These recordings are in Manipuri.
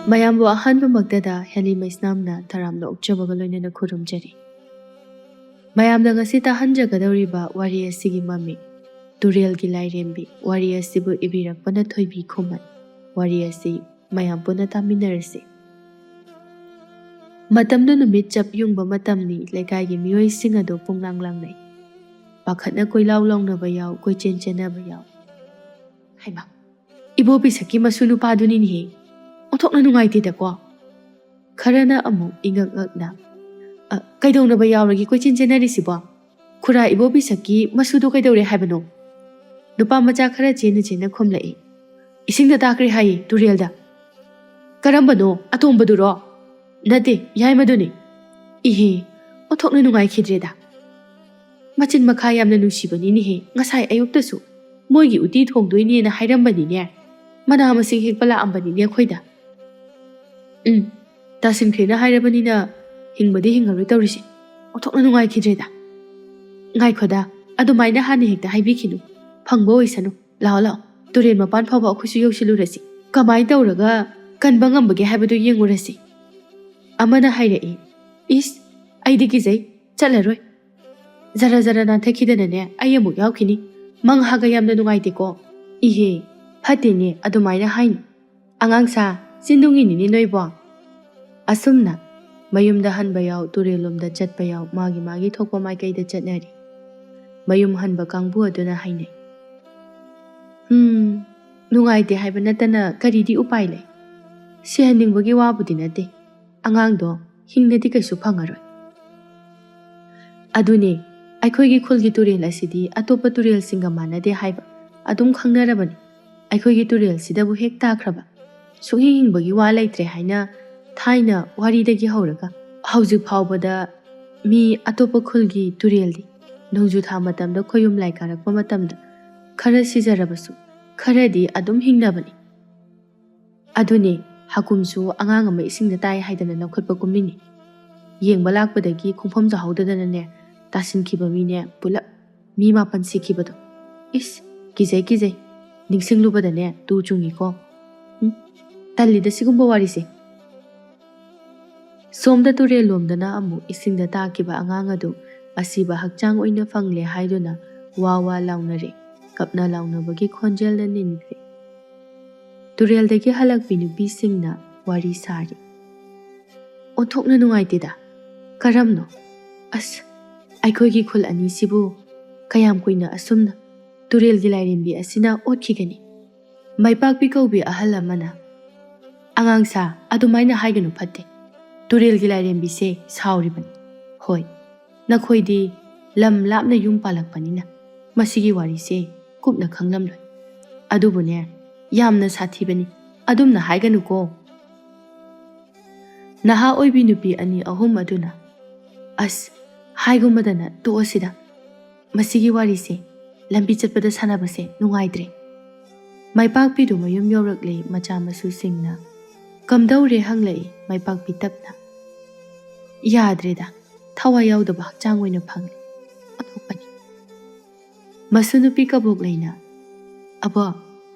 ꯃꯌꯥꯝꯕꯨ ꯑꯍꯥꯟꯕ ꯃꯛꯇꯗ ꯍꯦꯂꯤ ꯃꯩꯁꯅꯥꯝꯅ ꯇꯔꯥꯝꯅ ꯑꯣꯛꯆꯕꯒ ꯂꯣꯏꯅꯅ ꯈꯨꯔꯨꯝꯖꯔꯤ꯫ ꯃꯌꯥꯝꯗ ꯉꯁꯤ ꯇꯥꯍꯟꯖꯒꯗꯧꯔꯤꯕ ꯋꯥꯔꯤ ꯑꯁꯤꯒꯤ ꯃꯃꯤꯡ ꯇꯨꯔꯦꯜꯒꯤ ꯂꯥꯏꯔꯦꯝꯕꯤ꯫ ꯋꯥꯔꯤ ꯑꯁꯤꯕꯨ ꯏꯕꯤꯔꯛꯄꯅ ꯊꯣꯏꯕꯤ ꯈꯨꯃꯟ꯫ ꯋꯥꯔꯤ ꯑꯁꯤ ꯃꯌꯥꯝ ꯄꯨꯟꯅ ꯇꯥꯃꯤꯟꯅꯔꯁꯤ꯫ ꯃꯇꯝꯗꯨ ꯅꯨꯃꯤꯠ ꯆꯞ ꯌꯨꯡꯕ ꯃꯇꯝꯅꯤ꯫ ꯂꯩꯀꯥꯏꯒꯤ ꯃꯤꯑꯣꯏꯁꯤꯡ ꯑꯗꯨ ꯄꯨꯡꯂꯥꯡ ꯂꯥꯡꯅꯩ꯫ ꯄꯥꯈꯠꯅ ꯀꯣꯏꯂꯥꯎ ꯂꯥꯎꯅꯕ ꯌꯥꯎ, ꯀꯣꯏꯆꯦꯟ ꯆꯦꯟꯅꯕ ꯌꯥꯎ꯫ ꯍꯩꯃꯥ, ꯏꯕꯣꯕꯤꯁꯛꯀꯤ ꯃꯁꯨ ꯅꯨꯄꯥꯗꯨꯅꯤꯅꯦꯍꯦ, ꯑꯣꯟꯊꯣꯛꯅ ꯅꯨꯡꯉꯥꯏꯇꯦꯗꯀꯣ꯫ ꯈꯔꯅ ꯑꯃꯨꯛ ꯏꯉꯛ ꯉꯛꯅ ꯀꯩꯗꯧꯅꯕ ꯌꯥꯎꯔꯒꯦ ꯀꯣꯏꯆꯦꯟ ꯆꯦꯟꯅꯔꯤꯁꯤꯕꯣ? ꯈꯨꯔꯥ ꯏꯕꯣꯕꯤꯁꯛꯀꯤ ꯃꯁꯨꯗꯣ ꯀꯩꯗꯧꯔꯦ ꯍꯥꯏꯕꯅꯣ? ꯅꯨꯄꯥ ꯃꯆꯥ ꯈꯔ ꯆꯦꯟꯅ ꯆꯦꯟꯅ ꯈꯨꯝꯂꯛꯏ꯫ ꯏꯁꯤꯡꯗ ꯇꯥꯈ꯭ꯔꯦ ꯍꯥꯏꯌꯦ, ꯇꯨꯔꯦꯜꯗ꯫ ꯀꯔꯝꯕꯅꯣ? ꯑꯇꯣꯝꯕꯗꯨꯔꯣ? ꯅꯠꯇꯦ, ꯌꯥꯏꯃꯗꯨꯅꯤ꯫ ꯏꯍꯦ, ꯑꯣꯟꯊꯣꯛꯅ ꯅꯨꯡꯉꯥꯏꯈꯤꯗ꯭ꯔꯦꯗ꯫ ꯃꯆꯤꯟ ꯃꯈꯥ ꯌꯥꯝꯅ ꯅꯨꯡꯁꯤꯕꯅꯤꯅꯦꯍꯦ꯫ ꯉꯁꯥꯏ ꯑꯌꯨꯛꯇꯁꯨ ꯃꯣꯏꯒꯤ ꯎꯇꯤ ꯊꯣꯡꯗꯣꯏꯅꯦꯅ ꯍꯥꯏꯔꯝꯕꯅꯤꯅꯦ꯫ ꯃꯅꯥ ꯃꯁꯤꯡ ꯍꯦꯛꯄ ꯂꯥꯛꯑꯝꯕꯅꯤꯅꯦ ꯑꯩꯈꯣꯏꯗ꯫ ꯇꯥꯁꯤꯟꯈ꯭ꯔꯦꯅ ꯍꯥꯏꯔꯕꯅꯤꯅ ꯍꯤꯡꯕꯗꯤ ꯍꯤꯡꯉꯔꯣꯏ ꯇꯧꯔꯤꯁꯦ꯫ ꯑꯣꯟꯊꯣꯛꯅ ꯅꯨꯡꯉꯥꯏꯈꯤꯗ꯭ꯔꯦꯗ꯫ ꯉꯥꯏꯈꯣꯗ, ꯑꯗꯨꯃꯥꯏꯅ ꯍꯥꯟꯅ ꯍꯦꯛꯇ ꯍꯥꯏꯕꯤꯈꯤꯅꯨ꯫ ꯐꯪꯕ ꯑꯣꯏꯁꯅꯨ꯫ ꯂꯥꯛꯑꯣ ꯂꯥꯛꯑꯣ, ꯇꯨꯔꯦꯜ ꯃꯄꯥꯟ ꯐꯥꯎꯕ ꯑꯩꯈꯣꯏꯁꯨ ꯌꯧꯁꯤꯜꯂꯨꯔꯁꯤ꯫ ꯀꯃꯥꯏꯅ ꯇꯧꯔꯒ ꯀꯟꯕ ꯉꯝꯕꯒꯦ ꯍꯥꯏꯕꯗꯨ ꯌꯦꯡꯉꯨꯔꯁꯤ꯫ ꯑꯃꯅ ꯍꯥꯏꯔꯛꯏ꯫ ꯏꯁ, ꯑꯩꯗꯤ ꯀꯤꯖꯩ, ꯆꯠꯂꯔꯣꯏ꯫ ꯖꯔ ꯖꯔ ꯅꯥꯟꯊꯈꯤꯗꯅꯅꯦ ꯑꯩ ꯑꯃꯨꯛ ꯌꯥꯎꯈꯤꯅꯤ꯫ ꯃꯪꯍꯥꯒ ꯌꯥꯝꯅ ꯅꯨꯡꯉꯥꯏꯇꯦꯀꯣ꯫ ꯏꯍꯦ, ꯐꯠꯇꯦꯅꯦ ꯑꯗꯨꯃꯥꯏꯅ ꯍꯥꯏꯅꯨ꯫ ꯑꯉꯥꯡ ꯁꯥ, ꯆꯤꯟꯗꯨꯡꯉꯤꯅꯤꯅꯦ ꯅꯣꯏꯕꯣ꯫ ꯑꯁꯨꯝꯅ ꯃꯌꯨꯝꯗ ꯍꯟꯕ ꯌꯥꯎ, ꯇꯨꯔꯦꯜꯂꯣꯝꯗ ꯆꯠꯄ ꯌꯥꯎ, ꯃꯥꯒꯤ ꯃꯥꯒꯤ ꯊꯣꯛꯄ ꯃꯥꯏꯀꯩꯗ ꯆꯠꯅꯔꯤ꯫ ꯃꯌꯨꯝ ꯍꯟꯕ ꯀꯥꯡꯕꯨ ꯑꯗꯨꯅ ꯍꯥꯏꯅꯩ꯫ ꯅꯨꯡꯉꯥꯏꯇꯦ ꯍꯥꯏꯕ ꯅꯠꯇꯅ ꯀꯔꯤꯗꯤ ꯎꯄꯥꯏ ꯂꯩ? ꯁꯤꯍꯟꯅꯤꯡꯕꯒꯤ ꯋꯥꯕꯨꯗꯤ ꯅꯠꯇꯦ꯫ ꯑꯉꯥꯡꯗꯣ ꯍꯤꯡꯅꯗꯤ ꯀꯩꯁꯨ ꯐꯪꯉꯔꯣꯏ꯫ ꯑꯗꯨꯅꯦ, ꯑꯩꯈꯣꯏꯒꯤ ꯈꯨꯜꯒꯤ ꯇꯨꯔꯦꯜ ꯑꯁꯤꯗꯤ ꯑꯇꯣꯞꯄ ꯇꯨꯔꯦꯜꯁꯤꯡꯒ ꯃꯥꯟꯅꯗꯦ ꯍꯥꯏꯕ ꯑꯗꯨꯝ ꯈꯪꯅꯔꯕꯅꯤ꯫ ꯑꯩꯈꯣꯏꯒꯤ ꯇꯨꯔꯦꯜꯁꯤꯗꯕꯨ ꯍꯦꯛ ꯇꯥꯈ꯭ꯔꯕ ꯁꯨꯛꯍꯤꯡ ꯍꯤꯡꯕꯒꯤ ꯋꯥ ꯂꯩꯇ꯭ꯔꯦ ꯍꯥꯏꯅ ꯊꯥꯏꯅ ꯋꯥꯔꯤꯗꯒꯤ ꯍꯧꯔꯒ ꯍꯧꯖꯤꯛ ꯐꯥꯎꯕꯗ ꯃꯤ ꯑꯇꯣꯞꯄ ꯈꯨꯜꯒꯤ ꯇꯨꯔꯦꯜꯗꯤ ꯅꯣꯡꯖꯨ ꯊꯥ ꯃꯇꯝꯗ ꯈꯣꯌꯨꯝ ꯂꯥꯏ ꯀꯥꯔꯛꯄ ꯃꯇꯝꯗ ꯈꯔ ꯁꯤꯖꯔꯕꯁꯨ ꯈꯔꯗꯤ ꯑꯗꯨꯝ ꯍꯤꯡꯅꯕꯅꯤ꯫ ꯑꯗꯨꯅꯦ, ꯍꯥꯀꯨꯝꯁꯨ ꯑꯉꯥꯡ ꯑꯃ ꯏꯁꯤꯡꯗ ꯇꯥꯏ ꯍꯥꯏꯗꯅ ꯂꯧꯈꯠꯄ ꯀꯨꯝꯃꯤꯅꯤ꯫ ꯌꯦꯡꯕ ꯂꯥꯛꯄꯗꯒꯤ ꯈꯣꯡꯐꯝ ꯆꯥꯍꯧꯗꯗꯅꯅꯦ ꯇꯥꯁꯤꯟꯈꯤꯕ ꯃꯤꯅꯦ ꯄꯨꯂꯞ ꯃꯤ 9 ꯁꯤꯈꯤꯕꯗꯣ꯫ ꯏꯁ, ꯀꯤꯖꯩ ꯀꯤꯖꯩ, ꯅꯤꯡꯁꯤꯡꯂꯨꯕꯗꯅꯦ ꯇꯨ ꯆꯨꯡꯉꯤꯀꯣ꯫ ꯇꯜꯂꯤꯗ ꯁꯤꯒꯨꯝꯕ ꯋꯥꯔꯤꯁꯦ꯫ ꯁꯣꯝꯗ ꯇꯨꯔꯦꯜ ꯂꯣꯝꯗꯅ ꯑꯃꯨꯛ ꯏꯁꯤꯡꯗ ꯇꯥꯈꯤꯕ ꯑꯉꯥꯡ ꯑꯗꯨ ꯑꯁꯤꯕ ꯍꯛꯆꯥꯡ ꯑꯣꯏꯅ ꯐꯪꯂꯦ ꯍꯥꯏꯗꯨꯅ ꯋꯥ ꯋꯥ ꯂꯥꯎꯅꯔꯦ꯫ ꯀꯞꯅ ꯂꯥꯎꯅꯕꯒꯤ ꯈꯣꯟꯖꯦꯜꯅ ꯅꯤꯟꯈ꯭ꯔꯦ꯫ ꯇꯨꯔꯦꯜꯗꯒꯤ ꯍꯜꯂꯛꯄꯤ ꯅꯨꯄꯤꯁꯤꯡꯅ ꯋꯥꯔꯤ ꯁꯥꯔꯤ꯫ ꯑꯣꯟꯊꯣꯛꯅ ꯅꯨꯡꯉꯥꯏꯇꯦꯗ꯫ ꯀꯔꯝꯅꯣ? ꯑꯁ, ꯑꯩꯈꯣꯏꯒꯤ ꯈꯨꯜ ꯑꯅꯤꯁꯤꯕꯨ ꯀꯌꯥꯝ ꯀꯨꯏꯅ ꯑꯁꯨꯝꯅ ꯇꯨꯔꯦꯜꯒꯤ ꯂꯥꯏꯔꯦꯝꯕꯤ ꯑꯁꯤꯅ ꯑꯣꯠꯈꯤꯒꯅꯤ? ꯃꯩꯄꯥꯛꯄꯤ ꯀꯧꯕꯤ ꯑꯍꯜ ꯑꯃꯅ, ꯑꯉꯥꯡ ꯁꯥ, ꯑꯗꯨꯃꯥꯏꯅ ꯍꯥꯏꯒꯅꯨ, ꯐꯠꯇꯦ꯫ ꯇꯨꯔꯦꯜꯒꯤ ꯂꯥꯏꯔꯦꯝꯕꯤꯁꯦ ꯁꯥꯎꯔꯤꯕꯅꯤ꯫ ꯍꯣꯏ, ꯅꯈꯣꯏꯗꯤ ꯂꯝ ꯂꯥꯞꯅ ꯌꯨꯝ ꯄꯥꯜꯂꯛꯄꯅꯤꯅ ꯃꯁꯤꯒꯤ ꯋꯥꯔꯤꯁꯦ ꯀꯨꯞꯅ ꯈꯪꯂꯝꯂꯣꯏ꯫ ꯑꯗꯨꯕꯨꯅꯦ, ꯌꯥꯝꯅ ꯁꯥꯊꯤꯕꯅꯤ, ꯑꯗꯨꯝꯅ ꯍꯥꯏꯒꯅꯨꯀꯣ꯫ ꯅꯍꯥ ꯑꯣꯏꯕꯤ ꯅꯨꯄꯤ 2-3 ꯑꯗꯨꯅ, ꯑꯁ, ꯍꯥꯏꯒꯨꯝꯕꯗꯅ ꯇꯣꯛꯑꯁꯤꯗ꯫ ꯃꯁꯤꯒꯤ ꯋꯥꯔꯤꯁꯦ ꯂꯝꯕꯤ ꯆꯠꯄꯗ ꯁꯥꯟꯅꯕꯁꯦ ꯅꯨꯡꯉꯥꯏꯇ꯭ꯔꯦ꯫ ꯃꯩꯄꯥꯛꯄꯤꯗꯨ ꯃꯌꯨꯝ ꯌꯧꯔꯛꯂꯦ꯫ ꯃꯆꯥ ꯃꯁꯨꯁꯤꯡꯅ ꯀꯝꯗꯧꯔꯦ ꯍꯪꯂꯛꯏ꯫ ꯃꯩꯄꯥꯛꯄꯤ ꯇꯞꯅ, ꯌꯥꯗ꯭ꯔꯦꯗ, ꯊꯋꯥꯏ ꯌꯥꯎꯗꯕ ꯍꯛꯆꯥꯡ ꯑꯣꯏꯅ ꯐꯪꯂꯦ, ꯑꯣꯟꯊꯣꯛꯄꯅꯤ꯫ ꯃꯁꯨ ꯅꯨꯄꯤ ꯀꯕꯣꯛꯂꯩꯅ, ꯑꯕꯣ,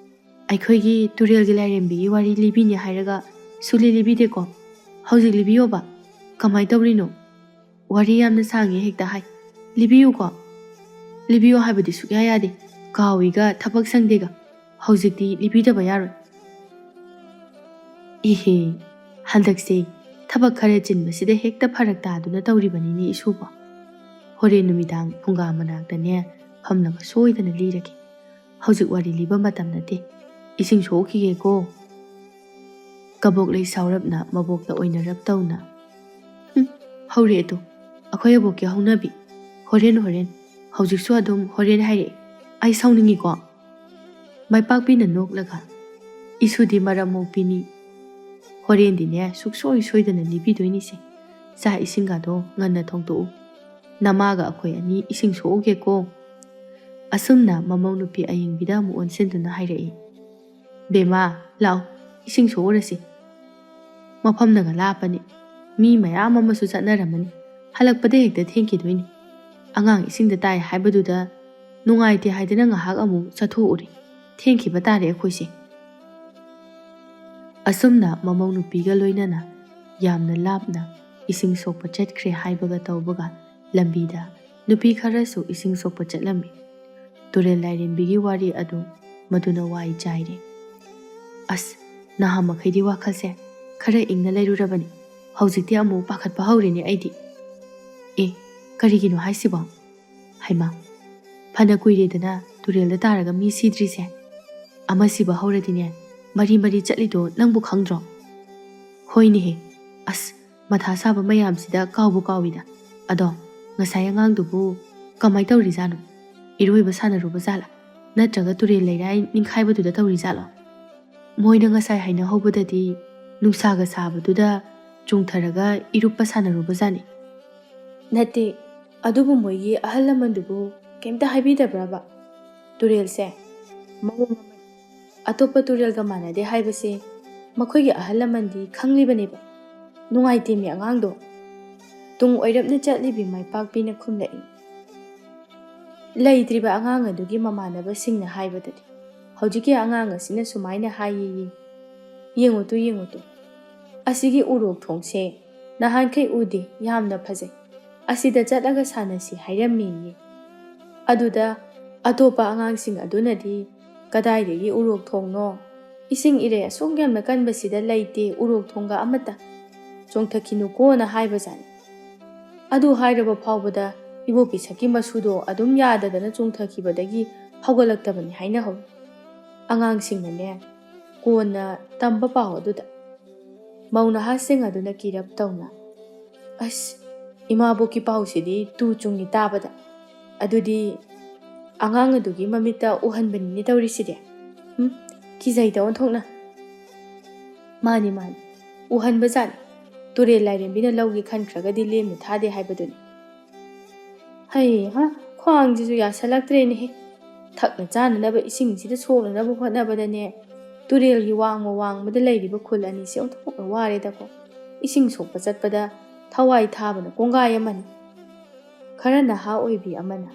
ꯑꯩꯈꯣꯏꯒꯤ ꯇꯨꯔꯦꯜꯒꯤ ꯂꯥꯏꯔꯦꯝꯕꯤꯒꯤ ꯋꯥꯔꯤ ꯂꯤꯕꯤꯅꯤ ꯍꯥꯏꯔꯒ ꯁꯨꯂꯤ ꯂꯤꯕꯤꯗꯦꯀꯣ? ꯍꯧꯖꯤꯛ ꯂꯤꯕꯤꯌꯣꯕ꯫ ꯀꯃꯥꯏ ꯇꯧꯔꯤꯅꯣ? ꯋꯥꯔꯤ ꯌꯥꯝꯅ ꯁꯥꯡꯉꯦ ꯍꯦꯛꯇ ꯍꯥꯏ꯫ ꯂꯤꯕꯤꯌꯨꯀꯣ? ꯂꯤꯕꯤꯌꯣ ꯍꯥꯏꯕꯗꯤ ꯁꯨꯛꯌꯥ ꯌꯥꯗꯦ꯫ ꯀꯥꯎꯏꯒ ꯊꯕꯛ ꯁꯪꯗꯦꯒ꯫ ꯍꯧꯖꯤꯛꯇꯤ ꯂꯤꯕꯤꯗꯕ ꯌꯥꯔꯣꯏ꯫ ꯏꯍꯦ, ꯍꯟꯗꯛꯁꯦ ꯊꯕꯛ ꯈꯔ ꯆꯤꯟꯕꯁꯤꯗ ꯍꯦꯛꯇ ꯐꯔꯛ ꯇꯥꯗꯨꯅ ꯇꯧꯔꯤꯕꯅꯤꯅꯦ ꯏꯁꯨꯕꯣ꯫ ꯍꯣꯔꯦꯟ ꯅꯨꯃꯤꯗꯥꯡ ꯐꯨꯡꯒꯥ ꯃꯅꯥꯛꯇꯅꯦ ꯐꯝꯂꯒ ꯁꯣꯏꯗꯅ ꯂꯤꯔꯒꯦ꯫ ꯍꯧꯖꯤꯛ ꯋꯥꯔꯤ ꯂꯤꯕ ꯃꯇꯝ ꯅꯠꯇꯦ꯫ ꯏꯁꯤꯡ ꯁꯣꯛꯈꯤꯒꯦꯀꯣ꯫ ꯀꯕꯣꯛꯂꯩ ꯁꯥꯎꯔꯞꯅ ꯃꯕꯣꯛꯇ ꯑꯣꯏꯅꯔꯞ ꯇꯧꯅ, ꯍꯧꯔꯛꯑꯦ ꯇꯨ, ꯑꯩꯈꯣꯏ ꯑꯕꯣꯛꯀꯤ ꯍꯧꯅꯕꯤ꯫ ꯍꯣꯔꯦꯟ, ꯍꯧꯖꯤꯛꯁꯨ ꯑꯗꯨꯝ ꯍꯣꯔꯦꯟ ꯍꯥꯏꯔꯛꯑꯦ꯫ ꯑꯩ ꯁꯥꯎꯅꯤꯡꯉꯤꯀꯣ꯫ ꯃꯩꯄꯥꯛꯄꯤꯅ ꯅꯣꯛꯂꯒ, ꯏꯁꯨꯗꯤ ꯃꯔꯝ ꯃꯣꯛꯄꯤꯅꯤ꯫ ꯍꯣꯔꯦꯟꯗꯤꯅꯦ ꯁꯨꯛꯁꯣꯏ ꯁꯣꯏꯗꯅ ꯂꯤꯕꯤꯗꯣꯏꯅꯤꯁꯦ꯫ ꯆꯥꯛ ꯏꯁꯤꯡꯒꯗꯣ ꯉꯟꯅ ꯊꯣꯡꯇꯣꯛꯎ꯫ ꯅꯃꯥꯒ ꯑꯩꯈꯣꯏ ꯑꯅꯤ ꯏꯁꯤꯡ ꯁꯣꯛꯎꯒꯦꯀꯣ꯫ ꯑꯁꯨꯝꯅ ꯃꯃꯧ ꯅꯨꯄꯤ ꯑꯌꯤꯡꯕꯤꯗ ꯑꯃꯨꯛ ꯑꯣꯟꯁꯤꯟꯗꯨꯅ ꯍꯥꯏꯔꯛꯏ꯫ ꯕꯦꯃꯥ, ꯂꯥꯛꯑꯣ, ꯏꯁꯤꯡ ꯁꯣꯛꯎꯔꯁꯤ꯫ ꯃꯐꯝꯅꯒ ꯂꯥꯞꯄꯅꯤ, ꯃꯤ ꯃꯌꯥꯝ ꯑꯃꯁꯨ ꯆꯠꯅꯔꯝꯃꯅꯤ꯫ ꯍꯜꯂꯛꯄꯗ ꯍꯦꯛꯇ ꯊꯦꯡꯈꯤꯗꯣꯏꯅꯤ꯫ ꯑꯉꯥꯡ 이싱ꯗ ꯇꯥꯏ ꯍꯥꯏꯕꯗꯨꯗ ꯅꯨꯡꯉꯥꯏꯇꯦ ꯍꯥꯏꯗꯅ ꯉꯥꯏꯍꯥꯛ ꯑꯃꯨꯛ ꯆꯠꯊꯣꯛꯎꯔꯦ꯫ ꯊꯦꯡꯈꯤꯕ ꯇꯥꯔꯦ ꯑꯩꯈꯣꯏꯁꯦ꯫ ꯑꯁꯨꯝꯅ ꯃꯃꯧ ꯅꯨꯄꯤꯒ ꯂꯣꯏꯅꯅ ꯌꯥꯝꯅ ꯂꯥꯞꯅ ꯏꯁꯤꯡ ꯁꯣꯛꯄ ꯆꯠꯈ꯭ꯔꯦ ꯍꯥꯏꯕꯒ ꯇꯧꯕꯒ ꯂꯝꯕꯤꯗ ꯅꯨꯄꯤ ꯈꯔꯁꯨ ꯏꯁꯤꯡ ꯁꯣꯛꯄ ꯆꯠꯂꯝꯃꯤ꯫ ꯇꯨꯔꯦꯜ ꯂꯥꯏꯔꯦꯝꯕꯤꯒꯤ ꯋꯥꯔꯤ ꯑꯗꯨ ꯃꯗꯨꯅ ꯋꯥꯏ ꯆꯥꯏꯔꯦ꯫ ꯑꯁ, ꯅꯍꯥ ꯃꯈꯩꯗꯤ ꯋꯥꯈꯜꯁꯦ ꯈꯔ ꯏꯪꯅ ꯂꯩꯔꯨꯔꯕꯅꯤ, ꯍꯧꯖꯤꯛꯇꯤ ꯑꯃꯨꯛ ꯄꯥꯈꯠꯄ ꯍꯧꯔꯦꯅꯦ ꯑꯩꯗꯤ꯫ ꯑꯦ, ꯀꯔꯤꯒꯤꯅꯣ ꯍꯥꯏꯁꯤꯕꯣ? ꯍꯩꯃꯥ, ꯐꯅ ꯀꯨꯏꯔꯦꯗꯅ ꯇꯨꯔꯦꯜꯗ ꯇꯥꯔꯒ ꯃꯤ ꯁꯤꯗ꯭ꯔꯤꯁꯦ꯫ ꯑꯃ ꯁꯤꯕ ꯍꯧꯔꯗꯤꯅꯦ ꯃꯔꯤ ꯃꯔꯤ ꯆꯠꯂꯤꯗꯣ ꯅꯪꯕꯨ ꯈꯪꯗ꯭ꯔꯣ? ꯍꯣꯏꯅꯦꯍꯦ, ꯑꯁ ꯃꯊꯥ ꯁꯥꯕ ꯃꯌꯥꯝꯁꯤꯗ ꯀꯥꯎꯕꯨ ꯀꯥꯎꯏꯗ꯫ ꯑꯗꯣ ꯉꯁꯥꯏ ꯑꯉꯥꯡꯗꯨꯕꯨ ꯀꯃꯥꯏ ꯇꯧꯔꯤꯖꯥꯠꯅꯣ? ꯏꯔꯣꯏꯕ ꯁꯥꯟꯅꯔꯨꯕ ꯖꯥꯠꯂꯥ? ꯅꯠꯇ꯭ꯔꯒ ꯇꯨꯔꯦꯜ ꯂꯩꯔꯥꯏ ꯅꯤꯡꯈꯥꯏꯕꯗꯨꯗ ꯇꯧꯔꯤꯖꯥꯠꯂꯣ? ꯃꯣꯏꯅ ꯉꯁꯥꯏ ꯍꯥꯏꯅꯍꯧꯕꯗꯗꯤ ꯅꯨꯡꯁꯥꯒ ꯁꯥꯕꯗꯨꯗ ꯆꯣꯡꯊꯔꯒ ꯏꯔꯨꯞꯄ ꯁꯥꯟꯅꯔꯨꯕꯖꯥꯠꯅꯤ꯫ ꯅꯠꯇꯦ, ꯑꯗꯨꯕꯨ ꯃꯣꯏꯒꯤ ꯑꯍꯜ ꯂꯃꯟꯗꯨꯕꯨ ꯀꯩꯝꯇ ꯍꯥꯏꯕꯤꯗꯕ꯭ꯔꯕ? ꯇꯨꯔꯦꯜꯁꯦ ꯃꯑꯣꯡ ꯑꯃꯅꯤ, ꯑꯇꯣꯞꯄ ꯇꯨꯔꯦꯜꯒ ꯃꯥꯟꯅꯗꯦ ꯍꯥꯏꯕꯁꯦ ꯃꯈꯣꯏꯒꯤ ꯑꯍꯜ ꯂꯃꯟꯗꯤ ꯈꯪꯂꯤꯕꯅꯦꯕ꯫ ꯅꯨꯡꯉꯥꯏꯇꯦꯃꯤ ꯑꯉꯥꯡꯗꯣ꯫ ꯇꯨꯡ ꯑꯣꯏꯔꯞꯅ ꯆꯠꯂꯤꯕꯤ ꯃꯥꯏꯄꯥꯛꯄꯤꯅ ꯈꯨꯝꯂꯛꯏ꯫ ꯂꯩꯇ꯭ꯔꯤꯕ ꯑꯉꯥꯡ ꯑꯗꯨꯒꯤ ꯃꯃꯥꯟꯅꯕꯁꯤꯡꯅ ꯍꯥꯏꯕꯗꯗꯤ ꯍꯧꯖꯤꯛꯀꯤ ꯑꯉꯥꯡ ꯑꯁꯤꯅ ꯁꯨꯃꯥꯏꯅ ꯍꯥꯏꯌꯦ꯫ ꯌꯦꯡꯉꯨꯇꯨ, ꯑꯁꯤꯒꯤ ꯎꯔꯣꯛ ꯊꯣꯡꯁꯦ ꯅꯍꯥꯟꯈꯩ ꯎꯗꯦ, ꯌꯥꯝꯅ ꯐꯖꯩ, ꯑꯁꯤꯗ ꯆꯠꯂꯒ ꯁꯥꯟꯅꯁꯤ ꯍꯥꯏꯔꯝꯃꯦꯌꯦ꯫ ꯑꯗꯨꯗ ꯑꯇꯣꯞꯄ ꯑꯉꯥꯡꯁꯤꯡ ꯑꯗꯨꯅꯗꯤ ꯀꯗꯥꯏꯗꯒꯤ ꯎꯔꯣꯛ ꯊꯣꯡꯅꯣ, ꯏꯁꯤꯡ ꯏꯔꯩ ꯑꯁꯨꯛ ꯌꯥꯝꯅ ꯀꯟꯕꯁꯤꯗ ꯂꯩꯇꯦ ꯎꯔꯣꯛ ꯊꯣꯡꯒ ꯑꯃꯠꯇ, ꯆꯣꯡꯊꯈꯤꯅꯨꯀꯣꯅ ꯍꯥꯏꯕꯖꯥꯠꯅꯤ꯫ ꯑꯗꯨ ꯍꯥꯏꯔꯕ ꯐꯥꯎꯕꯗ ꯏꯕꯣꯄꯤꯁꯛꯀꯤ ꯃꯁꯨꯗꯣ ꯑꯗꯨꯝ ꯌꯥꯗꯗꯅ ꯆꯣꯡꯊꯈꯤꯕꯗꯒꯤ ꯍꯧꯒꯠꯂꯛꯇꯕꯅꯤ ꯍꯥꯏꯅꯍꯧꯏ꯫ ꯑꯉꯥꯡꯁꯤꯡꯅꯅꯦ ꯀꯣꯟꯅ ꯇꯝꯕ ꯄꯥꯎ ꯑꯗꯨꯗ꯫ ꯃꯧ ꯅꯍꯥꯁꯤꯡ ꯑꯗꯨꯅ ꯀꯤꯔꯞ ꯇꯧꯅ, ꯑꯁ, ꯏꯃꯥꯕꯣꯛꯀꯤ ꯄꯥꯎꯁꯤꯗꯤ ꯇꯨ ꯆꯨꯡꯉꯤ ꯇꯥꯕꯗ꯫ ꯑꯗꯨꯗꯤ ꯑꯉꯥꯡ ꯑꯗꯨꯒꯤ ꯃꯃꯤꯠꯇ ꯎꯍꯟꯕꯅꯤꯅꯦ ꯇꯧꯔꯤꯁꯤꯗꯤ꯫ ꯀꯤꯖꯩꯗ ꯑꯣꯟꯊꯣꯛꯅ꯫ ꯃꯥꯅꯤ, ꯎꯍꯟꯕꯖꯥꯠꯅꯤ꯫ ꯇꯨꯔꯦꯜ ꯂꯥꯏꯔꯦꯝꯕꯤꯅ ꯂꯧꯒꯦ ꯈꯟꯈ꯭ꯔꯒꯗꯤ ꯂꯦꯝꯅ ꯊꯥꯗꯦ ꯍꯥꯏꯕꯗꯨꯅꯤ꯫ ꯍꯩꯍꯥ, ꯈ꯭ꯋꯥꯡꯁꯤꯁꯨ ꯌꯥꯁꯜꯂꯛꯇ꯭ꯔꯦꯅꯦꯍꯦ꯫ ꯊꯛꯅ ꯆꯥꯅꯅꯕ ꯏꯁꯤꯡꯁꯤꯗ ꯁꯣꯛꯅꯅꯕ ꯍꯣꯠꯅꯕꯗꯅꯦ ꯇꯨꯔꯦꯜꯒꯤ ꯋꯥꯡꯃꯗ ꯂꯩꯔꯤꯕ ꯈꯨꯜ ꯑꯅꯤꯁꯦ ꯑꯣꯟꯊꯣꯛꯅ ꯋꯥꯔꯦꯗꯀꯣ꯫ ꯏꯁꯤꯡ ꯁꯣꯛꯄ ꯆꯠꯄꯗ ꯊꯋꯥꯏ ꯊꯥꯕꯅ ꯀꯣꯡꯒꯥꯏ ꯑꯃꯅꯤ꯫ ꯈꯔ ꯅꯍꯥ ꯑꯣꯏꯕꯤ ꯑꯃꯅ,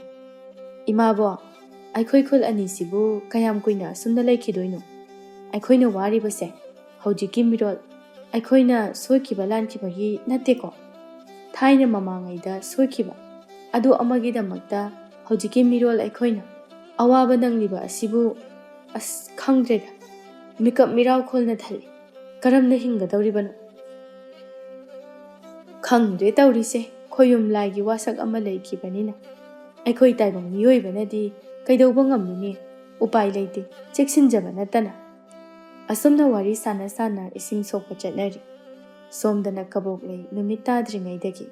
ꯏꯃꯥꯕꯣ, ꯑꯩꯈꯣꯏ ꯈꯨꯜ ꯑꯅꯤꯁꯤꯕꯨ ꯀꯌꯥꯝ ꯀꯨꯏꯅ ꯑꯁꯨꯝꯅ ꯂꯩꯈꯤꯗꯣꯏꯅꯣ? ꯑꯩꯈꯣꯏꯅ ꯋꯥꯔꯤꯕꯁꯦ ꯍꯧꯖꯤꯛꯀꯤ ꯃꯤꯔꯣꯜ ꯑꯩꯈꯣꯏꯅ ꯁꯣꯏꯈꯤꯕ ꯂꯥꯟꯈꯤꯕꯒꯤ ꯅꯠꯇꯦꯀꯣ, ꯊꯥꯏꯅ ꯃꯃꯥꯡꯉꯩꯗ ꯁꯣꯏꯈꯤꯕ ꯑꯗꯨ ꯑꯃꯒꯤꯗꯃꯛꯇ ꯍꯧꯖꯤꯛꯀꯤ ꯃꯤꯔꯣꯜ ꯑꯩꯈꯣꯏꯅ ꯑꯋꯥꯕ ꯅꯪꯂꯤꯕ ꯑꯁꯤꯕꯨ ꯑꯁ ꯈꯪꯗ꯭ꯔꯦꯗ, ꯃꯤꯀꯞ ꯃꯤꯔꯥꯎꯈꯣꯜꯅ ꯊꯜꯂꯤ, ꯀꯔꯝꯅ ꯍꯤꯡꯒꯗꯧꯔꯤꯕꯅꯣ? ꯈꯪꯗ꯭ꯔꯦ ꯇꯧꯔꯤꯁꯦ, ꯈꯣꯌꯨꯝ ꯂꯥꯏꯒꯤ ꯋꯥꯁꯛ ꯑꯃ ꯂꯩꯈꯤꯕꯅꯤꯅ ꯑꯩꯈꯣꯏ ꯇꯥꯏꯕꯪ ꯃꯤꯑꯣꯏꯕꯅꯗꯤ ꯀꯩꯗꯧꯕ ꯉꯝꯂꯨꯅꯤ, ꯎꯄꯥꯏ ꯂꯩꯇꯦ, ꯆꯦꯛꯁꯤꯟꯖꯕ ꯅꯠꯇꯅ꯫ ꯑꯁꯨꯝꯅ ꯋꯥꯔꯤ ꯁꯥꯟꯅ ꯏꯁꯤꯡ ꯁꯣꯛꯄ ꯆꯠꯅꯔꯤ꯫ ꯁꯣꯝꯗꯅ ꯀꯕꯣꯛꯂꯩ ꯅꯨꯃꯤꯠ ꯇꯥꯗ꯭ꯔꯤꯉꯩꯗꯒꯤ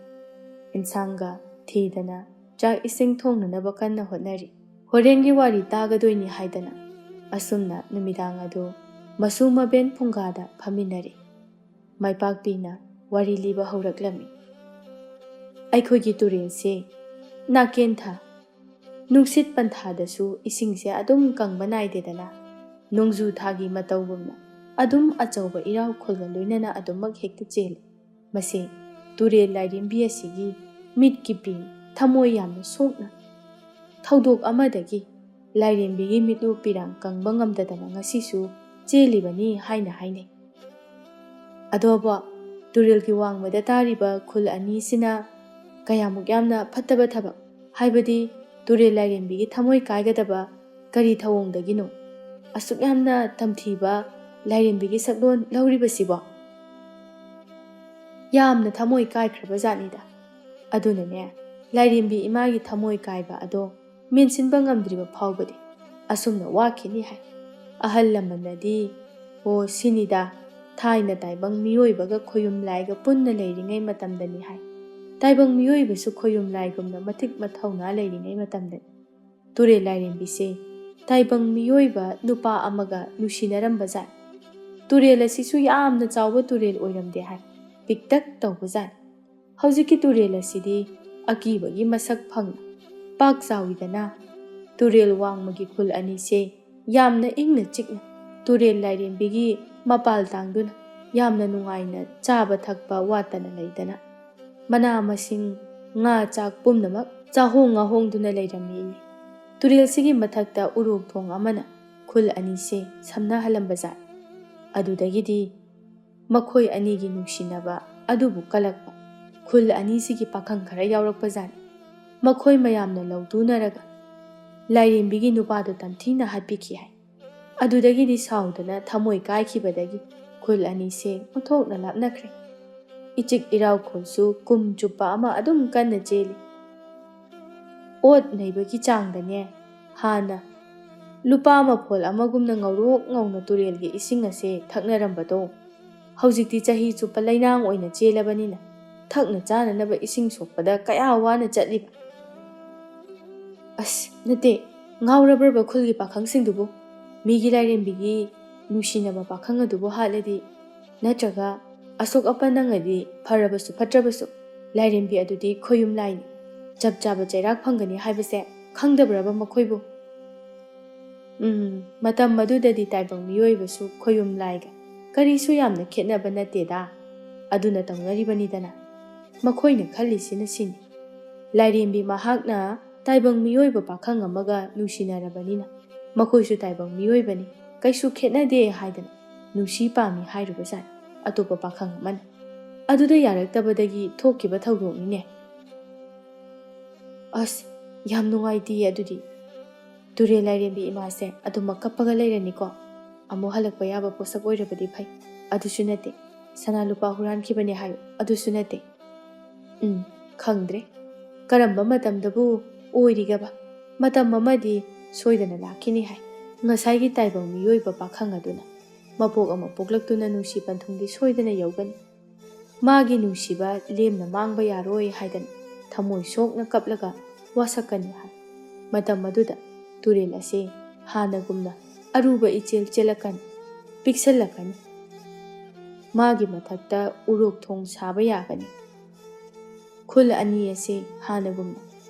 ꯏꯟꯁꯥꯡꯒ ꯊꯤꯗꯅ ꯆꯥꯛ ꯏꯁꯤꯡ ꯊꯣꯡꯅꯅꯕ ꯀꯟꯅ ꯍꯣꯠꯅꯔꯤ꯫ ꯍꯣꯔꯦꯟꯒꯤ ꯋꯥꯔꯤ ꯇꯥꯒꯗꯣꯏꯅꯤ ꯍꯥꯏꯗꯅ ꯑꯁꯨꯝꯅ ꯅꯨꯃꯤꯗꯥꯡ ꯑꯗꯨ ꯃꯁꯨ ꯃꯕꯦꯟ ꯐꯨꯡꯒꯥꯗ ꯐꯝꯃꯤꯟꯅꯔꯤ꯫ ꯃꯥꯏꯄꯥꯛꯄꯤꯅ ꯋꯥꯔꯤ ꯂꯤꯕ ꯍꯧꯔꯛꯂꯝꯃꯤ꯫ ꯑꯩꯈꯣꯏꯒꯤ ꯇꯨꯔꯦꯜꯁꯦ ꯅꯥꯀꯦꯟꯊꯥ ꯅꯨꯡꯁꯤꯠ ꯄꯟꯊꯥꯗꯁꯨ ꯏꯁꯤꯡꯁꯦ ꯑꯗꯨꯝ ꯀꯪꯕ ꯅꯥꯏꯗꯦꯗꯅ, ꯅꯣꯡꯖꯨ ꯊꯥꯒꯤ ꯃꯇꯧꯒꯨꯝꯅ ꯑꯗꯨꯝ ꯑꯆꯧꯕ ꯏꯔꯥꯎꯈꯣꯜꯒ ꯂꯣꯏꯅꯅ ꯑꯗꯨꯃꯛ ꯍꯦꯛꯇ ꯆꯦꯜꯂꯤ꯫ ꯃꯁꯤ ꯇꯨꯔꯦꯜ ꯂꯥꯏꯔꯦꯝꯕꯤ ꯑꯁꯤꯒꯤ ꯃꯤꯠꯀꯤ ꯄꯤ ꯊꯃꯣꯏ ꯌꯥꯝꯅ ꯁꯣꯛꯅ ꯊꯧꯗꯣꯛ ꯑꯃꯗꯒꯤ ꯂꯥꯏꯔꯦꯝꯕꯤꯒꯤ ꯃꯤꯠꯂꯨ ꯄꯤꯔꯥꯡ ꯀꯪꯕ ꯉꯝꯗꯗꯅ ꯉꯁꯤꯁꯨ ꯆꯦꯜꯂꯤꯕꯅꯤ ꯍꯥꯏꯅ ꯍꯥꯏꯅꯩ꯫ ꯑꯗꯣꯕꯣ ꯇꯨꯔꯦꯜꯒꯤ ꯋꯥꯡꯃꯗ ꯇꯥꯔꯤꯕ ꯈꯨꯜ ꯑꯅꯤꯁꯤꯅ ꯀꯌꯥꯃꯨꯛ ꯌꯥꯝꯅ ꯐꯠꯇꯕ ꯊꯕꯛ, ꯍꯥꯏꯕꯗꯤ ꯇꯨꯔꯦꯜ ꯂꯥꯏꯔꯦꯝꯕꯤꯒꯤ ꯊꯃꯣꯏ ꯀꯥꯏꯒꯗꯕ ꯀꯔꯤ ꯊꯧꯑꯣꯡꯗꯒꯤꯅꯣ ꯑꯁꯨꯛ ꯌꯥꯝꯅ ꯇꯝꯊꯤꯕ ꯂꯥꯏꯔꯦꯝꯕꯤꯒꯤ ꯁꯛꯂꯣꯟ ꯂꯧꯔꯤꯕꯁꯤꯕꯣ? ꯌꯥꯝꯅ ꯊꯃꯣꯏ ꯀꯥꯏꯈ꯭ꯔꯕ ꯖꯥꯠꯅꯤꯗ꯫ ꯑꯗꯨꯅꯅꯦ ꯂꯥꯏꯔꯦꯝꯕꯤ ꯏꯃꯥꯒꯤ ꯊꯃꯣꯏ ꯀꯥꯏꯕ ꯑꯗꯣ ꯃꯦꯟꯁꯤꯟꯕ ꯉꯝꯗ꯭ꯔꯤꯕ ꯐꯥꯎꯕꯗꯤ ꯑꯁꯨꯝꯅ ꯋꯥꯈꯤꯅꯤ ꯍꯥꯏ꯫ ꯑꯍꯜ ꯂꯃꯟꯅꯗꯤ ꯑꯣ ꯁꯤꯅꯤꯗ, ꯊꯥꯏꯅ ꯇꯥꯏꯕꯪ ꯃꯤꯑꯣꯏꯕꯒ ꯈꯣꯌꯨꯝ ꯂꯥꯏꯒ ꯄꯨꯟꯅ ꯂꯩꯔꯤꯉꯩ ꯃꯇꯝꯗꯅꯤ ꯍꯥꯏ꯫ ꯇꯥꯏꯕꯪ ꯃꯤꯑꯣꯏꯕꯁꯨ ꯈꯣꯌꯨꯝ ꯂꯥꯏꯒꯨꯝꯅ ꯃꯇꯤꯛ ꯃꯊꯧꯅꯥ ꯂꯩꯔꯤꯉꯩ ꯃꯇꯝꯗꯅꯤ ꯇꯨꯔꯦꯜ ꯂꯥꯏꯔꯦꯝꯕꯤꯁꯦ ꯇꯥꯏꯕꯪ ꯃꯤꯑꯣꯏꯕ ꯅꯨꯄꯥ ꯑꯃꯒ ꯅꯨꯡꯁꯤꯅꯔꯝꯕꯖꯥꯠ꯫ ꯇꯨꯔꯦꯜ ꯑꯁꯤꯁꯨ ꯌꯥꯝꯅ ꯆꯥꯎꯕ ꯇꯨꯔꯦꯜ ꯑꯣꯏꯔꯝꯗꯦ ꯍꯥꯏ, ꯄꯤꯛꯇꯛ ꯇꯧꯕꯖꯥꯠ꯫ ꯍꯧꯖꯤꯛꯀꯤ ꯇꯨꯔꯦꯜ ꯑꯁꯤꯗꯤ ꯑꯀꯤꯕꯒꯤ ꯃꯁꯛ ꯐꯪꯅ ꯄꯥꯛ ꯆꯥꯎꯏꯗꯅ꯫ ꯇꯨꯔꯦꯜ ꯋꯥꯡꯃꯒꯤ ꯈꯨꯜ ꯑꯅꯤꯁꯦ ꯌꯥꯝꯅ ꯏꯪꯅ ꯆꯤꯛꯅ ꯇꯨꯔꯦꯜ ꯂꯥꯏꯔꯦꯝꯕꯤꯒꯤ ꯃꯄꯥꯜ ꯇꯥꯡꯗꯨꯅ ꯌꯥꯝꯅ ꯅꯨꯡꯉꯥꯏꯅ ꯆꯥꯕ ꯊꯛꯄ ꯋꯥꯠꯇꯅ ꯂꯩꯗꯅ ꯃꯅꯥ ꯃꯁꯤꯡ ꯉꯥ ꯆꯥꯛ ꯄꯨꯝꯅꯃꯛ ꯆꯥꯍꯣꯡ ꯉꯥꯍꯣꯡꯗꯨꯅ ꯂꯩꯔꯝꯃꯤ꯫ ꯇꯨꯔꯦꯜꯁꯤꯒꯤ ꯃꯊꯛꯇ ꯎꯔꯣꯛ ꯊꯣꯡ ꯑꯃꯅ ꯈꯨꯜ ꯑꯅꯤꯁꯦ ꯁꯝꯅꯍꯜꯂꯝꯕꯖꯥꯠ꯫ ꯑꯗꯨꯗꯒꯤꯗꯤ ꯃꯈꯣꯏ ꯑꯅꯤꯒꯤ ꯅꯨꯡꯁꯤꯅꯕ ꯑꯗꯨꯕꯨ ꯀꯜꯂꯛꯄ ꯈꯨꯜ ꯑꯅꯤꯁꯤꯒꯤ ꯄꯥꯈꯪ ꯈꯔ ꯌꯥꯎꯔꯛꯄꯖꯥꯠꯅꯤ꯫ ꯃꯈꯣꯏ ꯃꯌꯥꯝꯅ ꯂꯧꯇꯨꯅꯔꯒ ꯂꯥꯏꯔꯦꯝꯕꯤꯒꯤ ꯅꯨꯄꯥꯗꯨ ꯇꯝꯊꯤꯅ ꯍꯥꯠꯄꯤꯈꯤ ꯍꯥꯏ꯫ ꯑꯗꯨꯗꯒꯤꯗꯤ ꯁꯥꯎꯗꯅ ꯊꯃꯣꯏ ꯀꯥꯏꯈꯤꯕꯗꯒꯤ ꯈꯨꯜ ꯑꯅꯤꯁꯦ ꯑꯣꯟꯊꯣꯛꯅ ꯂꯥꯞꯅꯈ꯭ꯔꯦ꯫ ꯏꯆꯤꯛ ꯏꯔꯥꯎꯈꯣꯜꯁꯨ ꯀꯨꯝ ꯆꯨꯞꯄ ꯑꯃ ꯑꯗꯨꯝ ꯀꯟꯅ ꯆꯦꯜꯂꯤ꯫ ꯑꯣꯠ ꯅꯩꯕꯒꯤ ꯆꯥꯡꯗꯅꯦ ꯍꯥꯟꯅ ꯂꯨꯄꯥ ꯃꯐꯣꯜ ꯑꯃꯒꯨꯝꯅ ꯉꯧꯔꯣꯛ ꯉꯧꯅ ꯇꯨꯔꯦꯜꯒꯤ ꯏꯁꯤꯡ ꯑꯁꯦ ꯊꯛꯅꯔꯝꯕꯗꯣ ꯍꯧꯖꯤꯛꯇꯤ ꯆꯍꯤ ꯆꯨꯞꯄ ꯂꯩꯅꯥꯡ ꯑꯣꯏꯅ ꯆꯦꯜꯂꯕꯅꯤꯅ ꯊꯛꯅ ꯆꯥꯅꯅꯕ ꯏꯁꯤꯡ ꯁꯣꯛꯄꯗ ꯀꯌꯥ ꯋꯥꯅ ꯆꯠꯂꯤꯕ꯫ ꯑꯁ ꯅꯠꯇꯦ, ꯉꯥꯎꯔꯕ꯭ꯔꯕ ꯈꯨꯜꯒꯤ ꯄꯥꯈꯪꯁꯤꯡꯗꯨꯕꯨ? ꯃꯤꯒꯤ ꯂꯥꯏꯔꯦꯝꯕꯤꯒꯤ ꯅꯨꯡꯁꯤꯅꯕ ꯄꯥꯈꯪ ꯑꯗꯨꯕꯨ ꯍꯥꯠꯂꯗꯤ ꯅꯠꯇ꯭ꯔꯒ ꯑꯁꯣꯛ ꯑꯄꯟ ꯅꯪꯉꯗꯤ ꯐꯔꯕꯁꯨ ꯐꯠꯇ꯭ꯔꯕꯁꯨ ꯂꯥꯏꯔꯦꯝꯕꯤ ꯑꯗꯨꯗꯤ ꯈꯣꯌꯨꯝ ꯂꯥꯏꯅꯤ, ꯆꯞ ꯆꯥꯕ ꯆꯩꯔꯥꯛ ꯐꯪꯒꯅꯤ ꯍꯥꯏꯕꯁꯦ ꯈꯪꯗꯕ꯭ꯔꯕ ꯃꯈꯣꯏꯕꯨ? ꯃꯇꯝ ꯑꯗꯨꯗꯗꯤ ꯇꯥꯏꯕꯪ ꯃꯤꯑꯣꯏꯕꯁꯨ ꯈꯣꯌꯨꯝ ꯂꯥꯏꯒ ꯀꯔꯤꯁꯨ ꯌꯥꯝꯅ ꯈꯦꯠꯅꯕ ꯅꯠꯇꯦꯗ, ꯑꯗꯨꯅ ꯇꯧꯅꯔꯤꯕꯅꯤꯗꯅ꯫ ꯃꯈꯣꯏꯅ ꯈꯜꯂꯤꯁꯤꯅ ꯁꯤꯅꯤ: ꯂꯥꯏꯔꯦꯝꯕꯤ ꯃꯍꯥꯛꯅ ꯇꯥꯏꯕꯪ ꯃꯤꯑꯣꯏꯕ ꯄꯥꯈꯪ ꯑꯃꯒ ꯅꯨꯡꯁꯤꯅꯔꯕꯅꯤꯅ ꯃꯈꯣꯏꯁꯨ ꯇꯥꯏꯕꯪ ꯃꯤꯑꯣꯏꯕꯅꯤ, ꯀꯩꯁꯨ ꯈꯦꯠꯅꯗꯦ ꯍꯥꯏꯗꯅ ꯅꯨꯡꯁꯤ ꯄꯥꯝꯃꯤ ꯍꯥꯏꯔꯨꯕꯖꯥꯠꯅꯤ ꯑꯇꯣꯞꯄ ꯄꯥꯈꯪ ꯑꯃꯅ꯫ ꯑꯗꯨꯗ ꯌꯥꯔꯛꯇꯕꯗꯒꯤ ꯊꯣꯛꯈꯤꯕ ꯊꯧꯗꯣꯛꯅꯤꯅꯦ꯫ ꯑꯁ ꯌꯥꯝ ꯅꯨꯡꯉꯥꯏꯇꯤꯌꯦ ꯑꯗꯨꯗꯤ꯫ ꯇꯨꯔꯦꯜ ꯂꯥꯏꯔꯦꯝꯕꯤ ꯏꯃꯥꯁꯦ ꯑꯗꯨꯃꯛ ꯀꯞꯄꯒ ꯂꯩꯔꯅꯤꯀꯣ? ꯑꯃꯨꯛ ꯍꯜꯂꯛꯄ ꯌꯥꯕ ꯄꯣꯠꯁꯛ ꯑꯣꯏꯔꯕꯗꯤ ꯐꯩ, ꯑꯗꯨꯁꯨ ꯅꯠꯇꯦ꯫ ꯁꯅꯥ ꯂꯨꯄꯥ ꯍꯨꯔꯥꯟꯈꯤꯕꯅꯦ ꯍꯥꯏꯌꯨ, ꯑꯗꯨꯁꯨ ꯅꯠꯇꯦ꯫ ꯈꯪꯗ꯭ꯔꯦ ꯀꯔꯝꯕ ꯃꯇꯝꯗꯕꯨ ꯑꯣꯏꯔꯤꯒꯕ? ꯃꯇꯝ ꯑꯃꯗꯤ ꯁꯣꯏꯗꯅ ꯂꯥꯛꯈꯤꯅꯤ ꯍꯥꯏ꯫ ꯉꯁꯥꯏꯒꯤ ꯇꯥꯏꯕꯪ ꯃꯤꯑꯣꯏꯕ パꯈꯪ ꯑꯗꯨꯅ ꯃꯄꯣꯛ ꯑꯃ ꯄꯣꯛꯂꯛꯇꯨꯅ ꯅꯨꯡꯁꯤ ꯄꯟꯊꯨꯡꯗꯤ ꯁꯣꯏꯗꯅ ꯌꯧꯒꯅꯤ꯫ ꯃꯥꯒꯤ ꯅꯨꯡꯁꯤꯕ ꯂꯦꯝꯅ ꯃꯥꯡꯕ ꯌꯥꯔꯣꯏ ꯍꯥꯏꯗꯅ ꯊꯃꯣꯏ ꯁꯣꯛꯅ ꯀꯞꯂꯒ ꯋꯥꯁꯛꯀꯅꯤ ꯍꯥꯏ꯫ ꯃꯇꯝ ꯑꯗꯨꯗ ꯇꯨꯔꯦꯜ ꯑꯁꯤ ꯍꯥꯟꯅꯒꯨꯝꯅ ꯑꯔꯨꯕ ꯏꯆꯦꯜ ꯆꯦꯜꯂꯛꯀꯅꯤ, ꯄꯤꯛꯁꯜꯂꯛꯀꯅꯤ꯫ ꯃꯥꯒꯤ ꯃꯊꯛꯇ ꯎꯔꯣꯛ ꯊꯣꯡ ꯁꯥꯕ ꯌꯥꯒꯅꯤ꯫ ꯈꯨꯜ ꯑꯅꯤ ꯑꯁꯤ ꯍꯥꯟꯅꯒꯨꯝꯅ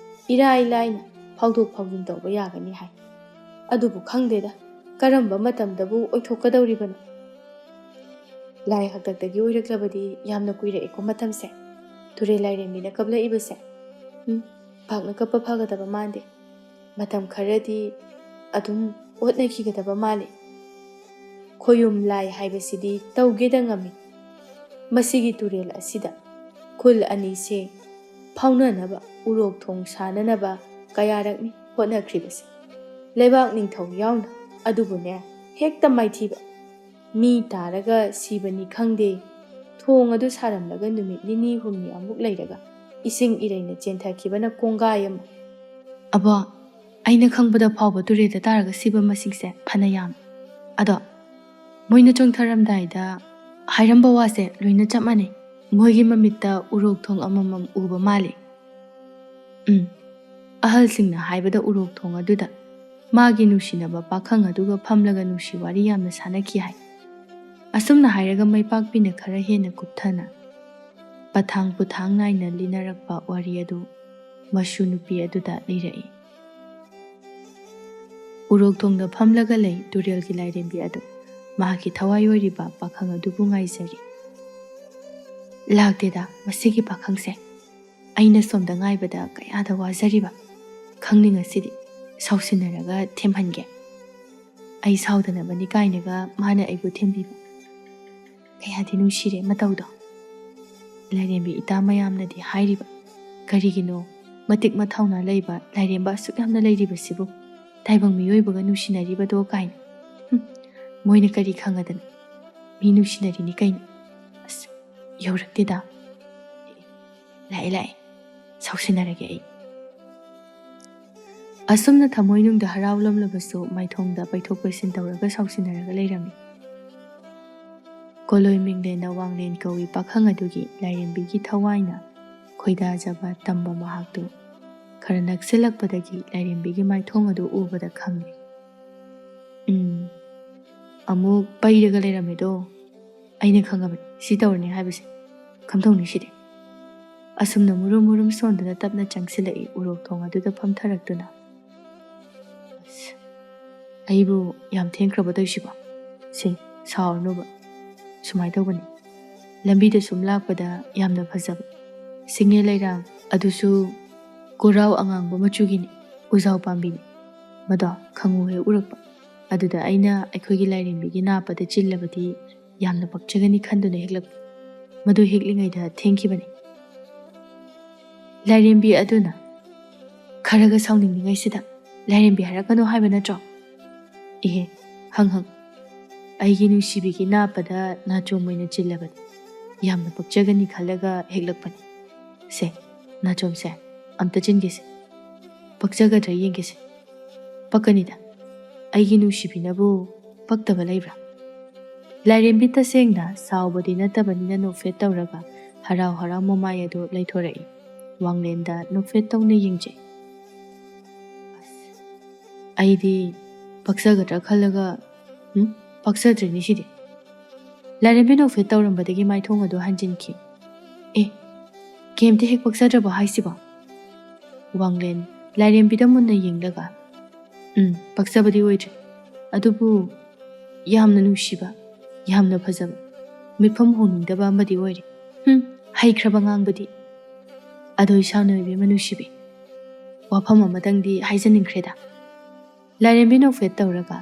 ꯏꯔꯥꯏ ꯂꯥꯏꯅ ꯐꯥꯎꯗꯣꯛ ꯐꯥꯎꯖꯤꯟ ꯇꯧꯕ ꯌꯥꯒꯅꯤ ꯍꯥꯏ꯫ ꯑꯗꯨꯕꯨ ꯈꯪꯗꯦꯗ ꯀꯔꯝꯕ ꯃꯇꯝꯗꯕꯨ ꯑꯣꯏꯊꯣꯛꯀꯗꯧꯔꯤꯕꯅꯣ? ꯂꯥꯏ ꯍꯥꯛꯇꯛꯇꯒꯤ ꯑꯣꯏꯔꯛꯂꯕꯗꯤ ꯌꯥꯝꯅ ꯀꯨꯏꯔꯛꯑꯦꯀꯣ ꯃꯇꯝꯁꯦ꯫ ꯇꯨꯔꯦꯜ ꯂꯥꯏꯔꯦꯝꯕꯤꯅ ꯀꯞꯂꯛꯏꯕꯁꯦ ꯄꯥꯛꯅ ꯀꯞꯄ ꯐꯒꯗꯕ ꯃꯥꯟꯗꯦ꯫ ꯃꯇꯝ ꯈꯔꯗꯤ ꯑꯗꯨꯝ ꯑꯣꯠꯅꯈꯤꯒꯗꯕ ꯃꯥꯜꯂꯤ꯫ ꯈꯣꯌꯨꯝ ꯂꯥꯏ ꯍꯥꯏꯕꯁꯤꯗꯤ ꯇꯧꯒꯦꯗ ꯉꯝꯃꯤ꯫ ꯃꯁꯤꯒꯤ ꯇꯨꯔꯦꯜ ꯑꯁꯤꯗ ꯈꯨꯜ ꯑꯅꯤꯁꯦ ꯐꯥꯎꯅꯅꯕ ꯎꯔꯣꯛ ꯊꯣꯡ ꯁꯥꯅꯅꯕ ꯀꯌꯥꯔꯛꯅꯤ ꯍꯣꯠꯅꯈ꯭ꯔꯤꯕꯁꯦ, ꯂꯩꯕꯥꯛ ꯅꯤꯡꯊꯧ ꯌꯥꯎꯅ꯫ ꯑꯗꯨꯕꯨꯅꯦ ꯍꯦꯛꯇ ꯃꯥꯏꯊꯤꯕ, ꯃꯤ ꯇꯥꯔꯒ ꯁꯤꯕꯅꯤ ꯈꯪꯗꯦ, ꯊꯣꯡ ꯑꯗꯨ ꯁꯥꯔꯝꯂꯒ ꯅꯨꯃꯤꯠ ꯅꯤꯅꯤ ꯍꯨꯝꯅꯤ ꯑꯃꯨꯛ ꯂꯩꯔꯒ ꯏꯁꯤꯡ ꯏꯔꯩꯅ ꯆꯦꯟꯊꯈꯤꯕꯅ ꯀꯣꯡꯒꯥꯏ ꯑꯃ꯫ ꯑꯕꯣ, ꯑꯩꯅ ꯈꯪꯕꯗ ꯐꯥꯎꯕ ꯇꯨꯔꯦꯜꯗ ꯇꯥꯔꯒ ꯁꯤꯕ ꯃꯁꯤꯡꯁꯦ ꯐꯅ ꯌꯥꯝꯃꯤ꯫ ꯑꯗꯣ ꯃꯣꯏꯅ ꯆꯣꯡꯊꯔꯝꯗꯥꯏꯗ ꯍꯥꯏꯔꯝꯕ ꯋꯥꯁꯦ ꯂꯣꯏꯅ ꯆꯞ ꯃꯥꯟꯅꯩ꯫ ꯃꯣꯏꯒꯤ ꯃꯃꯤꯠꯇ ꯎꯔꯣꯛ ꯊꯣꯡ ꯑꯃꯃꯝ ꯎꯕ ꯃꯥꯜꯂꯤ꯫ ꯑꯍꯜꯁꯤꯡꯅ ꯍꯥꯏꯕꯗ ꯎꯔꯣꯛ ꯊꯣꯡ ꯑꯗꯨꯗ ꯃꯥꯒꯤ ꯅꯨꯡꯁꯤꯅꯕ ꯄꯥꯈꯪ ꯑꯗꯨꯒ ꯐꯝꯂꯒ ꯅꯨꯡꯁꯤ ꯋꯥꯔꯤ ꯌꯥꯝꯅ ꯁꯥꯟꯅꯈꯤ ꯍꯥꯏ꯫ ꯑꯁꯨꯝꯅ ꯍꯥꯏꯔꯒ ꯃꯩꯄꯥꯛꯄꯤꯅ ꯈꯔ ꯍꯦꯟꯅ ꯀꯨꯞꯊꯅ ꯄꯊꯥꯡ ꯄꯨꯊꯥꯡ ꯅꯥꯏꯅ ꯂꯤꯅꯔꯛꯄ ꯋꯥꯔꯤ ꯑꯗꯨ ꯃꯁꯨ ꯅꯨꯄꯤ ꯑꯗꯨꯗ ꯂꯤꯔꯛꯏ꯫ ꯎꯔꯣꯛ ꯊꯣꯡꯗ ꯐꯝꯂꯒ ꯂꯩ ꯇꯨꯔꯦꯜꯒꯤ ꯂꯥꯏꯔꯦꯝꯕꯤ ꯑꯗꯨ ꯃꯍꯥꯛꯀꯤ ꯊꯋꯥꯏ ꯑꯣꯏꯔꯤꯕ ꯄꯥꯈꯪ ꯑꯗꯨꯕꯨ ꯉꯥꯏꯖꯔꯤ꯫ ꯂꯥꯛꯇꯦꯗ ꯃꯁꯤꯒꯤ ꯄꯥꯈꯪꯁꯦ, ꯑꯩꯅ ꯁꯣꯝꯗ ꯉꯥꯏꯕꯗ ꯀꯌꯥꯗ ꯋꯥꯖꯔꯤꯕ꯫ ꯈꯪꯅꯤꯡꯉꯁꯤꯗꯤ ꯁꯥꯎꯁꯤꯟꯅꯔꯒ ꯊꯦꯝꯍꯟꯒꯦ꯫ ꯑꯩ ꯁꯥꯎꯗꯅꯕꯅꯤ ꯀꯥꯏꯅꯒ ꯃꯥꯅ ꯑꯩꯕꯨ ꯊꯦꯝꯕꯤꯕ, ꯀꯌꯥꯗꯤ ꯅꯨꯡꯁꯤꯔꯦ ꯃꯇꯧꯗꯣ꯫ ꯂꯥꯏꯔꯦꯝꯕꯤ ꯏꯇꯥ ꯃꯌꯥꯝꯅꯗꯤ ꯍꯥꯏꯔꯤꯕ, ꯀꯔꯤꯒꯤꯅꯣ ꯃꯇꯤꯛ ꯃꯊꯧꯅꯥ ꯂꯩꯕ ꯂꯥꯏꯔꯦꯝꯕ ꯑꯁꯨꯛ ꯌꯥꯝꯅ ꯂꯩꯔꯤꯕꯁꯤꯕꯨ ꯇꯥꯏꯕꯪ ꯃꯤꯑꯣꯏꯕꯒ ꯅꯨꯡꯁꯤꯅꯔꯤꯕꯗꯣ ꯀꯥꯏꯅ꯫ ꯃꯣꯏꯅ ꯀꯔꯤ ꯈꯪꯉꯗꯅ ꯃꯤ ꯅꯨꯡꯁꯤꯅꯔꯤꯅꯤ ꯀꯩꯅꯣ꯫ ꯑꯁ ꯌꯧꯔꯛꯇꯦꯗ꯫ ꯂꯥꯛꯑꯦ ꯁꯥꯎꯁꯤꯟꯅꯔꯒꯦ ꯑꯩ꯫ ꯑꯁꯨꯝꯅ ꯊꯃꯣꯏꯅꯨꯡꯗ ꯍꯔꯥꯎꯂꯝꯂꯕꯁꯨ ꯃꯥꯏꯊꯣꯡꯗ ꯄꯩꯊꯣꯛ ꯄꯩꯁꯤꯟ ꯇꯧꯔꯒ ꯁꯥꯎꯁꯤꯟꯅꯔꯒ ꯂꯩꯔꯝꯃꯤ꯫ ꯀꯣꯂꯣꯏ ꯃꯤꯡꯂꯦꯟꯅ ꯋꯥꯡꯂꯦꯟ ꯀꯧꯏ ꯄꯥꯈꯪ ꯑꯗꯨꯒꯤ ꯂꯥꯏꯔꯦꯝꯕꯤꯒꯤ ꯊꯋꯥꯏꯅ ꯈꯣꯏꯗꯥꯖꯕ ꯇꯝꯕ ꯃꯍꯥꯛꯇꯨ ꯈꯔ ꯅꯛꯁꯤꯜꯂꯛꯄꯗꯒꯤ ꯂꯥꯏꯔꯦꯝꯕꯤꯒꯤ ꯃꯥꯏꯊꯣꯡ ꯑꯗꯨ ꯎꯕꯗ ꯈꯪꯂꯦ꯫ ꯑꯃꯨꯛ ꯄꯩꯔꯒ ꯂꯩꯔꯝꯃꯦꯗꯣ꯫ ꯑꯩꯅ ꯈꯪꯉꯕꯅꯤ ꯁꯤ ꯇꯧꯔꯅꯤ ꯍꯥꯏꯕꯁꯦ, ꯀꯝꯗꯧꯅꯤ ꯁꯤꯗꯤ? ꯑꯁꯨꯝꯅ ꯃꯨꯔꯨꯝ ꯃꯨꯔꯨꯝ ꯁꯣꯟꯗꯨꯅ ꯇꯞꯅ ꯆꯪꯁꯤꯜꯂꯛꯏ ꯎꯔꯣꯛ ꯊꯣꯡ ꯑꯗꯨꯗ ꯐꯝꯊꯔꯛꯇꯨꯅ꯫ ꯑꯩꯕꯨ ꯌꯥꯝ ꯊꯦꯡꯈ꯭ꯔꯕ ꯇꯧꯏꯁꯤꯕꯣ? ꯁꯥꯎꯔꯅꯨꯕ, ꯁꯨꯃꯥꯏꯅ ꯇꯧꯕꯅꯤ꯫ ꯂꯝꯕꯤꯗ ꯁꯨꯝ ꯂꯥꯛꯄꯗ ꯌꯥꯝꯅ ꯐꯖꯕ ꯁꯤꯡꯅꯦ ꯂꯩꯔꯥꯡ, ꯑꯗꯨꯁꯨ ꯀꯣꯔꯥꯎ ꯑꯉꯥꯡꯕ ꯃꯆꯨꯒꯤꯅꯤ, ꯎꯖꯥꯎ ꯄꯥꯝꯕꯤꯅꯤ, ꯃꯗꯣ ꯈꯪꯉꯨ ꯍꯦꯛ ꯎꯔꯛꯄ꯫ ꯑꯗꯨꯗ ꯑꯩꯅ ꯑꯩꯈꯣꯏꯒꯤ ꯂꯥꯏꯔꯦꯝꯕꯤꯒꯤ ꯅꯥꯞꯄꯗ ꯆꯤꯜꯂꯕꯗꯤ ꯌꯥꯝꯅ ꯄꯛꯆꯒꯅꯤ ꯈꯟꯗꯨꯅ ꯍꯦꯛꯂꯛꯄ ꯃꯗꯨ ꯍꯦꯛꯂꯤꯉꯩꯗ ꯊꯦꯡꯈꯤꯕꯅꯤ꯫ ꯂꯥꯏꯔꯦꯝꯕꯤ ꯑꯗꯨꯅ ꯈꯔꯒ ꯁꯥꯎꯅꯤꯡꯂꯤꯉꯩꯁꯤꯗ ꯂꯥꯏꯔꯦꯝꯕꯤ ꯍꯥꯏꯔꯛꯀꯅꯣ ꯍꯥꯏꯕ ꯅꯠꯇ꯭ꯔꯣ? ꯏꯍꯦ ꯍꯪ ꯑꯩꯒꯤ ꯅꯨꯡꯁꯤꯕꯤꯒꯤ ꯅꯥꯞꯄꯗ ꯅꯥꯆꯣꯝ ꯑꯣꯏꯅ ꯆꯤꯜꯂꯕꯗꯤ ꯌꯥꯝꯅ ꯄꯛꯆꯒꯅꯤ ꯈꯜꯂꯒ ꯍꯦꯛꯂꯛꯄꯅꯤ꯫ ꯁꯦ ꯅꯥꯆꯣꯝꯁꯦ ꯑꯝꯇ ꯆꯤꯟꯒꯦꯁꯦ, ꯄꯛꯆꯒꯗ꯭ꯔꯥ ꯌꯦꯡꯒꯦꯁꯦ꯫ ꯄꯛꯀꯅꯤꯗ, ꯑꯩꯒꯤ ꯅꯨꯡꯁꯤꯕꯤꯅꯕꯨ ꯄꯛꯇꯕ ꯂꯩꯕ꯭ꯔꯥ? ꯂꯥꯏꯔꯦꯝꯕꯤ ꯇꯁꯦꯡꯅ ꯁꯥꯎꯕꯗꯤ ꯅꯠꯇꯕꯅꯤꯅ ꯅꯣꯛꯐꯦꯠ ꯇꯧꯔꯒ ꯍꯔꯥꯎ ꯍꯔꯥꯎ ꯃꯃꯥꯏ ꯑꯗꯨ ꯂꯩꯊꯣꯔꯛꯏ꯫ ꯋꯥꯡꯂꯦꯟꯗ ꯅꯣꯛꯐꯦꯠ ꯇꯧꯅ ꯌꯦꯡꯖꯩ꯫ ꯑꯩꯗꯤ ꯄꯛꯆꯒꯗ꯭ꯔꯥ ꯈꯜꯂꯒ ꯄꯛꯆꯗ꯭ꯔꯤꯅꯤ ꯁꯤꯗꯤ꯫ ꯂꯥꯏꯔꯦꯝꯕꯤ ꯅꯣꯛꯐꯦꯠ ꯇꯧꯔꯝꯕꯗꯒꯤ ꯃꯥꯏꯊꯣꯡ ꯑꯗꯨ ꯍꯟꯖꯤꯟꯈꯤ꯫ ꯑꯦ ꯀꯦꯝꯇ ꯍꯦꯛ ꯄꯛꯆꯗ꯭ꯔꯕꯣ ꯍꯥꯏꯁꯤꯕꯣ? ꯋꯥꯡꯂꯦꯟ ꯂꯥꯏꯔꯦꯝꯕꯤꯗ ꯃꯨꯟꯅ ꯌꯦꯡꯂꯒ ꯄꯛꯆꯕꯗꯤ ꯑꯣꯏꯗ꯭ꯔꯤ, ꯑꯗꯨꯕꯨ ꯌꯥꯝꯅ ꯅꯨꯡꯁꯤꯕ, ꯌꯥꯝꯅ ꯐꯖꯕ, ꯃꯤꯠꯐꯝ ꯍꯣꯡꯅꯤꯡꯗꯕ ꯑꯃꯗꯤ ꯑꯣꯏꯔꯤ꯫ ꯍꯩꯈ꯭ꯔꯕ ꯉꯥꯡꯕꯗꯤ꯫ ꯑꯗꯣ ꯏꯁꯥꯅ ꯏꯕꯦꯝꯃ ꯅꯨꯡꯁꯤꯕꯤ, ꯋꯥꯐꯝ ꯑꯃꯇꯪꯗꯤ ꯍꯥꯏꯖꯅꯤꯡꯈ꯭ꯔꯦꯗ꯫ ꯂꯥꯏꯔꯦꯝꯕꯤ ꯅꯣꯛꯐꯦꯠ ꯇꯧꯔꯒ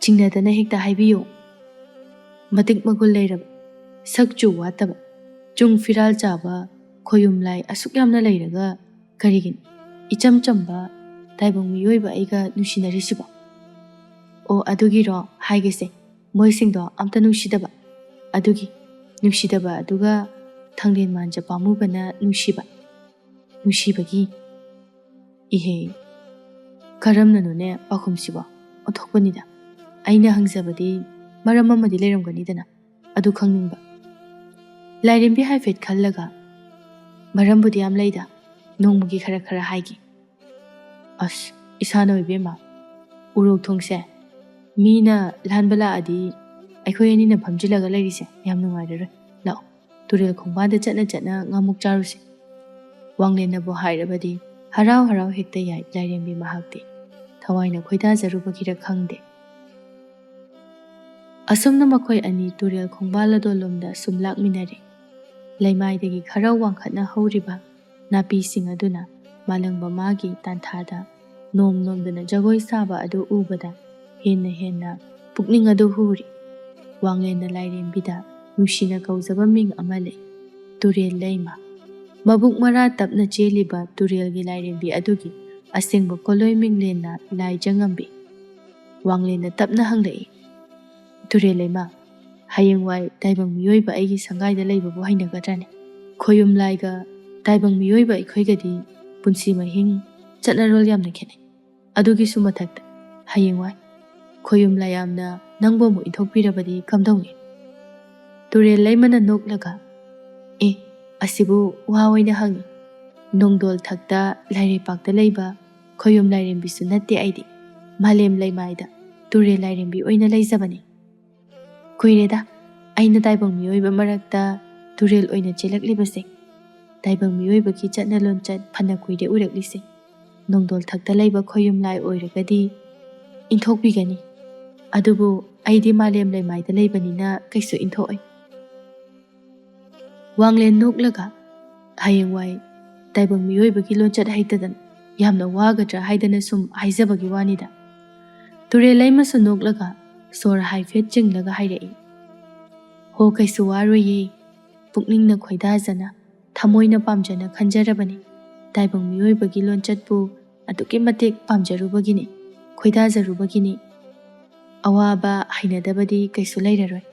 ꯆꯤꯡꯅꯗꯅ ꯍꯦꯛꯇ ꯍꯥꯏꯕꯤꯌꯨ꯫ ꯃꯇꯤꯛ ꯃꯒꯨꯟ ꯂꯩꯔꯕ, ꯁꯛ ꯆꯨ ꯋꯥꯠꯇꯕ, ꯆꯨꯡ ꯐꯤꯔꯥꯜ ꯆꯥꯕ ꯈꯣꯌꯨꯝ ꯂꯥꯏ ꯑꯁꯨꯛ ꯌꯥꯝꯅ ꯂꯩꯔꯒ ꯀꯔꯤꯒꯤꯅꯣ ꯏꯆꯝ ꯆꯝꯕ ꯇꯥꯏꯕꯪ ꯃꯤꯑꯣꯏꯕ ꯑꯩꯒ ꯅꯨꯡꯁꯤꯅꯔꯤꯁꯤꯕꯣ? ꯑꯣ ꯑꯗꯨꯒꯤꯔꯣ ꯍꯥꯏꯒꯦꯁꯦ, ꯃꯣꯏꯁꯤꯡꯗꯣ ꯑꯝꯇ ꯅꯨꯡꯁꯤꯗꯕ, ꯑꯗꯨꯒꯤ ꯅꯨꯡꯁꯤꯗꯕ ꯑꯗꯨꯒ ꯊꯪꯂꯦꯟ ꯃꯥꯟꯖ ꯄꯥꯝꯃꯨꯕꯅ ꯅꯨꯡꯁꯤꯕꯒꯤ꯫ ꯏꯍꯦ ꯀꯔꯝꯅꯅꯣꯅꯦ ꯄꯥꯎꯈꯨꯝꯁꯤꯕꯣ? ꯑꯣꯟꯊꯣꯛꯄꯅꯤꯗ꯫ ꯑꯩꯅ ꯍꯪꯖꯕꯗꯤ ꯃꯔꯝ ꯑꯃꯗꯤ ꯂꯩꯔꯝꯒꯅꯤꯗꯅ, ꯑꯗꯨ ꯈꯪꯅꯤꯡꯕ꯫ ꯂꯥꯏꯔꯦꯝꯕꯤ ꯍꯥꯏꯐꯦꯠ ꯈꯜꯂꯒ ꯃꯔꯝꯕꯨꯗꯤ ꯌꯥꯝ ꯂꯩꯗ, ꯅꯣꯡꯃꯒꯤ ꯈꯔ ꯈꯔ ꯍꯥꯏꯒꯦ꯫ ꯑꯁ ꯏꯁꯥꯅ ꯏꯕꯦꯝꯃ, ꯎꯔꯣꯛ ꯊꯣꯡꯁꯦ ꯃꯤꯅ ꯂꯥꯟꯕ ꯂꯥꯛꯑꯗꯤ ꯑꯩꯈꯣꯏ ꯑꯅꯤꯅ ꯐꯝꯖꯤꯜꯂꯒ ꯂꯩꯔꯤꯁꯦ ꯌꯥꯝ ꯅꯨꯡꯉꯥꯏꯔꯔꯣꯏ꯫ ꯂꯥꯛꯑꯣ ꯇꯨꯔꯦꯜ ꯈꯣꯡꯕꯥꯟꯗ ꯆꯠꯅ ꯉꯥꯃꯨꯛ ꯆꯥꯔꯨꯁꯦ꯫ ꯋꯥꯡꯂꯦꯟꯅꯕꯨ ꯍꯥꯏꯔꯕꯗꯤ ꯍꯔꯥꯎ ꯍꯔꯥꯎ ꯍꯦꯛꯇ ꯌꯥꯏ ꯂꯥꯏꯔꯦꯝꯕꯤ ꯃꯍꯥꯛꯇꯤ, ꯊꯋꯥꯏꯅ ꯈꯣꯏꯗꯥꯖꯔꯨꯕꯒꯤꯔ ꯈꯪꯗꯦ꯫ ꯑꯁꯨꯝꯅ ꯃꯈꯣꯏ ꯑꯅꯤ ꯇꯨꯔꯦꯜ ꯈꯣꯡꯕꯥꯟ ꯂꯗꯣꯜꯂꯣꯝꯗ ꯁꯨꯝ ꯂꯥꯛꯃꯤꯟꯅꯔꯦ꯫ ꯂꯩꯃꯥꯏꯗꯒꯤ ꯈꯔ ꯋꯥꯡꯈꯠꯅ ꯍꯧꯔꯤꯕ ꯅꯥꯄꯤꯁꯤꯡ ꯑꯗꯨꯅ ꯃꯥꯂꯪꯕ ꯃꯥꯒꯤ ꯇꯥꯟꯊꯥꯗ ꯅꯣꯝ ꯅꯣꯝꯗꯅ ꯖꯒꯣꯏ ꯁꯥꯕ ꯑꯗꯨ ꯎꯕꯗ ꯍꯦꯟꯅ ꯄꯨꯛꯅꯤꯡ ꯑꯗꯨ ꯍꯨꯔꯤ꯫ ꯋꯥꯡꯂꯦꯟꯅ ꯂꯥꯏꯔꯦꯝꯕꯤꯗ ꯅꯨꯡꯁꯤꯅ ꯀꯧꯖꯕ ꯃꯤꯡ ꯑꯃ ꯂꯩ, ꯇꯨꯔꯦꯜ ꯂꯩꯃ꯫ ꯃꯕꯨꯛ ꯃꯔꯥ ꯇꯞꯅ ꯆꯦꯜꯂꯤꯕ ꯇꯨꯔꯦꯜꯒꯤ ꯂꯥꯏꯔꯦꯝꯕꯤ ꯑꯗꯨꯒꯤ ꯑꯁꯦꯡꯕ ꯀꯣꯂꯣꯏ ꯃꯤꯡꯂꯦꯟꯅ ꯂꯥꯏꯖꯉꯝꯕꯤ꯫ ꯋꯥꯡꯂꯦꯟꯅ ꯇꯞꯅ ꯍꯪꯂꯛꯏ, ꯇꯨꯔꯦꯜ ꯂꯩꯃ, ꯍꯌꯦꯡꯋꯥꯏ ꯇꯥꯏꯕꯪ ꯃꯤꯑꯣꯏꯕ ꯑꯩꯒꯤ ꯁꯪꯒꯥꯏꯗ ꯂꯩꯕꯕꯨ ꯍꯩꯅꯒꯗ꯭ꯔꯥꯅꯦ? ꯈꯣꯌꯨꯝ ꯂꯥꯏꯒ ꯇꯥꯏꯕꯪ ꯃꯤꯑꯣꯏꯕ ꯑꯩꯈꯣꯏꯒꯗꯤ ꯄꯨꯟꯁꯤ ꯃꯍꯤꯡ ꯆꯠꯅꯔꯣꯜ ꯌꯥꯝꯅ ꯈꯦꯠꯅꯩ꯫ ꯑꯗꯨꯒꯤꯁꯨ ꯃꯊꯛꯇ ꯍꯌꯦꯡꯋꯥꯏ ꯈꯣꯌꯨꯝ ꯂꯥꯏꯌꯥꯝꯅ ꯅꯪꯕꯨ ꯑꯃꯨꯛ ꯏꯟꯊꯣꯛꯄꯤꯔꯕꯗꯤ ꯀꯝꯗꯧꯅꯤ? ꯇꯨꯔꯦꯜ ꯂꯩꯃꯅ ꯅꯣꯛꯂꯒ ꯑꯁꯤꯕꯨ ꯋꯥ ꯑꯣꯏꯅ ꯍꯪꯉꯤ꯫ ꯅꯣꯡꯗꯣꯜ ꯊꯛꯇ ꯂꯥꯏꯔꯩꯄꯥꯛꯇ ꯂꯩꯕ ꯈꯣꯌꯨꯝ ꯂꯥꯏꯔꯦꯝꯕꯤꯁꯨ ꯅꯠꯇꯦ ꯑꯩꯗꯤ, ꯃꯥꯂꯦꯝ ꯂꯩꯃꯥꯏꯗ ꯇꯨꯔꯦꯜ ꯂꯥꯏꯔꯦꯝꯕꯤ ꯑꯣꯏꯅ ꯂꯩꯖꯕꯅꯤ꯫ ꯀꯨꯏꯔꯦꯗ ꯑꯩꯅ ꯇꯥꯏꯕꯪ ꯃꯤꯑꯣꯏꯕ ꯃꯔꯛꯇ ꯇꯨꯔꯦꯜ ꯑꯣꯏꯅ ꯆꯦꯜꯂꯛꯂꯤꯕꯁꯦ, ꯇꯥꯏꯕꯪ ꯃꯤꯑꯣꯏꯕꯒꯤ ꯆꯠꯅ ꯂꯣꯟꯆꯠ ꯐꯅ ꯀꯨꯏꯔꯦ ꯎꯔꯛꯂꯤꯁꯦ꯫ ꯅꯣꯡꯗꯣꯜ ꯊꯛꯇ ꯂꯩꯕ ꯈꯣꯌꯨꯝ ꯂꯥꯏ ꯑꯣꯏꯔꯒꯗꯤ ꯏꯟꯊꯣꯛꯄꯤꯒꯅꯤ, ꯑꯗꯨꯕꯨ ꯑꯩꯗꯤ ꯃꯥꯂꯦꯝ ꯂꯩꯃꯥꯏꯗ ꯂꯩꯕꯅꯤꯅ ꯀꯩꯁꯨ ꯏꯟꯊꯣꯛꯑꯣꯏ꯫ ꯋꯥꯡꯂꯦꯟ ꯅꯣꯛꯂꯒ ꯍꯌꯦꯡꯋꯥꯏ ꯇꯥꯏꯕꯪ ꯃꯤꯑꯣꯏꯕꯒꯤ ꯂꯣꯟꯆꯠ ꯍꯩꯇꯗꯅ ꯌꯥꯝꯅ ꯋꯥꯒꯗ꯭ꯔꯥ ꯍꯥꯏꯗꯅ ꯁꯨꯝ ꯍꯥꯏꯖꯕꯒꯤ ꯋꯥꯅꯤꯗ꯫ ꯇꯨꯔꯦꯜ ꯂꯩꯃꯁꯨ ꯅꯣꯛꯂꯒ ꯁꯣꯔ ꯍꯥꯏꯐꯦꯠ ꯆꯤꯡꯂꯒ ꯍꯥꯏꯔꯛꯏ, ꯍꯣ ꯀꯩꯁꯨ ꯋꯥꯔꯣꯏꯌꯦ, ꯄꯨꯛꯅꯤꯡꯅ ꯈꯣꯏꯗꯥꯖꯅ ꯊꯃꯣꯏꯅ ꯄꯥꯝꯖꯅ ꯈꯟꯖꯔꯕꯅꯤ꯫ ꯇꯥꯏꯕꯪ ꯃꯤꯑꯣꯏꯕꯒꯤ ꯂꯣꯟꯆꯠꯄꯨ ꯑꯗꯨꯛꯀꯤ ꯃꯇꯤꯛ ꯄꯥꯝꯖꯔꯨꯕꯒꯤꯅꯤ, ꯈꯣꯏꯗꯥꯖꯔꯨꯕꯒꯤꯅꯤ꯫ ꯑꯋꯥꯕ ꯍꯩꯅꯗꯕꯗꯤ ꯀꯩꯁꯨ ꯂꯩꯔꯔꯣꯏ꯫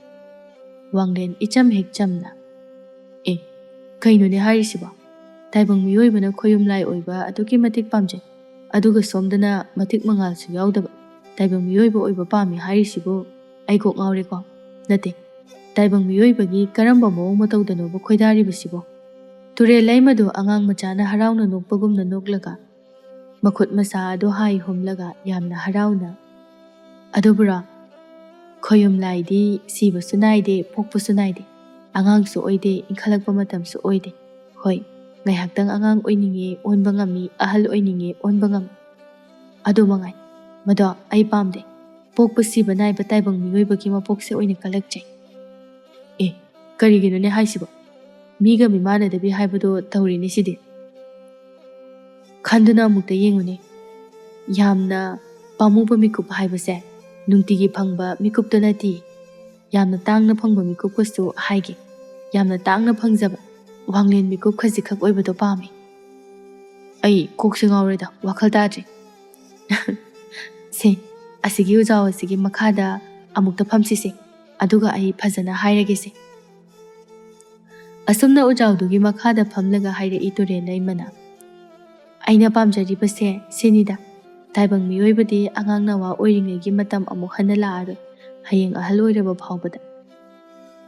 ꯋꯥꯡꯂꯦꯟ ꯏꯆꯝ ꯍꯦꯛ ꯆꯝꯅ, ꯀꯩꯅꯣꯅꯦ ꯍꯥꯏꯔꯤꯁꯤꯕꯣ? ꯇꯥꯏꯕꯪ ꯃꯤꯑꯣꯏꯕꯅ ꯈꯣꯌꯨꯝ ꯂꯥꯏ ꯑꯣꯏꯕ ꯑꯗꯨꯛꯀꯤ ꯃꯇꯤꯛ ꯄꯥꯝꯖꯩ, ꯑꯗꯨꯒ ꯁꯣꯝꯗꯅ ꯃꯇꯤꯛ ꯃꯉꯥꯜꯁꯨ ꯌꯥꯎꯗꯕ ꯇꯥꯏꯕꯪ ꯃꯤꯑꯣꯏꯕ ꯑꯣꯏꯕ ꯄꯥꯝꯃꯤ ꯍꯥꯏꯔꯤꯁꯤꯕꯨ ꯑꯩ ꯀꯣꯛ ꯉꯥꯎꯔꯦꯀꯣ? ꯅꯠꯇꯦ, ꯇꯥꯏꯕꯪ ꯃꯤꯑꯣꯏꯕꯒꯤ ꯀꯔꯝꯕ ꯃꯑꯣꯡ ꯃꯇꯧꯗꯅꯣꯕ ꯈꯣꯏꯗꯥꯔꯤꯕꯁꯤꯕꯣ? ꯇꯨꯔꯦꯜ ꯂꯩꯃꯗꯨ ꯑꯉꯥꯡ ꯃꯆꯥꯅ ꯍꯔꯥꯎꯅ ꯅꯣꯛꯄꯒꯨꯝꯅ ꯅꯣꯛꯂꯒ ꯃꯈꯨꯠ ꯃꯁꯥ ꯑꯗꯨ ꯍꯥꯏ ꯍꯨꯝꯂꯒ ꯌꯥꯝꯅ ꯍꯔꯥꯎꯅ, ꯑꯗꯨꯕꯨꯔꯣ, ꯈꯣꯌꯨꯝ ꯂꯥꯏꯗꯤ ꯁꯤꯕꯁꯨ ꯅꯥꯏꯗꯦ, ꯄꯣꯛꯄꯁꯨ ꯅꯥꯏꯗꯦ, ꯑꯉꯥꯡꯁꯨ ꯑꯣꯏꯗꯦ, ꯏꯟꯈꯠꯂꯛꯄ ꯃꯇꯝꯁꯨ ꯑꯣꯏꯗꯦ꯫ ꯍꯣꯏ, ꯉꯥꯏꯍꯥꯛꯇꯪ ꯑꯉꯥꯡ ꯑꯣꯏꯅꯤꯡꯉꯦ ꯑꯣꯟꯕ ꯉꯝꯃꯤ, ꯑꯍꯜ ꯑꯣꯏꯅꯤꯡꯉꯦ ꯑꯣꯟꯕ ꯉꯝꯃꯤ, ꯑꯗꯨ ꯃꯉꯥꯏ꯫ ꯃꯗꯣ ꯑꯩ ꯄꯥꯝꯗꯦ, ꯄꯣꯛꯄ ꯁꯤꯕ ꯅꯥꯏꯕ ꯇꯥꯏꯕꯪ ꯃꯤꯑꯣꯏꯕꯒꯤ ꯃꯄꯣꯛꯁꯦ ꯑꯣꯏꯅ ꯀꯜꯂꯛꯆꯩ꯫ ꯀꯔꯤꯒꯤꯅꯣꯅꯦ ꯍꯥꯏꯁꯤꯕꯣ? ꯃꯤꯒ ꯃꯤꯃꯥꯟꯅꯗꯕꯤ ꯍꯥꯏꯕꯗꯣ ꯇꯧꯔꯤꯅꯤ ꯁꯤꯗꯤ꯫ ꯈꯟꯗꯨꯅ ꯑꯃꯨꯛꯇ ꯌꯦꯡꯉꯨꯅꯦ, ꯌꯥꯝꯅ ꯄꯥꯝꯃꯨꯕ ꯃꯤꯀꯨꯞ ꯍꯥꯏꯕꯁꯦ ꯅꯨꯡꯇꯤꯒꯤ ꯐꯪꯕ ꯃꯤꯀꯨꯞꯇꯣ ꯅꯠꯇꯦ, ꯌꯥꯝꯅ ꯇꯥꯡꯅ ꯐꯪꯕ ꯃꯤꯀꯨꯞꯀꯁꯨ ꯍꯥꯏꯒꯦ, ꯌꯥꯝꯅ ꯇꯥꯡꯅ ꯐꯪꯖꯕ ꯋꯥꯡꯂꯦꯟ ꯃꯤꯀꯨꯞ ꯈꯖꯤꯛꯈꯛ ꯑꯣꯏꯕꯗꯣ ꯄꯥꯝꯃꯤ꯫ ꯑꯩ ꯀꯣꯛꯁꯤ ꯉꯥꯎꯔꯦꯗ, ꯋꯥꯈꯜ ꯇꯥꯗ꯭ꯔꯤ꯫ ꯁꯦ, ꯑꯁꯤꯒꯤ ꯎꯖꯥꯎ ꯑꯁꯤꯒꯤ ꯃꯈꯥꯗ ꯑꯃꯨꯛꯇ ꯐꯝꯁꯤꯁꯦ, ꯑꯗꯨꯒ ꯑꯩ ꯐꯖꯅ ꯍꯥꯏꯔꯒꯦꯁꯦ꯫ ꯑꯁꯨꯝꯅ ꯎꯖꯥꯎꯗꯨꯒꯤ ꯃꯈꯥꯗ ꯐꯝꯂꯒ ꯍꯥꯏꯔꯛꯏ ꯇꯨꯔꯦꯜ ꯂꯩꯃꯅ, ꯑꯩꯅ ꯄꯥꯝꯖꯔꯤꯕꯁꯦ ꯁꯤꯅꯤꯗ, ꯇꯥꯏꯕꯪ ꯃꯤꯑꯣꯏꯕꯗꯤ ꯑꯉꯥꯡ ꯅꯋꯥ ꯑꯣꯏꯔꯤꯉꯩꯒꯤ ꯃꯇꯝ ꯑꯃꯨꯛ ꯍꯟꯅ ꯂꯥꯛꯑꯔꯣꯏ, ꯍꯌꯦꯡ ꯑꯍꯜ ꯑꯣꯏꯔꯕ ꯐꯥꯎꯕꯗ꯫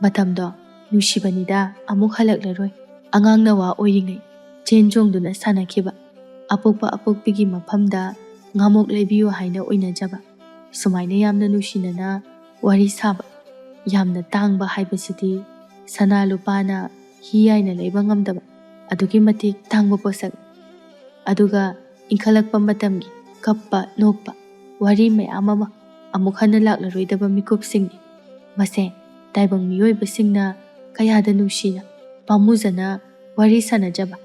ꯃꯇꯝꯗꯣ ꯅꯨꯡꯁꯤꯕꯅꯤꯗ, ꯑꯃꯨꯛ ꯍꯜꯂꯛꯂꯔꯣꯏ꯫ ꯑꯉꯥꯡ ꯅꯋꯥ ꯑꯣꯏꯔꯤꯉꯩ ꯆꯦꯟ ꯆꯣꯡꯗꯨꯅ ꯁꯥꯟꯅꯈꯤꯕ, ꯑꯄꯣꯛꯄ ꯑꯄꯣꯛꯄꯤꯒꯤ ꯃꯐꯝꯗ ꯉꯥꯃꯣꯛ ꯂꯩꯕꯤꯌꯨ ꯍꯥꯏꯅ ꯑꯣꯏꯅꯖꯕ, ꯁꯨꯃꯥꯏꯅ ꯌꯥꯝꯅ ꯅꯨꯡꯁꯤꯅꯅ ꯋꯥꯔꯤ ꯁꯥꯕ, ꯌꯥꯝꯅ ꯇꯥꯡꯕ ꯍꯥꯏꯕꯁꯤꯗꯤ ꯁꯅꯥ ꯂꯨꯄꯥꯅ ꯍꯤ ꯌꯥꯏꯅ ꯂꯩꯕ ꯉꯝꯗꯕ ꯑꯗꯨꯛꯀꯤ ꯃꯇꯤꯛ ꯇꯥꯡꯕ ꯄꯣꯠꯁꯛ꯫ ꯑꯗꯨꯒ ꯏꯟꯈꯠꯂꯛꯄ ꯃꯇꯝꯒꯤ ꯀꯞꯄ ꯅꯣꯛꯄ ꯋꯥꯔꯤ ꯃꯌꯥꯝ ꯑꯃ ꯑꯃꯨꯛ ꯍꯟꯅ ꯂꯥꯛꯂꯔꯣꯏꯗꯕ ꯃꯤꯀꯨꯞꯁꯤꯡꯅꯤ꯫ ꯃꯁꯦ ꯇꯥꯏꯕꯪ ꯃꯤꯑꯣꯏꯕꯁꯤꯡꯅ ꯀꯌꯥꯗ ꯅꯨꯡꯁꯤꯅ ꯄꯥꯝꯃꯨꯖꯅ ꯋꯥꯔꯤ ꯁꯥꯅꯖꯕ,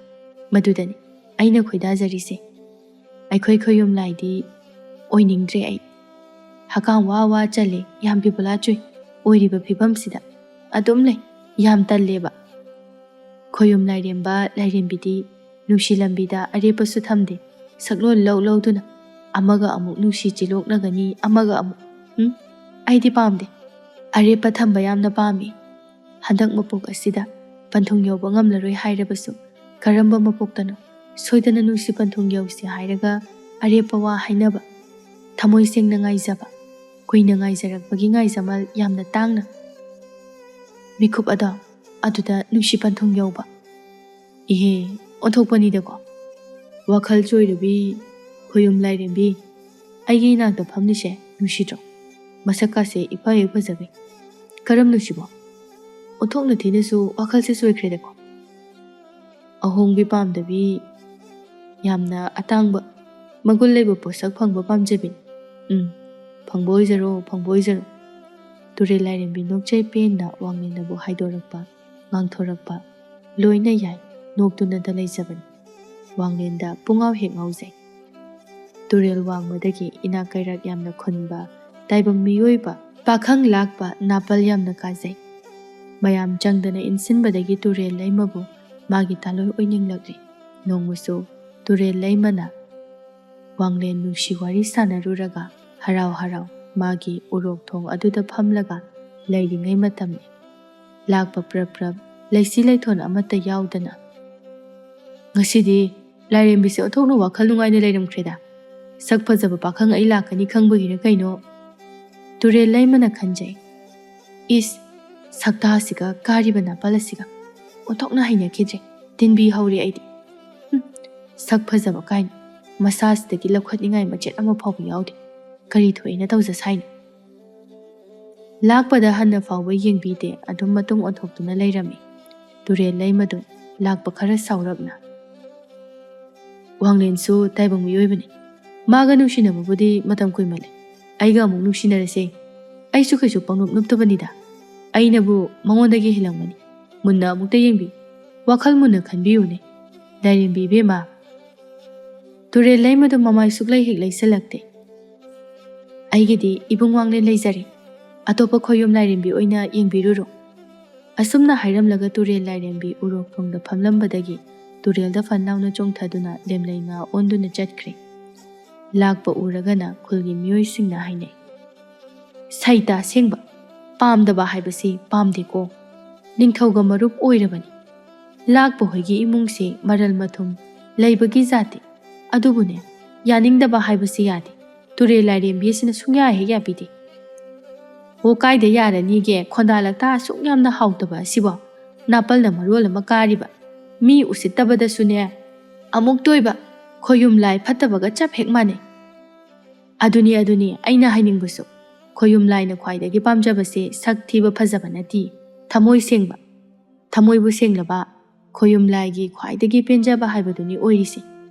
ꯃꯗꯨꯗꯅꯤ ꯑꯩꯅ ꯈꯣꯏꯗꯥꯖꯔꯤꯁꯦ꯫ ꯑꯩꯈꯣꯏ ꯈꯣꯏꯌꯨꯝꯂꯥꯏꯗꯤ ꯑꯣꯏꯅꯤꯡꯗ꯭ꯔꯦ ꯑꯩ꯫ ꯍꯀꯥꯝ ꯋꯥ ꯋꯥ ꯆꯜꯂꯦ, ꯌꯥꯝ ꯕꯤꯕꯨꯂꯥ ꯆꯨꯏ꯫ ꯑꯣꯏꯔꯤꯕ ꯐꯤꯕꯝꯁꯤꯗ ꯑꯗꯨꯝ ꯂꯩ, ꯌꯥꯝ ꯇꯜꯂꯦꯕ꯫ ꯈꯣꯏꯌꯨꯝ ꯂꯥꯏꯔꯦꯝꯕ ꯂꯥꯏꯔꯦꯝꯕꯤꯗꯤ ꯅꯨꯡꯁꯤ ꯂꯝꯕꯤꯗ ꯑꯔꯦꯞꯄꯁꯨ ꯊꯝꯗꯦ, ꯁꯛꯂꯣꯟ ꯂꯧ ꯂꯧꯗꯨꯅ ꯑꯃꯒ ꯑꯃꯨꯛ ꯅꯨꯡꯁꯤ ꯆꯤꯂꯣꯛꯅꯒꯅꯤ, ꯑꯃꯒ ꯑꯃꯨꯛ ꯑꯩꯗꯤ ꯄꯥꯝꯗꯦ, ꯑꯔꯦꯞꯄ ꯊꯝꯕ ꯌꯥꯝꯅ ꯄꯥꯝꯃꯤ꯫ ꯍꯟꯗꯛ ꯃꯄꯣꯛ ꯑꯁꯤꯗ ꯄꯟꯊꯨꯡ ꯌꯧꯕ ꯉꯝꯂꯔꯣꯏ ꯍꯥꯏꯔꯕꯁꯨ ꯀꯔꯝꯕ ꯃꯄꯣꯛꯇꯅꯣ ꯁꯣꯏꯗꯅ ꯅꯨꯡꯁꯤ ꯄꯟꯊꯨꯡ ꯌꯧꯁꯤ ꯍꯥꯏꯔꯒ ꯑꯔꯦꯞꯄ ꯋꯥ ꯍꯥꯏꯅꯕ, ꯊꯃꯣꯏ ꯁꯦꯡꯅ ꯉꯥꯏꯖꯕ, ꯀꯨꯏꯅ ꯉꯥꯏꯖꯔꯛꯄꯒꯤ ꯉꯥꯏꯖꯃꯜ ꯌꯥꯝꯅ ꯇꯥꯡꯅ ꯃꯤꯀꯨꯞ ꯑꯗꯣ ꯑꯗꯨꯗ ꯅꯨꯡꯁꯤ ꯄꯟꯊꯨꯡ ꯌꯧꯕ꯫ ꯏꯍꯦ, ꯑꯣꯟꯊꯣꯛꯄꯅꯤꯗꯀꯣ꯫ ꯋꯥꯈꯜ ꯆꯣꯏꯔꯕꯤ ꯈꯣꯏꯌꯨꯝ ꯂꯥꯏꯔꯦꯝꯕꯤ, ꯑꯩꯒꯤ ꯏꯅꯥꯛꯇ ꯐꯝꯂꯤꯁꯦ ꯅꯨꯡꯁꯤꯗ꯭ꯔꯣ? ꯃꯁꯛꯀꯥꯁꯦ ꯏꯐ ꯍꯦꯛ ꯐꯖꯕꯤ, ꯀꯔꯝꯅꯣꯁꯤꯕꯣ? ꯑꯣꯟꯊꯣꯛꯅ ꯊꯤꯅꯁꯨ ꯋꯥꯈꯜꯁꯦ ꯆꯣꯏꯈ꯭ꯔꯦꯗꯀꯣ꯫ ꯑꯍꯣꯡꯕꯤ ꯄꯥꯝꯗꯕꯤ, ꯌꯥꯝꯅ ꯑꯇꯥꯡꯕ ꯃꯒꯨꯟ ꯂꯩꯕ ꯄꯣꯠꯁꯛ ꯐꯪꯕ ꯄꯥꯝꯖꯕꯤꯅꯤ꯫ ꯐꯪꯕ ꯑꯣꯏꯖꯔꯣ, ꯐꯪꯕ ꯑꯣꯏꯖꯔꯣ꯫ ꯇꯨꯔꯦꯜ ꯂꯥꯏꯔꯦꯝꯕꯤ ꯅꯣꯛꯆꯩ ꯄꯦꯟꯅ ꯋꯥꯡꯂꯦꯟꯅꯕꯨ ꯍꯥꯏꯗꯣꯔꯛꯄ, ꯉꯥꯡꯊꯣꯔꯛꯄ ꯂꯣꯏꯅ ꯌꯥꯏ, ꯅꯣꯛꯇꯨꯅꯇ ꯂꯩꯖꯕꯅꯤ꯫ ꯋꯥꯡꯂꯦꯟꯗ ꯄꯨꯡꯉꯥꯎ ꯍꯦꯛ ꯉꯥꯎꯖꯩ꯫ ꯇꯨꯔꯦꯜ ꯋꯥꯡꯃꯗꯒꯤ ꯏꯅꯥꯛ ꯀꯩꯔꯥꯛ ꯌꯥꯝꯅ ꯈꯨꯟꯕ ꯇꯥꯏꯕꯪ ꯃꯤꯑꯣꯏꯕ ꯄꯥꯈꯪ ꯂꯥꯛꯄ ꯅꯥꯄꯜ ꯌꯥꯝꯅ ꯀꯥꯖꯩ꯫ ꯃꯌꯥꯝ ꯆꯪꯗꯅ ꯏꯟꯁꯤꯟꯕꯗꯒꯤ ꯇꯨꯔꯦꯜ ꯂꯩꯃꯕꯨ ꯃꯥꯒꯤ ꯇꯥꯂꯣꯏ ꯑꯣꯏꯅꯤꯡꯂꯛꯂꯤ꯫ ꯅꯣꯡꯃꯁꯨ ꯇꯨꯔꯦꯜ ꯂꯩꯃꯅ ꯋꯥꯡꯂꯦꯟ ꯅꯨꯡꯁꯤ ꯋꯥꯔꯤ ꯁꯥꯅꯔꯨꯔꯒ ꯍꯔꯥꯎ ꯍꯔꯥꯎ ꯃꯥꯒꯤ ꯎꯔꯣꯛ ꯊꯣꯡ ꯑꯗꯨꯗ ꯐꯝꯂꯒ ꯂꯩꯔꯤꯉꯩ ꯃꯇꯝꯅꯤ꯫ ꯂꯥꯛꯄ ꯄ꯭ꯔꯞ ꯄ꯭ꯔꯞ ꯂꯩꯁꯤ ꯂꯩꯊꯣꯟ ꯑꯃꯠꯇ ꯌꯥꯎꯗꯅ ꯉꯁꯤꯗꯤ ꯂꯥꯏꯔꯦꯝꯕꯤꯁꯦ ꯑꯣꯟꯊꯣꯛꯅ ꯋꯥꯈꯜ ꯅꯨꯡꯉꯥꯏꯅ ꯂꯩꯔꯝꯈ꯭ꯔꯦꯗ, ꯁꯛ ꯐꯖꯕ ꯄꯥꯈꯪ ꯑꯩ ꯂꯥꯛꯀꯅꯤ ꯈꯪꯕꯒꯤꯔ ꯀꯩꯅꯣ? ꯇꯨꯔꯦꯜ ꯂꯩꯃꯅ ꯈꯟꯖꯩ꯫ ꯏꯁ, ꯁꯛꯇꯥꯁꯤꯒ ꯀꯥꯔꯤꯕ ꯅꯥꯄꯜ ꯑꯁꯤꯒ ꯑꯣꯟꯊꯣꯛꯅ ꯍꯩꯅꯈꯤꯗ꯭ꯔꯦ, ꯇꯤꯟꯕꯤ ꯍꯧꯔꯦ ꯑꯩꯗꯤ꯫ ꯁꯛ ꯐꯖꯕ ꯀꯥꯏꯅ ꯃꯁꯥꯁꯤꯗꯒꯤ ꯂꯧꯈꯠꯅꯤꯡꯉꯥꯏ ꯃꯆꯦꯠ ꯑꯃ ꯐꯥꯎꯕ ꯌꯥꯎꯗꯦ, ꯀꯔꯤ ꯊꯣꯛꯏꯅ ꯇꯧꯖ ꯁꯥꯏꯅꯣ? ꯂꯥꯛꯄꯗ ꯍꯟꯅ ꯐꯥꯎꯕ ꯌꯦꯡꯕꯤꯗꯦ, ꯑꯗꯨꯝ ꯃꯇꯨꯡ ꯑꯣꯟꯊꯣꯛꯇꯨꯅ ꯂꯩꯔꯝꯃꯤ ꯇꯨꯔꯦꯜ ꯂꯩꯃꯗꯨ ꯂꯥꯛꯄ ꯈꯔ ꯁꯥꯎꯔꯞꯅ꯫ ꯋꯥꯡꯂꯦꯟꯁꯨ ꯇꯥꯏꯕꯪ ꯃꯤꯑꯣꯏꯕꯅꯤ, ꯃꯥꯒ ꯅꯨꯡꯁꯤꯅꯕꯕꯨꯗꯤ ꯃꯇꯝ ꯀꯨꯏꯃꯜꯂꯦ, ꯑꯩꯒ ꯑꯃꯨꯛ ꯅꯨꯡꯁꯤꯅꯔꯁꯦ꯫ ꯑꯩꯁꯨ ꯀꯩꯁꯨ ꯄꯪꯅꯨꯞ ꯅꯨꯞꯇꯕꯅꯤꯗ, ꯑꯩꯅꯕꯨ ꯃꯉꯣꯟꯗꯒꯤ ꯍꯦꯜꯂꯝꯒꯅꯤ꯫ ꯃꯨꯟꯅ ꯑꯃꯨꯛꯇ ꯌꯦꯡꯕꯤꯌꯨ, ꯋꯥꯈꯜ ꯃꯨꯟꯅ ꯈꯟꯕꯤꯌꯨꯅꯦ ꯂꯥꯏꯔꯦꯝꯕꯤ ꯏꯕꯦꯝꯃ꯫ ꯇꯨꯔꯦꯜ ꯂꯩꯃꯗꯨ ꯃꯃꯥꯏ ꯁꯨꯛꯂꯩ ꯍꯦꯛ ꯂꯩꯁꯜꯂꯛꯇꯦ꯫ ꯑꯩꯒꯤꯗꯤ ꯏꯕꯨꯡ ꯋꯥꯡꯂꯦꯟ ꯂꯩꯖꯔꯦ, ꯑꯇꯣꯞꯄ ꯈꯣꯏꯌꯨꯝ ꯂꯥꯏꯔꯦꯝꯕꯤ ꯑꯣꯏꯅ ꯌꯦꯡꯕꯤꯔꯨꯔꯣ꯫ ꯑꯁꯨꯝꯅ ꯍꯥꯏꯔꯝꯂꯒ ꯇꯨꯔꯦꯜ ꯂꯥꯏꯔꯦꯝꯕꯤ ꯎꯔꯣꯛ ꯊꯣꯡꯗ ꯐꯝꯂꯝꯕꯗꯒꯤ ꯇꯨꯔꯦꯜꯗ ꯐꯟ ꯂꯥꯎꯅ ꯆꯣꯡꯊꯗꯨꯅ ꯂꯦꯝꯂꯩ ꯉꯥ ꯑꯣꯟꯗꯨꯅ ꯆꯠꯈ꯭ꯔꯦ꯫ ꯂꯥꯛꯄ ꯎꯔꯒꯅ ꯈꯨꯜꯒꯤ ꯃꯤꯑꯣꯏꯁꯤꯡꯅ ꯍꯥꯏꯅꯩ, ꯁꯩꯇ ꯑꯁꯦꯡꯕ, ꯄꯥꯝꯗꯕ ꯍꯥꯏꯕꯁꯤ ꯄꯥꯝꯗꯦꯀꯣ, ꯅꯤꯡꯊꯧꯒ ꯃꯔꯨꯞ ꯑꯣꯏꯔꯕꯅꯤ꯫ ꯂꯥꯛꯄ ꯍꯣꯏꯒꯤ ꯏꯃꯨꯡꯁꯤ ꯃꯔꯜ ꯃꯊꯨꯝ ꯂꯩꯕꯒꯤ ꯖꯥꯇꯤ, ꯑꯗꯨꯕꯨꯅꯦ ꯌꯥꯅꯤꯡꯗꯕ ꯍꯥꯏꯕꯁꯤ ꯌꯥꯗꯦ꯫ ꯇꯨꯔꯦꯜ ꯂꯥꯏꯔꯦꯝꯕꯤ ꯑꯁꯤꯅ ꯁꯨꯡꯌꯥ ꯍꯦꯛ ꯌꯥꯕꯤꯗꯦ꯫ ꯑꯣ, ꯀꯥꯏꯗ ꯌꯥꯔꯅꯤꯒꯦ, ꯈꯣꯟꯗꯥ ꯂꯛꯇꯥ ꯑꯁꯨꯛ ꯌꯥꯝꯅ ꯍꯥꯎꯇꯕ ꯑꯁꯤꯕꯣ, ꯅꯥꯄꯜꯅ ꯃꯔꯣꯜ ꯑꯃ ꯀꯥꯔꯤꯕ, ꯃꯤ ꯎꯁꯤꯠꯇꯕꯗꯁꯨꯅꯦ ꯑꯃꯨꯛ ꯇꯣꯏꯕ, ꯈꯣꯏꯌꯨꯝ ꯂꯥꯏ ꯐꯠꯇꯕꯒ ꯆꯞ ꯍꯦꯛ ꯃꯥꯟꯅꯩ꯫ ꯑꯗꯨꯅꯤ ꯑꯩꯅ ꯍꯥꯏꯅꯤꯡꯕꯁꯨ, ꯈꯣꯏꯌꯨꯝ ꯂꯥꯏꯅ ꯈ꯭ꯋꯥꯏꯗꯒꯤ ꯄꯥꯝꯖꯕꯁꯦ ꯁꯛ ꯊꯤꯕ ꯐꯖꯕ ꯅꯠꯇꯦ, ꯊꯃꯣꯏ ꯁꯦꯡꯕ꯫ ꯊꯃꯣꯏꯕꯨ ꯁꯦꯡꯂꯕ ꯈꯣꯏꯌꯨꯝ ꯂꯥꯏꯒꯤ ꯈ꯭ꯋꯥꯏꯗꯒꯤ ꯄꯦꯟꯖꯕ ꯍꯥꯏꯕꯗꯨꯅꯤ ꯑꯣꯏꯔꯤꯁꯦ꯫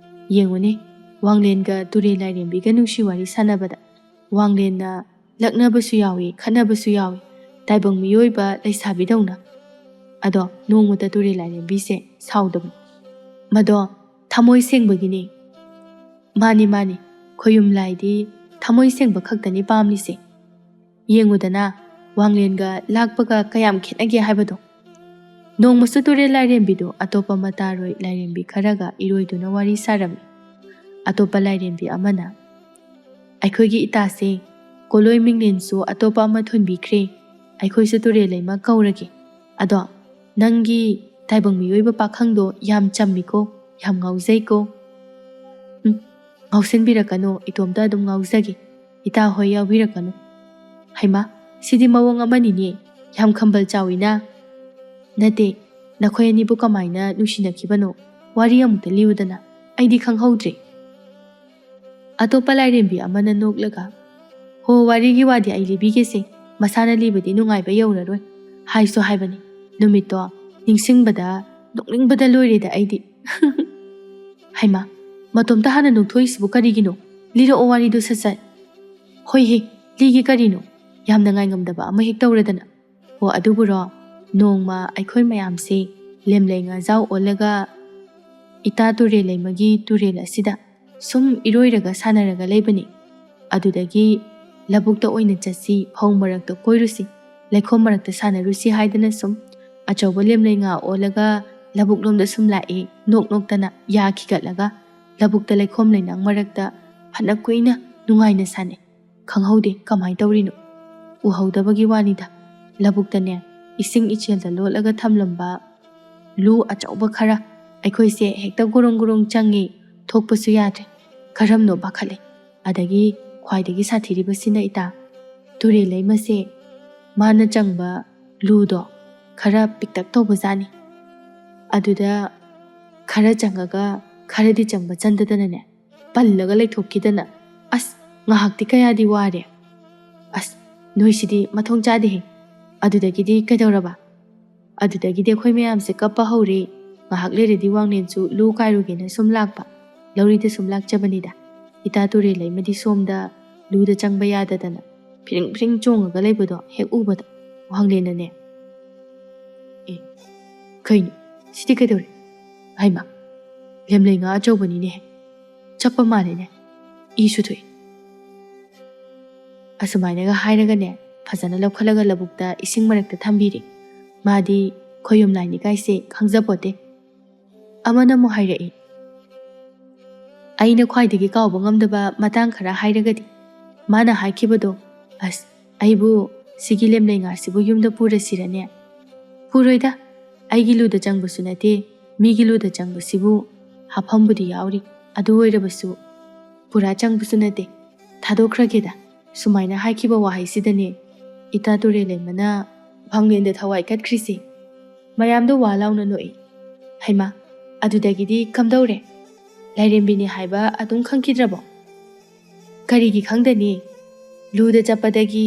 ꯌꯦꯡꯉꯨꯅꯦ, ꯋꯥꯡꯂꯦꯟꯒ ꯇꯨꯔꯦꯜ ꯂꯥꯏꯔꯦꯝꯕꯤꯒ ꯅꯨꯡꯁꯤ ꯋꯥꯔꯤ ꯁꯥꯟꯅꯕꯗ ꯋꯥꯡꯂꯦꯟꯅ ꯂꯛꯅꯕꯁꯨ ꯌꯥꯎꯏ, ꯈꯠꯅꯕꯁꯨ ꯌꯥꯎꯏ, ꯇꯥꯏꯕꯪ ꯃꯤꯑꯣꯏꯕ ꯂꯩꯁꯥꯕꯤꯗꯧꯅ꯫ ꯑꯗꯣ ꯅꯣꯡꯃꯇ ꯇꯨꯔꯦꯜ ꯂꯥꯏꯔꯦꯝꯕꯤꯁꯦ ꯁꯥꯎꯗꯕꯅꯤ, ꯃꯗꯣ ꯊꯃꯣꯏ ꯁꯦꯡꯕꯒꯤꯅꯤ꯫ ꯃꯥꯅꯤ, ꯈꯣꯏꯌꯨꯝ ꯂꯥꯏꯗꯤ ꯊꯃꯣꯏ ꯁꯦꯡꯕ ꯈꯛꯇꯅꯤ ꯄꯥꯝꯂꯤꯁꯦ꯫ ꯌꯦꯡꯉꯨꯗꯅ ꯋꯥꯡꯂꯦꯟꯒ ꯂꯥꯛꯄꯒ ꯀꯌꯥꯝ ꯈꯦꯠꯅꯒꯦ ꯍꯥꯏꯕꯗꯣ꯫ ꯅꯣꯡꯃꯁꯨ ꯇꯨꯔꯦꯜ ꯂꯥꯏꯔꯦꯝꯕꯤꯗꯨ ꯑꯇꯣꯞꯄ ꯃꯇꯥꯔꯣꯏ ꯂꯥꯏꯔꯦꯝꯕꯤ ꯈꯔꯒ ꯏꯔꯣꯏꯗꯨꯅ ꯋꯥꯔꯤ ꯁꯥꯔꯝꯃꯤ꯫ ꯑꯇꯣꯞꯄ ꯂꯥꯏꯔꯦꯝꯕꯤ ꯑꯃꯅ, "ꯑꯩꯈꯣꯏꯒꯤ ꯏꯇꯥꯁꯦ ꯀꯣꯂꯣꯏ ꯃꯤꯡꯂꯦꯟꯁꯨ ꯑꯇꯣꯞꯄ ꯑꯃ ꯊꯣꯟꯕꯤꯈ꯭ꯔꯦ, ꯑꯩꯈꯣꯏꯁꯨ ꯇꯨꯔꯦꯜ ꯂꯩꯃ ꯀꯧꯔꯒꯦ꯫ ꯑꯗꯣ ꯅꯪꯒꯤ ꯇꯥꯏꯕꯪ ꯃꯤꯑꯣꯏꯕ ꯄꯥꯈꯪꯗꯣ ꯌꯥꯝ ꯆꯝꯃꯤꯀꯣ, ꯌꯥꯝ ꯉꯥꯎꯖꯩꯀꯣ." "ꯉꯥꯎꯁꯤꯟꯕꯤꯔꯛꯀꯅꯨ, ꯏꯇꯣꯝꯇ ꯑꯗꯨꯝ ꯉꯥꯎꯖꯒꯦ, ꯏꯇꯥ ꯍꯣꯏ ꯌꯥꯎꯕꯤꯔꯛꯀꯅꯨ." "ꯍꯩꯃꯥ, ꯁꯤꯗꯤ ꯃꯑꯣꯡ ꯑꯃꯅꯤꯅꯦ, ꯌꯥꯝ ꯈꯝꯕꯜ ꯆꯥꯎꯏꯅ." "ꯅꯠꯇꯦ, ꯅꯈꯣꯏ ꯑꯅꯤꯕꯨ ꯀꯃꯥꯏꯅ ꯅꯨꯡꯁꯤꯅꯈꯤꯕꯅꯣ? ꯋꯥꯔꯤ ꯑꯃꯨꯛꯇ ꯂꯤꯌꯨꯗꯅ, ꯑꯩꯗꯤ ꯈꯪꯍꯧꯗ꯭ꯔꯦ." ꯑꯇꯣꯞꯄ ꯂꯥꯏꯔꯦꯝꯕꯤ ꯑꯃꯅ ꯅꯣꯛꯂꯒ, "ꯍꯣ, ꯋꯥꯔꯤꯒꯤ ꯋꯥꯗꯤ ꯑꯩ ꯂꯤꯕꯤꯒꯦꯁꯦ, ꯃꯁꯥꯅ ꯂꯤꯕꯗꯤ ꯅꯨꯡꯉꯥꯏꯕ ꯌꯧꯔꯔꯣꯏ. ꯍꯥꯏꯁꯨ ꯍꯥꯏꯕꯅꯤ, ꯅꯨꯃꯤꯠꯇꯣ ꯅꯤꯡꯁꯤꯡꯕꯗ ꯅꯣꯛꯅꯤꯡꯕꯗ ꯂꯣꯏꯔꯦꯗ ꯑꯩꯗꯤ." "ꯍꯩꯃꯥ, ꯃꯇꯣꯝꯇ ꯍꯥꯟꯅ ꯅꯣꯛꯊꯣꯛꯏꯁꯤꯕꯨ ꯀꯔꯤꯒꯤꯅꯣ? ꯂꯤꯔꯛꯑꯣ ꯋꯥꯔꯤꯗꯨ ꯁꯠ-ꯁꯠ." "ꯍꯣꯏꯍꯦ, ꯂꯤꯒꯦ ꯀꯔꯤꯅꯣ, ꯌꯥꯝꯅ ꯉꯥꯏꯉꯝꯗꯕ ꯑꯃ ꯍꯦꯛ ꯇꯧꯔꯗꯅ." "ꯑꯣ ꯑꯗꯨꯕꯨꯔꯣ, ꯅꯣꯡꯃ ꯑꯩꯈꯣꯏ ꯃꯌꯥꯝꯁꯦ ꯂꯦꯝꯂꯩ ꯉꯥꯖꯥꯎ ꯑꯣꯜꯂꯒ ꯏꯇꯥ ꯇꯨꯔꯦꯜ ꯂꯩꯃꯒꯤ ꯇꯨꯔꯦꯜ ꯑꯁꯤꯗ ꯁꯨꯝ ꯏꯔꯣꯏꯔꯒ ꯁꯥꯟꯅꯔꯒ ꯂꯩꯕꯅꯤ꯫ ꯑꯗꯨꯗꯒꯤ ꯂꯧꯕꯨꯛꯇ ꯑꯣꯏꯅ ꯆꯠꯁꯤ, ꯐꯧ ꯃꯔꯛꯇ ꯀꯣꯏꯔꯨꯁꯤ, ꯂꯩꯈꯣꯝ ꯃꯔꯛꯇ ꯁꯥꯟꯅꯔꯨꯁꯤ ꯍꯥꯏꯗꯅ ꯁꯨꯝ ꯑꯆꯧꯕ ꯂꯦꯝꯂꯩ ꯉꯥ ꯑꯣꯜꯂꯒ ꯂꯧꯕꯨꯛ ꯂꯣꯝꯗ ꯁꯨꯝ ꯂꯥꯛꯏ, ꯅꯣꯛ ꯅꯣꯛꯇꯅ ꯌꯥ ꯈꯤꯒꯠꯂꯒ ꯂꯧꯕꯨꯛꯇ ꯂꯩꯈꯣꯝ ꯂꯩꯅꯥꯡ ꯃꯔꯛꯇ ꯐꯅ ꯀꯨꯏꯅ ꯅꯨꯡꯉꯥꯏꯅ ꯁꯥꯟꯅꯩ꯫ ꯈꯪꯍꯧꯗꯦ ꯀꯃꯥꯏ ꯇꯧꯔꯤꯅꯣ, ꯎꯍꯧꯗꯕꯒꯤ ꯋꯥꯅꯤꯗ꯫ ꯂꯧꯕꯨꯛꯇꯅꯦ ꯏꯁꯤꯡ ꯏꯆꯦꯜꯗ ꯂꯣꯠꯂꯒ ꯊꯝꯂꯝꯕ ꯂꯨ ꯑꯆꯧꯕ ꯈꯔ ꯑꯩꯈꯣꯏꯁꯦ ꯍꯦꯛꯇ ꯒꯣꯔꯣꯡ ꯒꯣꯔꯣꯡ ꯆꯪꯉꯤ, ꯊꯣꯛꯄꯁꯨ ꯌꯥꯗ꯭ꯔꯦ, ꯀꯔꯝꯅꯣ ꯄꯥꯈꯠꯂꯦ꯫ ꯑꯗꯒꯤ ꯈ꯭ꯋꯥꯏꯗꯒꯤ ꯁꯥꯊꯤꯔꯤꯕꯁꯤꯅ ꯏꯇꯥ, ꯇꯨꯔꯦꯜ ꯂꯩꯃꯁꯦ ꯃꯥꯅ ꯆꯪꯕ ꯂꯨꯗꯣ ꯈꯔ ꯄꯤꯛꯇꯛ ꯇꯧꯕꯖꯥꯠꯅꯤ꯫ ꯑꯗꯨꯗ ꯈꯔ ꯆꯪꯉꯒ ꯈꯔꯗꯤ ꯆꯪꯕ ꯆꯟꯗꯗꯅꯅꯦ ꯄꯜꯂꯒ ꯂꯩꯊꯣꯛꯈꯤꯗꯅ ꯑꯁ ꯉꯥꯏꯍꯥꯛꯇꯤ ꯀꯌꯥꯗꯤ ꯋꯥꯔꯦ꯫ ꯑꯁ ꯅꯣꯏꯁꯤꯗꯤ ꯃꯊꯣꯡ ꯆꯥꯗꯦꯍꯦ." "ꯑꯗꯨꯗꯒꯤꯗꯤ ꯀꯩꯗꯧꯔꯕ?" "ꯑꯗꯨꯗꯒꯤꯗꯤ ꯑꯩꯈꯣꯏ ꯃꯌꯥꯝꯁꯦ ꯀꯞꯄ ꯍꯧꯔꯦ꯫ ꯉꯥꯏꯍꯥꯛ ꯂꯩꯔꯗꯤ ꯋꯥꯡꯂꯦꯟꯁꯨ ꯂꯨ ꯀꯥꯏꯔꯨꯒꯦꯅ ꯁꯨꯝ ꯂꯥꯛꯄ, ꯂꯧꯔꯤꯗ ꯁꯨꯝ ꯂꯥꯛꯆꯕꯅꯤꯗ꯫ ꯏꯇꯥ ꯇꯨꯔꯦꯜ ꯂꯩꯃꯗꯤ ꯁꯣꯝꯗ ꯂꯨꯗ ꯆꯪꯕ ꯌꯥꯗꯗꯅ ꯐꯤꯔꯤꯡ ꯐꯤꯔꯤꯡ ꯆꯣꯡꯉꯒ ꯂꯩꯕꯗꯣ ꯍꯦꯛ ꯎꯕꯗ ꯋꯥꯡꯂꯦꯟꯅꯅꯦ." "ꯑꯦ, ꯀꯩꯅꯣ ꯁꯤꯗꯤ ꯀꯩꯗꯧꯔꯦ? ꯍꯩꯃꯥ, ꯂꯦꯝꯂꯩ ꯉꯥ ꯑꯆꯧꯕꯅꯤꯅꯦ, ꯆꯞꯄ ꯃꯥꯜꯂꯦꯅꯦ, ꯏꯁꯨ ꯊꯣꯛꯏ." ꯑꯁꯨꯃꯥꯏꯅꯒ ꯍꯥꯏꯔꯒꯅꯦ ꯐꯖꯅ ꯂꯧꯈꯠꯂꯒ ꯂꯧꯕꯨꯛꯇ ꯏꯁꯤꯡ ꯃꯔꯛꯇ ꯊꯝꯕꯤꯔꯦ꯫ ꯃꯥꯗꯤ ꯈꯣꯏꯌꯨꯝ ꯂꯥꯏꯅꯤꯀꯥꯏꯁꯦ ꯈꯪꯖꯄꯣꯠꯇꯦ꯫ ꯑꯃꯅ ꯑꯃꯨꯛ ꯍꯥꯏꯔꯛꯏ, "ꯑꯩꯅ ꯈ꯭ꯋꯥꯏꯗꯒꯤ ꯀꯥꯎꯕ ꯉꯝꯗꯕ ꯃꯇꯥꯡ ꯈꯔ ꯍꯥꯏꯔꯒꯗꯤ, ꯃꯥꯅ ꯍꯥꯏꯈꯤꯕꯗꯣ, ꯑꯁ ꯑꯩꯕꯨ ꯁꯤꯒꯤ ꯂꯦꯝꯂꯩ ꯉꯥꯁꯤꯕꯨ ꯌꯨꯝꯗ ꯄꯨꯔꯁꯤꯔꯅꯦ? ꯄꯨꯔꯣꯏꯗ, ꯑꯩꯒꯤ ꯂꯨꯗ ꯆꯪꯕꯁꯨ ꯅꯠꯇꯦ, ꯃꯤꯒꯤ ꯂꯨꯗ ꯆꯪꯕꯁꯤꯕꯨ ꯍꯥꯞꯐꯝꯕꯨꯗꯤ ꯌꯥꯎꯔꯤ, ꯑꯗꯨ ꯑꯣꯏꯔꯕꯁꯨ ꯄꯨꯔꯥ ꯆꯪꯕꯁꯨ ꯅꯠꯇꯦ, ꯊꯥꯗꯣꯛꯈ꯭ꯔꯒꯦꯗ." ꯁꯨꯃꯥꯏꯅ ꯍꯥꯏꯈꯤꯕ ꯋꯥꯍꯩꯁꯤꯗꯅꯦ ꯏꯇꯥ ꯇꯨꯔꯦꯜ ꯂꯩꯃꯅ ꯋꯥꯡꯂꯦꯟꯗ ꯊꯋꯥꯏ ꯀꯠꯈ꯭ꯔꯤꯁꯦ꯫ ꯃꯌꯥꯝꯗꯣ ꯋꯥ ꯂꯥꯎꯅ ꯅꯣꯛꯏ꯫ "ꯍꯩꯃꯥ, ꯑꯗꯨꯗꯒꯤꯗꯤ ꯀꯝꯗꯧꯔꯦ? ꯂꯥꯏꯔꯦꯝꯕꯤꯅꯤ ꯍꯥꯏꯕ ꯑꯗꯨꯝ ꯈꯪꯈꯤꯗ꯭ꯔꯕꯣ?" "ꯀꯔꯤꯒꯤ ꯈꯪꯗꯅꯤ, ꯂꯨꯗ ꯆꯠꯄꯗꯒꯤ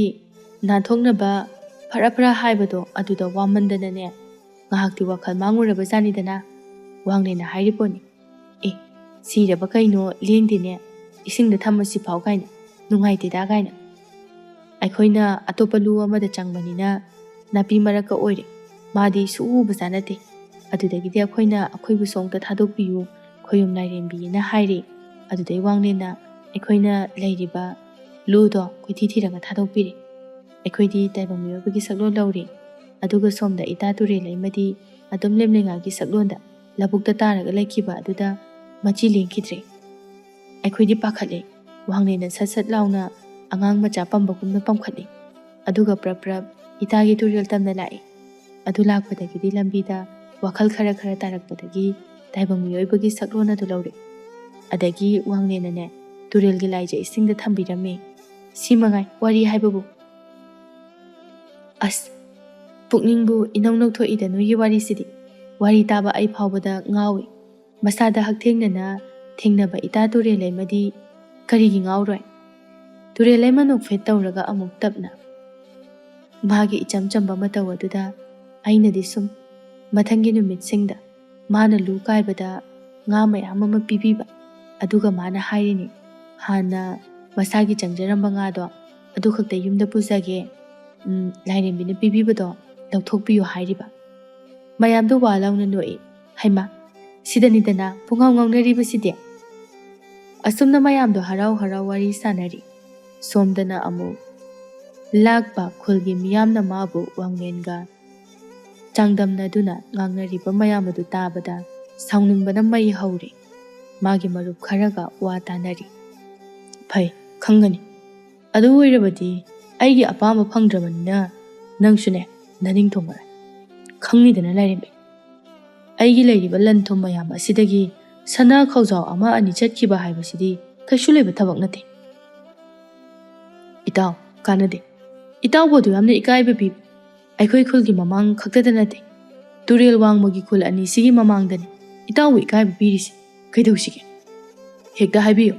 ꯅꯥꯟꯊꯣꯛꯅꯕ ꯐꯔꯥ ꯐꯔꯥ ꯍꯥꯏꯕꯗꯣ ꯑꯗꯨꯗ ꯋꯥꯃꯟꯗꯅꯅꯦ ꯉꯥꯏꯍꯥꯛꯇꯤ ꯋꯥꯈꯜ ꯃꯥꯡꯉꯨꯔꯕꯖꯥꯅꯤꯗꯅ." ꯋꯥꯡꯂꯦꯟꯅ ꯍꯥꯏꯔꯤꯄꯣꯠꯅꯤ꯫ "ꯑꯦ, ꯁꯤꯔꯕ ꯀꯩꯅꯣ ꯂꯦꯡꯗꯦꯅꯦ, ꯏꯁꯤꯡꯗ ꯊꯝꯃꯁꯤ ꯐꯥꯎ ꯀꯥꯏꯅ, ꯅꯨꯡꯉꯥꯏꯇꯦꯗ ꯀꯥꯏꯅ. ꯑꯩꯈꯣꯏꯅ ꯑꯇꯣꯞꯄ ꯂꯨ ꯑꯃꯗ ꯆꯪꯕꯅꯤꯅ ꯅꯥꯄꯤ ꯃꯔꯛꯀ ꯑꯣꯏꯔꯦ, ꯃꯥꯗꯤ ꯁꯨꯛꯎꯕꯖꯥꯠ ꯅꯠꯇꯦ. ꯑꯗꯨꯗꯒꯤꯗꯤ ꯑꯩꯈꯣꯏꯅ ꯑꯩꯈꯣꯏꯕꯨ ꯁꯣꯝꯇ ꯊꯥꯗꯣꯛꯄꯤꯌꯨ, ꯈꯣꯏꯌꯨꯝ ꯂꯥꯏꯔꯦꯝꯕꯤꯅ ꯍꯥꯏꯔꯦ. ꯑꯗꯨꯗꯩ ꯋꯥꯡꯂꯦꯟꯅ ꯑꯩꯈꯣꯏꯅ ꯂꯩꯔꯤꯕ ꯂꯨꯗꯣ ꯀꯣꯏꯊꯤ ꯊꯤꯔꯒ ꯊꯥꯗꯣꯛꯄꯤꯔꯦ. ꯑꯩꯈꯣꯏꯗꯤ ꯇꯥꯏꯕꯪ ꯃꯤꯑꯣꯏꯕꯒꯤ ꯁꯛꯂꯣꯟ ꯂꯧꯔꯦ. ꯑꯗꯨꯒ ꯁꯣꯝꯗ ꯏꯇꯥ ꯇꯨꯔꯦꯜ ꯂꯩꯃꯗꯤ ꯑꯗꯨꯝ ꯂꯦꯝꯂꯩꯉꯥꯒꯤ ꯁꯛꯂꯣꯟꯗ ꯂꯧꯕꯨꯛꯇ ꯇꯥꯔꯒ ꯂꯩꯈꯤꯕ ꯑꯗꯨꯗ ꯃꯆꯤ ꯂꯦꯡꯈꯤꯗ꯭ꯔꯦ. ꯑꯩꯈꯣꯏꯗꯤ ꯄꯥꯈꯠꯂꯦ. ꯋꯥꯡꯂꯦꯟꯅ ꯁꯠ ꯁꯠ ꯂꯥꯎꯅ ꯑꯉꯥꯡ ꯃꯆꯥ ꯄꯝꯕꯒꯨꯝꯅ ꯄꯝꯈꯠꯂꯦ. ꯑꯗꯨꯒ ꯄ꯭ꯔꯞ ꯄ꯭ꯔꯞ ꯏꯇꯥꯒꯤ ꯇꯨꯔꯦꯜ ꯇꯝꯅ ꯂꯥꯛꯑꯦ. ꯑꯗꯨ ꯂꯥꯛꯄꯗꯒꯤꯗꯤ ꯂꯝꯕꯤꯗ ꯋꯥꯈꯜ ꯈꯔ ꯈꯔ ꯇꯥꯔꯛꯄꯗꯒꯤ ꯇꯥꯏꯕꯪ ꯃꯤꯑꯣꯏꯕꯒꯤ ꯁꯛꯂꯣꯟ ꯑꯗꯨ ꯂꯧꯔꯦ. ꯑꯗꯒꯤ ꯋꯥꯡꯂꯦꯟꯅꯅꯦ ꯇꯨꯔꯦꯜꯒꯤ ꯂꯥꯏꯖ ꯏꯁꯤꯡꯗ ꯊꯝꯕꯤꯔꯝꯃꯦ. ꯁꯤ ꯃꯉꯥꯏ ꯋꯥꯔꯤ ꯍꯥꯏꯕꯕꯨ." "ꯑꯁ, ꯄꯨꯛꯅꯤꯡꯕꯨ ꯏꯅꯧ ꯅꯧꯊꯣꯛꯏꯗ ꯅꯣꯏꯒꯤ ꯋꯥꯔꯤꯁꯤꯗꯤ. ꯋꯥꯔꯤ ꯇꯥꯕ ꯑꯩ ꯐꯥꯎꯕꯗ ꯉꯥꯎꯏ. ꯃꯁꯥꯗ ꯍꯛꯊꯦꯡꯅꯅ ꯊꯦꯡꯅꯕ ꯏꯇꯥ ꯇꯨꯔꯦꯜ ꯂꯩꯃꯗꯤ ꯀꯔꯤꯒꯤ ꯉꯥꯎꯔꯣꯏ?" ꯇꯨꯔꯦꯜ ꯂꯩꯃ ꯅꯣꯛꯐꯦꯠ ꯇꯧꯔꯒ ꯑꯃꯨꯛ ꯇꯞꯅ, ꯃꯥꯒꯤ ꯏꯆꯝ ꯆꯝꯕ ꯃꯇꯧ ꯑꯗꯨꯗ ꯑꯩꯅꯗꯤ ꯁꯨꯝ ꯃꯊꯪꯒꯤ ꯅꯨꯃꯤꯠꯁꯤꯡꯗ ꯃꯥꯅ ꯂꯨ ꯀꯥꯏꯕꯗ ꯉꯥ ꯃꯌꯥꯝ ꯑꯃ ꯄꯤꯕꯤꯕ. ꯑꯗꯨꯒ ꯃꯥꯅ ꯍꯥꯏꯔꯤꯅꯤ, ꯍꯥꯟꯅ ꯃꯁꯥꯒꯤ ꯆꯪꯖꯔꯝꯕ ꯉꯥꯗꯣ ꯑꯗꯨ ꯈꯛꯇ yumda ꯄꯨꯖꯒꯦ, ꯂꯥꯏꯔꯦꯝꯕꯤꯅ ꯄꯤꯕꯤꯕꯗꯣ ꯂꯧꯊꯣꯛꯄꯤꯌꯨ ꯍꯥꯏꯔꯤꯕ. ꯃꯌꯥꯝꯗꯣ ꯋꯥ ꯂꯥꯎꯅ ꯅꯣꯛꯏ. ꯍꯩꯃꯥ, ꯁꯤꯗꯅꯤꯗꯅ ꯄꯨꯡꯉꯥꯎ ꯉꯥꯎꯅꯔꯤꯕꯁꯤꯗꯤ. ꯑꯁꯨꯝꯅ ꯃꯌꯥꯝꯗꯣ ꯍꯔꯥꯎ ꯍꯔꯥꯎ ꯋꯥꯔꯤ ꯁꯥꯟꯅꯔꯤ. ꯁꯣꯝꯗꯅ ꯑꯃꯨꯛ ꯂꯥꯛꯄ ꯈꯨꯜꯒꯤ ꯃꯤꯌꯥꯝꯅ ꯃꯥꯕꯨ ꯋꯥꯡꯂꯦꯟꯒ ꯆꯥꯡꯗꯝꯅꯗꯨꯅ ꯉꯥꯡꯅꯔꯤꯕ ꯃꯌꯥꯝ ꯑꯗꯨ ꯇꯥꯕꯗ ꯁꯥꯎꯅꯤꯡꯕꯅ ꯃꯩ ꯍꯧꯔꯦ꯫ ꯃꯥꯒꯤ ꯃꯔꯨꯞ ꯈꯔꯒ ꯋꯥ ꯇꯥꯅꯔꯤ꯫ ꯐꯩ, ꯈꯪꯒꯅꯤ꯫ ꯑꯗꯨ ꯑꯣꯏꯔꯕꯗꯤ ꯑꯩꯒꯤ ꯑꯄꯥꯝꯕ ꯐꯪꯗ꯭ꯔꯕꯅꯤꯅ ꯅꯪꯁꯨꯅꯦ ꯅꯅꯤꯡꯊꯨꯡꯉꯔꯣꯏ꯫ ꯈꯪꯅꯤꯗꯅ ꯂꯥꯏꯔꯦꯝꯕꯤ, ꯑꯩꯒꯤ ꯂꯩꯔꯤꯕ ꯂꯟ ꯊꯨꯝ ꯃꯌꯥꯝ ꯑꯁꯤꯗꯒꯤ ꯁꯅꯥ ꯈꯧꯖꯥꯎ ꯑꯃ ꯑꯅꯤ ꯆꯠꯈꯤꯕ ꯍꯥꯏꯕꯁꯤꯗꯤ ꯀꯩꯁꯨ ꯂꯩꯕ ꯊꯕꯛ ꯅꯠꯇꯦ꯫ ꯏꯇꯥꯎ, ꯀꯥꯟꯅꯗꯦ꯫ ꯏꯇꯥꯎꯕꯨ ꯑꯗꯨ ꯌꯥꯝꯅ ꯏꯀꯥꯏꯕ ꯄꯤꯕ ꯑꯩꯈꯣꯏ ꯈꯨꯜꯒꯤ ꯃꯃꯥꯡ ꯈꯛꯇꯗ ꯅꯠꯇꯦ, ꯇꯨꯔꯦꯜ ꯋꯥꯡꯃꯒꯤ ꯈꯨꯜ ꯑꯅꯤꯁꯤꯒꯤ ꯃꯃꯥꯡꯗꯅꯤ ꯏꯇꯥꯎꯕꯨ ꯏꯀꯥꯏꯕ ꯄꯤꯔꯤꯁꯦ꯫ ꯀꯩꯗꯧꯁꯤꯒꯦ? ꯍꯦꯛꯇ ꯍꯥꯏꯕꯤꯌꯨ꯫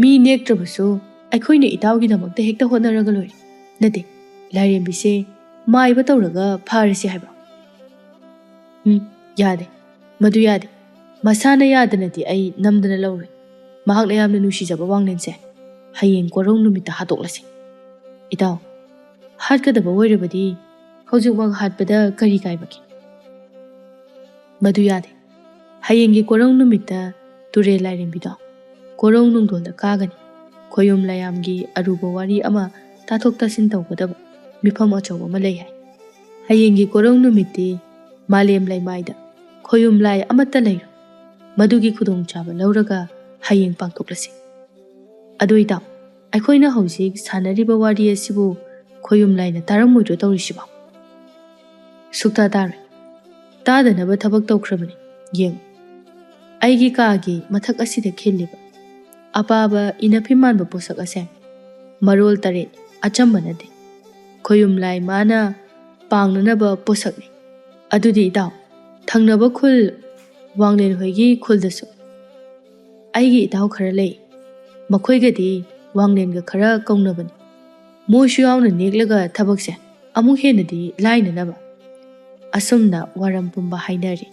ꯃꯤ ꯅꯦꯛꯇ꯭ꯔꯕꯁꯨ ꯑꯩꯈꯣꯏꯅ ꯏꯇꯥꯎꯒꯤꯗꯃꯛꯇ ꯍꯦꯛꯇ ꯍꯣꯠꯅꯔꯒ ꯂꯣꯏꯔꯦ꯫ ꯅꯠꯇꯦ, ꯂꯥꯏꯔꯦꯝꯕꯤꯁꯦ ꯃꯥꯏꯕ ꯇꯧꯔꯒ ꯐꯥꯔꯁꯤ ꯍꯥꯏꯕ? ꯌꯥꯗꯦ, ꯃꯗꯨ ꯌꯥꯗꯦ꯫ ꯃꯁꯥꯅ ꯌꯥꯗꯅꯗꯤ ꯑꯩ ꯅꯝꯗꯅ ꯂꯧꯔꯣꯏ꯫ ꯃꯍꯥꯛꯅ ꯌꯥꯝꯅ ꯅꯨꯡꯁꯤꯖꯕ ꯋꯥꯡꯂꯦꯟꯁꯦ ꯍꯌꯦꯡ ꯀꯣꯔꯧ ꯅꯨꯃꯤꯠꯇ ꯍꯥꯠꯇꯣꯛꯂꯁꯤ꯫ ꯏꯇꯥꯎ, ꯍꯥꯠꯀꯗꯕ ꯑꯣꯏꯔꯕꯗꯤ ꯍꯧꯖꯤꯛꯃꯛ ꯍꯥꯠꯄꯗ ꯀꯔꯤ ꯀꯥꯏꯕꯒꯦ? ꯃꯗꯨ ꯌꯥꯗꯦ꯫ ꯍꯌꯦꯡꯒꯤ ꯀꯣꯔꯧ ꯅꯨꯃꯤꯠꯇ ꯇꯨꯔꯦꯜ ꯂꯥꯏꯔꯦꯝꯕꯤꯗꯣ ꯀꯣꯔꯧ ꯅꯨꯡꯗꯣꯜꯗ ꯀꯥꯒꯅꯤ꯫ ꯈꯣꯌꯨꯝ ꯂꯥꯌꯥꯝꯒꯤ ꯑꯔꯨꯕ ꯋꯥꯔꯤ ꯑꯃ ꯇꯥꯊꯣꯛ ꯇꯥꯁꯤꯟ ꯇꯧꯒꯗꯕ ꯃꯤꯐꯝ ꯑꯆꯧꯕ ꯑꯃ ꯂꯩ ꯍꯥꯏ꯫ ꯍꯌꯦꯡꯒꯤ ꯀꯣꯔꯧ ꯅꯨꯃꯤꯠꯇꯤ ꯃꯥꯂꯦꯝ ꯂꯩꯃꯥꯏꯗ ꯈꯣꯌꯨꯝ ꯂꯥꯏ ꯑꯃꯠꯇ ꯂꯩꯔꯣꯏ꯫ ꯃꯗꯨꯒꯤ ꯈꯨꯗꯣꯡꯆꯥꯕ ꯂꯧꯔꯒ ꯍꯌꯦꯡ ꯄꯥꯡꯊꯣꯛꯂꯁꯤ꯫ ꯑꯗꯨ ꯏꯇꯥꯎ, ꯑꯩꯈꯣꯏꯅ ꯍꯧꯖꯤꯛ ꯁꯥꯟꯅꯔꯤꯕ ꯋꯥꯔꯤ ꯑꯁꯤꯕꯨ ꯈꯣꯌꯨꯝ ꯂꯥꯏꯅ ꯇꯥꯔꯝꯃꯣꯏꯗ꯭ꯔꯣ ꯇꯧꯔꯤꯁꯤꯕꯣ? ꯁꯨꯛꯇꯥ ꯇꯥꯔꯣꯏ꯫ ꯇꯥꯗꯅꯕ ꯊꯕꯛ ꯇꯧꯈ꯭ꯔꯕꯅꯤ꯫ ꯌꯦꯡꯉꯨ, ꯑꯩꯒꯤ ꯀꯥꯒꯤ ꯃꯊꯛ ꯑꯁꯤꯗ ꯈꯤꯜꯂꯤꯕ ꯑꯄꯥꯕ ꯏꯅꯐꯤ ꯃꯥꯟꯕ ꯄꯣꯠꯁꯛ ꯑꯁꯦ ꯃꯔꯣꯜ 8 ꯑꯆꯝꯕ ꯅꯠꯇꯦ꯫ ꯈꯣꯌꯨꯝ ꯂꯥꯏ ꯃꯥꯅ ꯄꯥꯡꯅꯅꯕ ꯄꯣꯠꯁꯛꯅꯤ꯫ ꯑꯗꯨꯗꯤ ꯏꯇꯥꯎ, ꯊꯪꯅꯕ ꯈꯨꯜ ꯋꯥꯡꯂꯦꯟ ꯍꯣꯏꯒꯤ ꯈꯨꯜꯗꯁꯨ ꯑꯩꯒꯤ ꯏꯇꯥꯎ ꯈꯔ ꯂꯩ꯫ ꯃꯈꯣꯏꯒꯗꯤ ꯋꯥꯡꯂꯦꯟꯒ ꯈꯔ ꯀꯧꯅꯕꯅꯤ꯫ ꯃꯣꯏꯁꯨ ꯌꯥꯎꯅ ꯅꯦꯛꯂꯒ ꯊꯕꯛꯁꯦ ꯑꯃꯨꯛ ꯍꯦꯟꯅꯗꯤ ꯂꯥꯏꯅꯅꯕ꯫ ꯑꯁꯨꯝꯅ ꯋꯥꯔꯝ ꯄꯨꯝꯕ ꯍꯥꯏꯅꯔꯤ꯫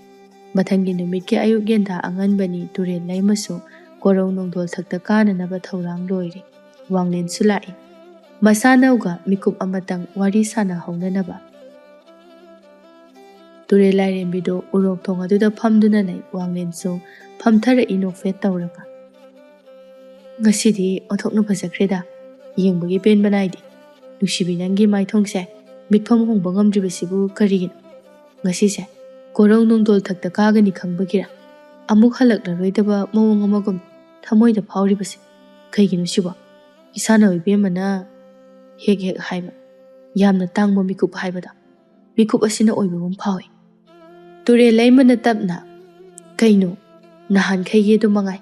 ꯃꯊꯪꯒꯤ ꯅꯨꯃꯤꯠꯀꯤ ꯑꯌꯨꯛ ꯌꯦꯟꯗꯥ ꯑꯉꯟꯕꯅꯤ ꯇꯨꯔꯦꯜ ꯂꯩꯃꯁꯨ ꯀꯣꯔꯧ ꯅꯣꯡꯗꯣꯜ ꯊꯛꯇ ꯀꯥꯅꯅꯕ ꯊꯧꯔꯥꯡ ꯂꯣꯏꯔꯤ꯫ ꯋꯥꯡꯂꯦꯟꯁꯨ ꯂꯥꯛꯏ, ꯃꯁꯥꯅꯧꯒ ꯃꯤꯀꯨꯞ ꯑꯃꯇꯪ ꯋꯥꯔꯤ ꯁꯥꯅꯍꯧꯅꯅꯕ꯫ ꯇꯨꯔꯦꯜ ꯂꯥꯏꯔꯦꯝꯕꯤꯗꯨ ꯎꯔꯣꯛ ꯊꯣꯡ ꯑꯗꯨꯗ ꯐꯝꯗꯨꯅ ꯂꯩ꯫ ꯋꯥꯡꯂꯦꯟꯁꯨ ꯐꯝꯊꯔꯛꯏ ꯅꯣꯛꯐꯦꯠ ꯇꯧꯔꯒ꯫ ꯉꯁꯤꯗꯤ ꯑꯣꯟꯊꯣꯛꯅ ꯐꯖꯈ꯭ꯔꯦꯗ, ꯌꯦꯡꯕꯒꯤ ꯄꯦꯟꯕ ꯅꯥꯏꯗꯦ꯫ ꯅꯨꯡꯁꯤꯕꯤ, ꯅꯪꯒꯤ ꯃꯥꯏꯊꯣꯡꯁꯦ ꯃꯤꯠꯐꯝ ꯍꯣꯡꯕ ꯉꯝꯗ꯭ꯔꯤꯕꯁꯤꯕꯨ ꯀꯔꯤꯒꯤꯅꯣ? ꯉꯁꯤꯁꯦ ꯀꯣꯔꯧ ꯅꯣꯡꯗꯣꯜ ꯊꯛꯇ ꯀꯥꯒꯅꯤ ꯈꯪꯕꯒꯤꯔ? ꯑꯃꯨꯛ ꯍꯜꯂꯛꯂꯔꯣꯏꯗꯕ ꯃꯑꯣꯡ ꯑꯃꯒꯨꯝ ꯊꯃꯣꯏꯗ ꯐꯥꯎꯔꯤꯕꯁꯦ ꯀꯩꯒꯤꯅꯣ ꯁꯤꯕꯣ? ꯏꯁꯥꯅ ꯏꯕꯦꯝꯃꯅ ꯍꯦꯛ ꯍꯦꯛ ꯍꯥꯏꯕ ꯌꯥꯝꯅ ꯇꯥꯡꯕ ꯃꯤꯀꯨꯞ ꯍꯥꯏꯕꯗꯣ ꯃꯤꯀꯨꯞ ꯑꯁꯤꯅ ꯑꯣꯏꯕꯒꯨꯝ ꯐꯥꯎꯏ꯫ ꯇꯨꯔꯦꯜ ꯂꯩꯃꯅ ꯇꯞꯅ, ꯀꯩꯅꯣ ꯅꯍꯥꯟꯈꯩꯒꯤ ꯑꯗꯨ ꯃꯉꯥꯏ,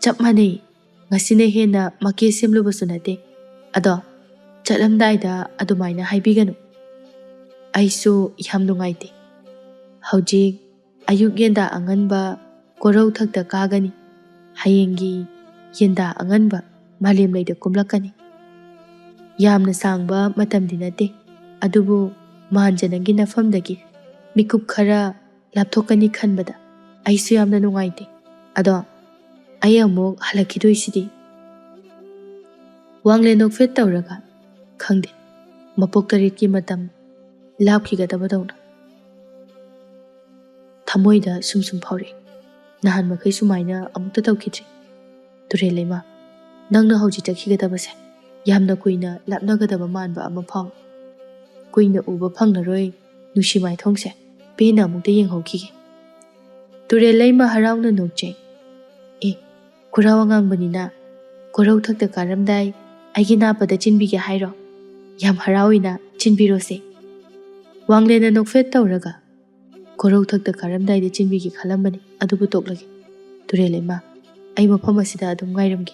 ꯆꯞ ꯃꯥꯟꯅꯩ꯫ ꯉꯁꯤꯅ ꯍꯦꯟꯅ ꯃꯀꯦ ꯁꯦꯝꯂꯨꯕꯁꯨ ꯅꯠꯇꯦ꯫ ꯑꯗꯣ ꯆꯠꯂꯝꯗꯥꯏꯗ ꯑꯗꯨꯃꯥꯏꯅ ꯍꯥꯏꯕꯤꯒꯅꯨ꯫ ꯑꯩꯁꯨ ꯌꯥꯝ ꯅꯨꯡꯉꯥꯏꯇꯦ꯫ ꯍꯧꯖꯤꯛ ꯑꯌꯨꯛ ꯌꯦꯟꯗꯥ ꯑꯉꯟꯕ ꯀꯣꯔꯧ ꯊꯛꯇ ꯀꯥꯒꯅꯤ꯫ ꯍꯌꯦꯡꯒꯤ ꯌꯦꯟꯗꯥ ꯑꯉꯟꯕ ꯃꯥꯂꯦꯝꯂꯩꯗ ꯀꯨꯝꯂꯛꯀꯅꯤ꯫ ꯌꯥꯝꯅ ꯁꯥꯡꯕ ꯃꯇꯝꯗꯤ ꯅꯠꯇꯦ, ꯑꯗꯨꯕꯨ ꯃꯥꯟꯖ ꯅꯪꯒꯤ ꯅꯐꯝꯗꯒꯤ ꯃꯤꯀꯨꯞ ꯈꯔ ꯂꯥꯞꯊꯣꯛꯀꯅꯤ ꯈꯟꯕꯗ ꯑꯩꯁꯨ ꯌꯥꯝꯅ ꯅꯨꯡꯉꯥꯏꯇꯦ꯫ ꯑꯗꯣ ꯑꯩ ꯑꯃꯨꯛ ꯍꯜꯂꯛꯈꯤꯗꯣꯏꯁꯤꯗꯤ? ꯋꯥꯡꯂꯦꯟ ꯅꯣꯛꯐꯦꯠ ꯇꯧꯔꯒ, ꯈꯪꯗꯦ, ꯃꯄꯣꯛ 8ꯀꯤ ꯃꯇꯝ ꯂꯥꯞꯈꯤꯒꯗꯕꯗꯧꯅ ꯊꯃꯣꯏꯗ ꯁꯨꯝ ꯐꯥꯎꯔꯛꯏ꯫ ꯅꯍꯥꯟ ꯃꯈꯩ ꯁꯨꯃꯥꯏꯅ ꯑꯃꯨꯛꯇ ꯇꯧꯈꯤꯗ꯭ꯔꯤ꯫ ꯇꯨꯔꯦꯜ ꯂꯩꯃ, ꯅꯪꯅ ꯍꯧꯖꯤꯛ ꯆꯠꯈꯤꯒꯗꯕꯁꯦ ꯌꯥꯝꯅ ꯀꯨꯏꯅ ꯂꯥꯞꯅꯒꯗꯕ ꯃꯥꯟꯕ ꯑꯃ ꯐꯥꯎꯏ꯫ ꯀꯨꯏꯅ ꯎꯕ ꯐꯪꯂꯔꯣꯏ ꯅꯨꯡꯁꯤ ꯃꯥꯏꯊꯣꯡꯁꯦ ꯄꯦꯟꯅ ꯑꯃꯨꯛꯇ ꯌꯦꯡꯍꯧꯈꯤꯒꯦ꯫ ꯇꯨꯔꯦꯜ ꯂꯩꯃ ꯍꯔꯥꯎꯅ ꯅꯣꯛꯆꯩ꯫ ꯈꯨꯔꯥꯎ ꯑꯉꯥꯡꯕꯅꯤꯅ ꯀꯣꯔꯧ ꯊꯛꯇ ꯀꯥꯔꯝꯗꯥꯏ ꯑꯩꯒꯤ ꯅꯥꯄꯗ ꯆꯤꯟꯕꯤꯒꯦ ꯍꯥꯏꯔꯣ? ꯌꯥꯝ ꯍꯔꯥꯎꯏꯅ, ꯆꯤꯟꯕꯤꯔꯣꯁꯦ꯫ ꯋꯥꯡꯂꯦꯟꯅ ꯅꯣꯛꯐꯦꯠ ꯇꯧꯔꯒ, ꯀꯣꯔꯧ ꯊꯛꯇ ꯀꯥꯔꯝꯗꯥꯏꯗ ꯆꯤꯟꯕꯤꯒꯦ ꯈꯜꯂꯝꯕꯅꯤ, ꯑꯗꯨꯕꯨ ꯇꯣꯛꯂꯒꯦ꯫ ꯇꯨꯔꯦꯜ ꯂꯩꯃ, ꯑꯩ ꯃꯐꯝ ꯑꯁꯤꯗ ꯑꯗꯨꯝ ꯉꯥꯏꯔꯝꯒꯦ꯫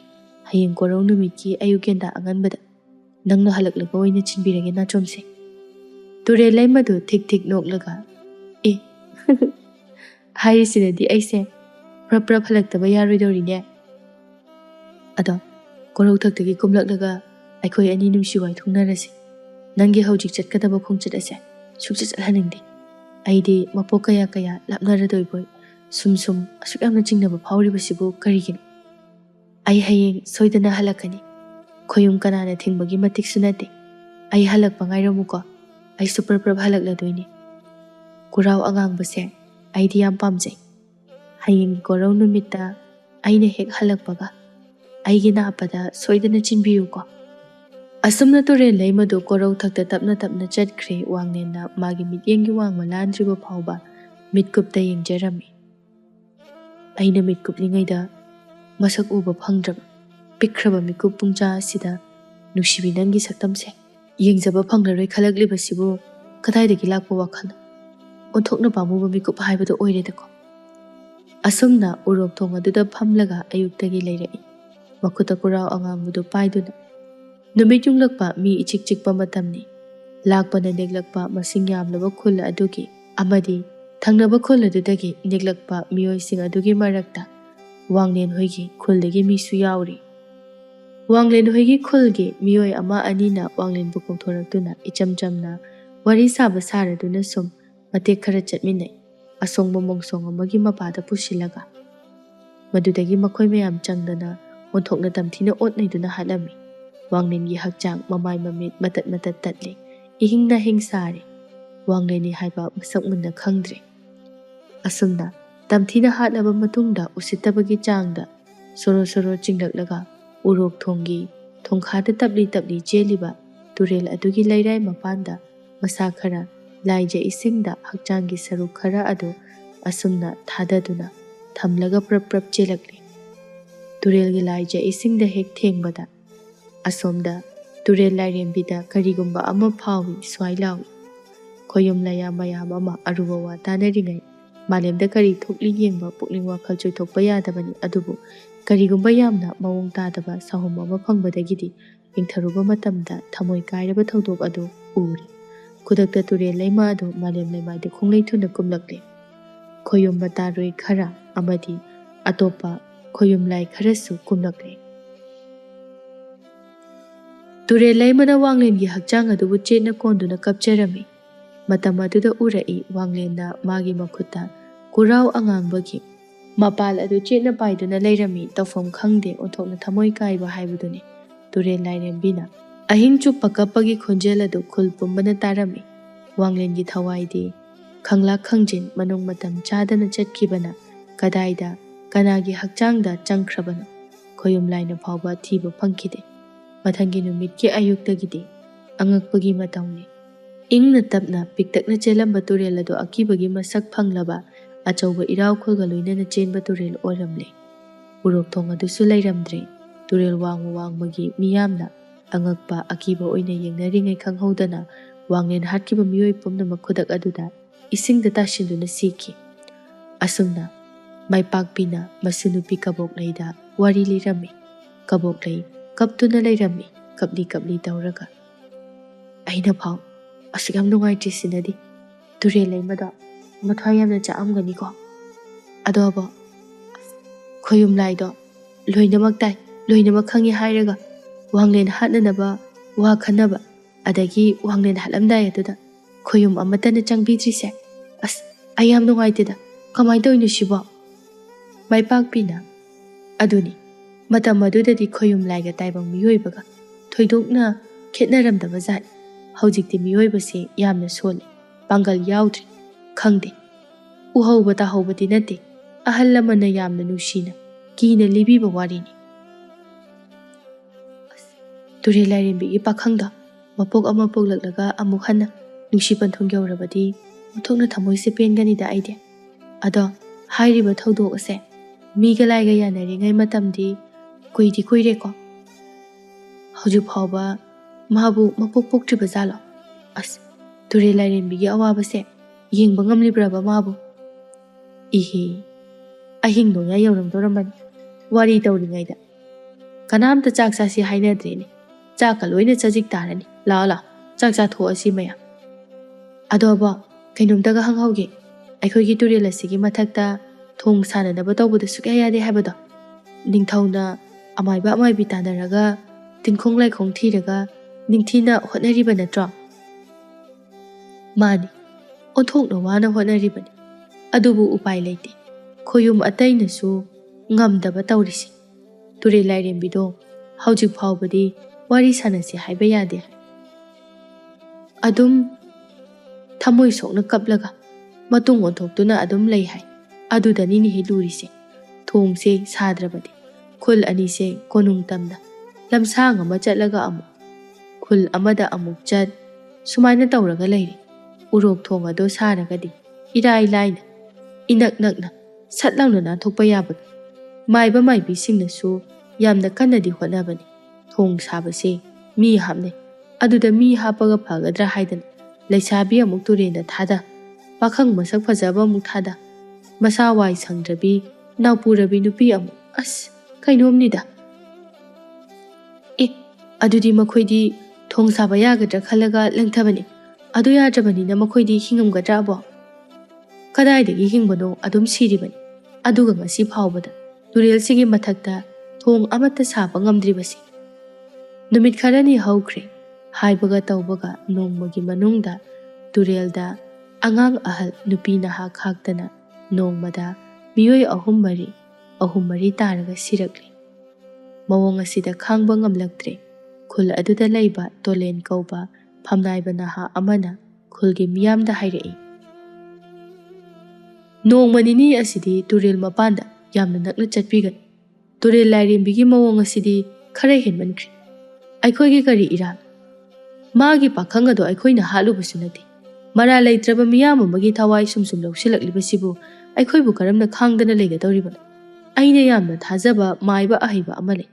ꯍꯌꯦꯡ ꯀꯣꯔꯧ ꯅꯨꯃꯤꯠꯀꯤ ꯑꯌꯨꯛ ꯌꯦꯟꯗꯥ ꯑꯉꯟꯕꯗ ꯅꯪꯅ ꯍꯜꯂꯛꯂꯒ ꯑꯣꯏꯅ ꯆꯤꯟꯕꯤꯔꯒꯦ ꯅꯥꯆꯣꯝꯁꯦ꯫ ꯇꯨꯔꯦꯜ ꯂꯩꯃꯗꯨ ꯊꯤꯛ ꯊꯤꯛ ꯅꯣꯛꯂꯒ, ꯍꯥꯏꯔꯤꯁꯤꯅꯗꯤ ꯑꯩꯁꯦ ꯄ꯭ꯔꯞ ꯍꯜꯂꯛꯇꯕ ꯌꯥꯔꯣꯏꯗꯧꯔꯤꯅꯦ꯫ ꯑꯗꯣ ꯀꯣꯔꯧ ꯊꯛꯇꯒꯤ ꯀꯨꯝꯂꯛꯂꯒ ꯑꯩꯈꯣꯏ ꯑꯅꯤ ꯅꯨꯡꯁꯤ ꯋꯥꯏꯊꯨꯡꯅꯔꯁꯤ꯫ ꯅꯪꯒꯤ ꯍꯧꯖꯤꯛ ꯆꯠꯀꯗꯕ ꯈꯣꯡꯆꯠ ꯑꯁꯦ ꯁꯨꯡꯆꯠ ꯆꯠꯍꯟꯅꯤꯡꯗꯦ꯫ ꯑꯩꯗꯤ ꯃꯄꯣꯛ ꯀꯌꯥ ꯂꯥꯞꯅꯔꯗꯣꯏꯕꯣꯏ ꯁꯨꯝ ꯑꯁꯨꯛ ꯌꯥꯝꯅ ꯆꯤꯡꯅꯕ ꯐꯥꯎꯔꯤꯕꯁꯤꯕꯨ ꯀꯔꯤꯒꯤꯅꯣ? ꯑꯩ ꯍꯌꯦꯡ ꯁꯣꯏꯗꯅ ꯍꯜꯂꯛꯀꯅꯤ꯫ ꯈꯣꯌꯨꯝ ꯀꯅꯥꯅ ꯊꯤꯡꯕꯒꯤ ꯃꯇꯤꯛꯁꯨ ꯅꯠꯇꯦ꯫ ꯑꯩ ꯍꯜꯂꯛꯄ ꯉꯥꯏꯔꯝꯃꯨꯀꯣ, ꯑꯩꯁꯨ ꯄ꯭ꯔꯞ ꯍꯜꯂꯛꯂꯗꯣꯏꯅꯤ꯫ ꯀꯨꯔꯥꯎ ꯑꯉꯥꯡꯕꯁꯦ ꯑꯩꯗꯤ ꯌꯥꯝ ꯄꯥꯝꯖꯩ꯫ ꯍꯌꯦꯡꯒꯤ ꯀꯣꯔꯧ ꯅꯨꯃꯤꯠꯇ ꯑꯩꯅ ꯍꯦꯛ ꯍꯜꯂꯛꯄꯒ ꯑꯩꯒꯤ ꯅꯥꯄꯗ ꯁꯣꯏꯗꯅ ꯆꯤꯟꯕꯤꯌꯨꯀꯣ꯫ Asumna turel leimadu korau thakta tapna tapna chatkre wangnena magi mityengi wangma landriba phauba mitkupta yengjarami. Aina mitkuplingaida masak uba phangdraba pikraba mikup pungcha asida nusibi nangi saktamse yengjaba phangraroi khalaglibasibu kadaidagi lakpa wakhal onthokna pamuba mikup haibadu oiredako. Asumna urok thong aduda phamlaga ayuktagi leirai makuta kurao angambudu paiduna numit yunglakpa mi ichik chikpa matamni lakpana neglakpa masing yamlaba khul adugi amadi thangnaba khul adudagi neglakpa miyoising adugi marakta wanglen hoigi khuldagi misu yauri. Wanglen hoigi khulgi miyoi ama anina wanglen bu kongthoraktuna ichamchamna wari saba saraduna sum matek khara chatminai asongba mongsong amagi mapada pusilaga madudagi makhoi mayam changdana onthokna tamthina otnaiduna halami. Wanglengi hakchang mamai mamit matat matat tatli ihingna hingsari wangleni haiba masak munna khangdre. Asumna tamthina hatlaba matungda usittabagi changda soro soro chinglaklaga urok thongi thongkhada tapli tapli cheliba turel adugi lairai mapanda masa khara laija isingda hakchangi saruk khara adu asumna thadaduna thamlaga prap prap chelakli. Turelgi laija isingda hek thengbada asomda turel lairembida karigumba ama phawi swailawi khoyum laya mayam ama aruba wa tanarigai malemda kari thokli yengba pukling wakhal choithokpa yadabani adubu karigumba yamna mawong tadaba sahum ama phangbadagidi yengtharuba matamda thamoi kairaba thodok adu uri khudakta turel leima adu malem lemaide khonglei thuna kumlakle khoyum bataroi khara amadi atopa khoyum lai kharasu kumlakle. Turel leimana wanglengi hakchang adubu chetna konduna kapcharami matam aduda urai wanglenna magi makhuta kurau angangbagi mapal adu chetna paiduna leirami tawfam khangde onthokna thamoi kaiba haibuduni turel lairembina ahing chuppa kappagi khonjel adu khul pumbana tarami wanglengi thawaidi khangla khangjin manung matam chadana chatkibana kadaida kanagi hakchangda changkhrabana khoyum laina phawba thiba phangkhide. Mathangi numitki ayuktagidi angakpagi matawni ingna tapna piktakna chelamba turel adu akibagi masak phanglaba achauba irau khulga loinana chenba turel oramle. Urok thong adusu leiramdre turel wangmagi miyamna angakpa akiba oina yengnaringai khanghodana wanglen hatkiba miyoi pumnamak khudak aduda isingda tasinduna siki. Asumna maipakpina masunupi kabokleida wari lirami kaboklei kaptuna leirami kapli kapli tauraga aina phau asigam nungai sinadi turel leimada mathwai yamna chaamgani ko adobo khoyum laido loinamak tai loinamak khangi hairaga wanglen hatnanaba wa khanaba adagi wanglen halamdai aduda khoyum amatana changbidrise as ayam nungai teda kamai toinu sibo maipakpina aduni matam adudadi khoyum laiga taibang miyoibaga thoidokna khetnaramdaba zat haujikti miyoibase yamna sole pangal yaudri khangde uhauba tahauba dinate ahal lamana yamna nushina kina libiba warini. Turel lairembigi pakhangda mapok ama poklaklaga amuk hanna nushi panthong yaurabadi muthokna thamoise penganida aide ado hairiba thodok ase miga laiga yanarigai matamdi kuidi kuireko hauju phauba mabu mapok poktriba zalo as turel lairembigi awabase yengba ngamlibraba mabu ihi ahing no ya yauram doramani wari tawringaida kanamta chak chasi hainadreni chaka loina chajik tarani la la chak cha tho asi maya adoba kainomtaga hanghauge aikhoigi turel asigi mathakta thong sananaba tawbuda sukya yade habada ningthauna amaiba amaibi tanaraga tinkhong laikhong thiraga ningthina hotnariba natra mani onthokna wana hotnaribani adubu upai leite khoyum atainasu ngamdaba tawrisi turel lairembido haujik phawbadi wari sanasi haiba yade adum thamoi sokna kaplaga matung onthoktuna adum lei hai adudani ni hilurise thongse sadrabadi khul anise konung tamda lamsang ama chatlaga amu ꯈꯨꯜ ꯑꯃꯗ ꯑꯃꯨꯛ ꯆꯠ ꯁꯨꯃꯥꯏꯅ ꯇꯧꯔꯒ ꯂꯩꯔꯤ꯫ ꯎꯔꯣꯛ ꯊꯣꯡ ꯑꯗꯣ ꯁꯥꯔꯒꯗꯤ ꯏꯔꯥꯏ ꯂꯥꯏꯅ ꯏꯅꯛ ꯅꯛꯅ ꯁꯠ ꯂꯥꯎꯅ ꯅꯥꯟꯊꯣꯛꯄ ꯌꯥꯕꯗꯣ꯫ ꯃꯥꯏꯕ ꯃꯥꯏꯕꯤꯁꯤꯡꯅꯁꯨ ꯌꯥꯝꯅ ꯀꯟꯅꯗꯤ ꯍꯣꯠꯅꯕꯅꯤ꯫ ꯊꯣꯡ ꯁꯥꯕꯁꯦ ꯃꯤ ꯍꯥꯞꯅꯩ꯫ ꯑꯗꯨꯗ ꯃꯤ ꯍꯥꯞꯄꯒ ꯐꯒꯗ꯭ꯔꯥ ꯍꯥꯏꯗꯅ ꯂꯩꯁꯥꯕꯤ ꯑꯃꯨꯛ ꯇꯨꯔꯦꯟꯗ ꯊꯥꯗ, ꯄꯥꯈꯪ ꯃꯁꯛ ꯐꯖꯕ ꯑꯃꯨꯛ ꯊꯥꯗ, ꯃꯁꯥ ꯋꯥꯏ ꯁꯪꯗ꯭ꯔꯕꯤ ꯅꯥꯎꯄꯨꯔꯕꯤ ꯅꯨꯄꯤ ꯑꯃꯨꯛ, ꯑꯁ ꯀꯩꯅꯣꯝꯅꯤꯗ꯫ ꯑꯗꯨꯗꯤ ꯃꯈꯣꯏꯗꯤ ꯊꯣꯡ ꯁꯥꯕ ꯌꯥꯒꯗ꯭ꯔꯥ ꯈꯜꯂꯒ ꯂꯪꯊꯕꯅꯤ꯫ ꯑꯗꯨ ꯌꯥꯗ꯭ꯔꯕꯅꯤꯅ ꯃꯈꯣꯏꯗꯤ ꯍꯤꯡꯉꯝꯒꯗ꯭ꯔꯥꯕꯣ? ꯀꯗꯥꯏꯗꯒꯤ ꯍꯤꯡꯕꯅꯣ, ꯑꯗꯨꯝ ꯁꯤꯔꯤꯕꯅꯤ꯫ ꯑꯗꯨꯒ ꯉꯁꯤ ꯐꯥꯎꯕꯗ ꯇꯨꯔꯦꯜꯁꯤꯒꯤ ꯃꯊꯛꯇ ꯊꯣꯡ ꯑꯃꯠꯇ ꯁꯥꯕ ꯉꯝꯗ꯭ꯔꯤꯕꯁꯤ꯫ ꯅꯨꯃꯤꯠ ꯈꯔꯅꯤ ꯍꯧꯈ꯭ꯔꯦ꯫ ꯍꯥꯏꯕꯒ ꯇꯧꯕꯒ ꯅꯣꯡꯃꯒꯤ ꯃꯅꯨꯡꯗ ꯇꯨꯔꯦꯜꯗ ꯑꯉꯥꯡ ꯑꯍꯜ ꯅꯨꯄꯤ ꯅꯍꯥ ꯈꯥꯛꯇꯅ ꯅꯣꯡꯃꯗ ꯃꯤꯑꯣꯏ ꯑꯍꯨꯝ ꯃꯔꯤ ꯇꯥꯔꯒ ꯁꯤꯔꯛꯂꯤ꯫ ꯃꯑꯣꯡ ꯑꯁꯤꯗ ꯈꯥꯡꯕ ꯉꯝꯂꯛꯇ꯭ꯔꯦ ꯈꯨꯜ ꯑꯗꯨꯗ ꯂꯩꯕ ꯇꯣꯂꯦꯟ ꯀꯧꯕ ꯐꯝꯅꯥꯏꯕ ꯅꯍꯥ ꯑꯃꯅ ꯈꯨꯜꯒꯤ ꯃꯤꯌꯥꯝꯗ ꯍꯥꯏꯔꯛꯏ, ꯅꯣꯡꯃ ꯅꯤꯅꯤ ꯑꯁꯤꯗꯤ ꯇꯨꯔꯦꯜ ꯃꯄꯥꯟꯗ ꯌꯥꯝꯅ ꯅꯛꯅ ꯆꯠꯄꯤꯒꯅꯨ꯫ ꯇꯨꯔꯦꯜ ꯂꯥꯏꯔꯦꯝꯕꯤꯒꯤ ꯃꯑꯣꯡ ꯑꯁꯤꯗꯤ ꯈꯔ ꯍꯦꯟꯃꯟꯈ꯭ꯔꯦ꯫ ꯑꯩꯈꯣꯏꯒꯤ ꯀꯔꯤ ꯏꯔꯥꯟ? ꯃꯥꯒꯤ ꯄꯥꯈꯪ ꯑꯗꯣ ꯑꯩꯈꯣꯏꯅ ꯍꯥꯠꯂꯨꯕꯁꯨ ꯅꯠꯇꯦ꯫ ꯃꯔꯥꯜ ꯂꯩꯇ꯭ꯔꯕ ꯃꯤꯌꯥꯝ ꯑꯃꯒꯤ ꯊꯋꯥꯏ ꯁꯨꯝ ꯂꯧꯁꯤꯜꯂꯛꯂꯤꯕꯁꯤꯕꯨ ꯑꯩꯈꯣꯏꯕꯨ ꯀꯔꯝꯅ ꯈꯥꯡꯗꯅ ꯂꯩꯒꯗꯧꯔꯤꯕꯅꯣ? ꯑꯩꯅ ꯌꯥꯝꯅ ꯊꯥꯖꯕ ꯃꯥꯏꯕ ꯑꯍꯩꯕ ꯑꯃ ꯂꯩ꯫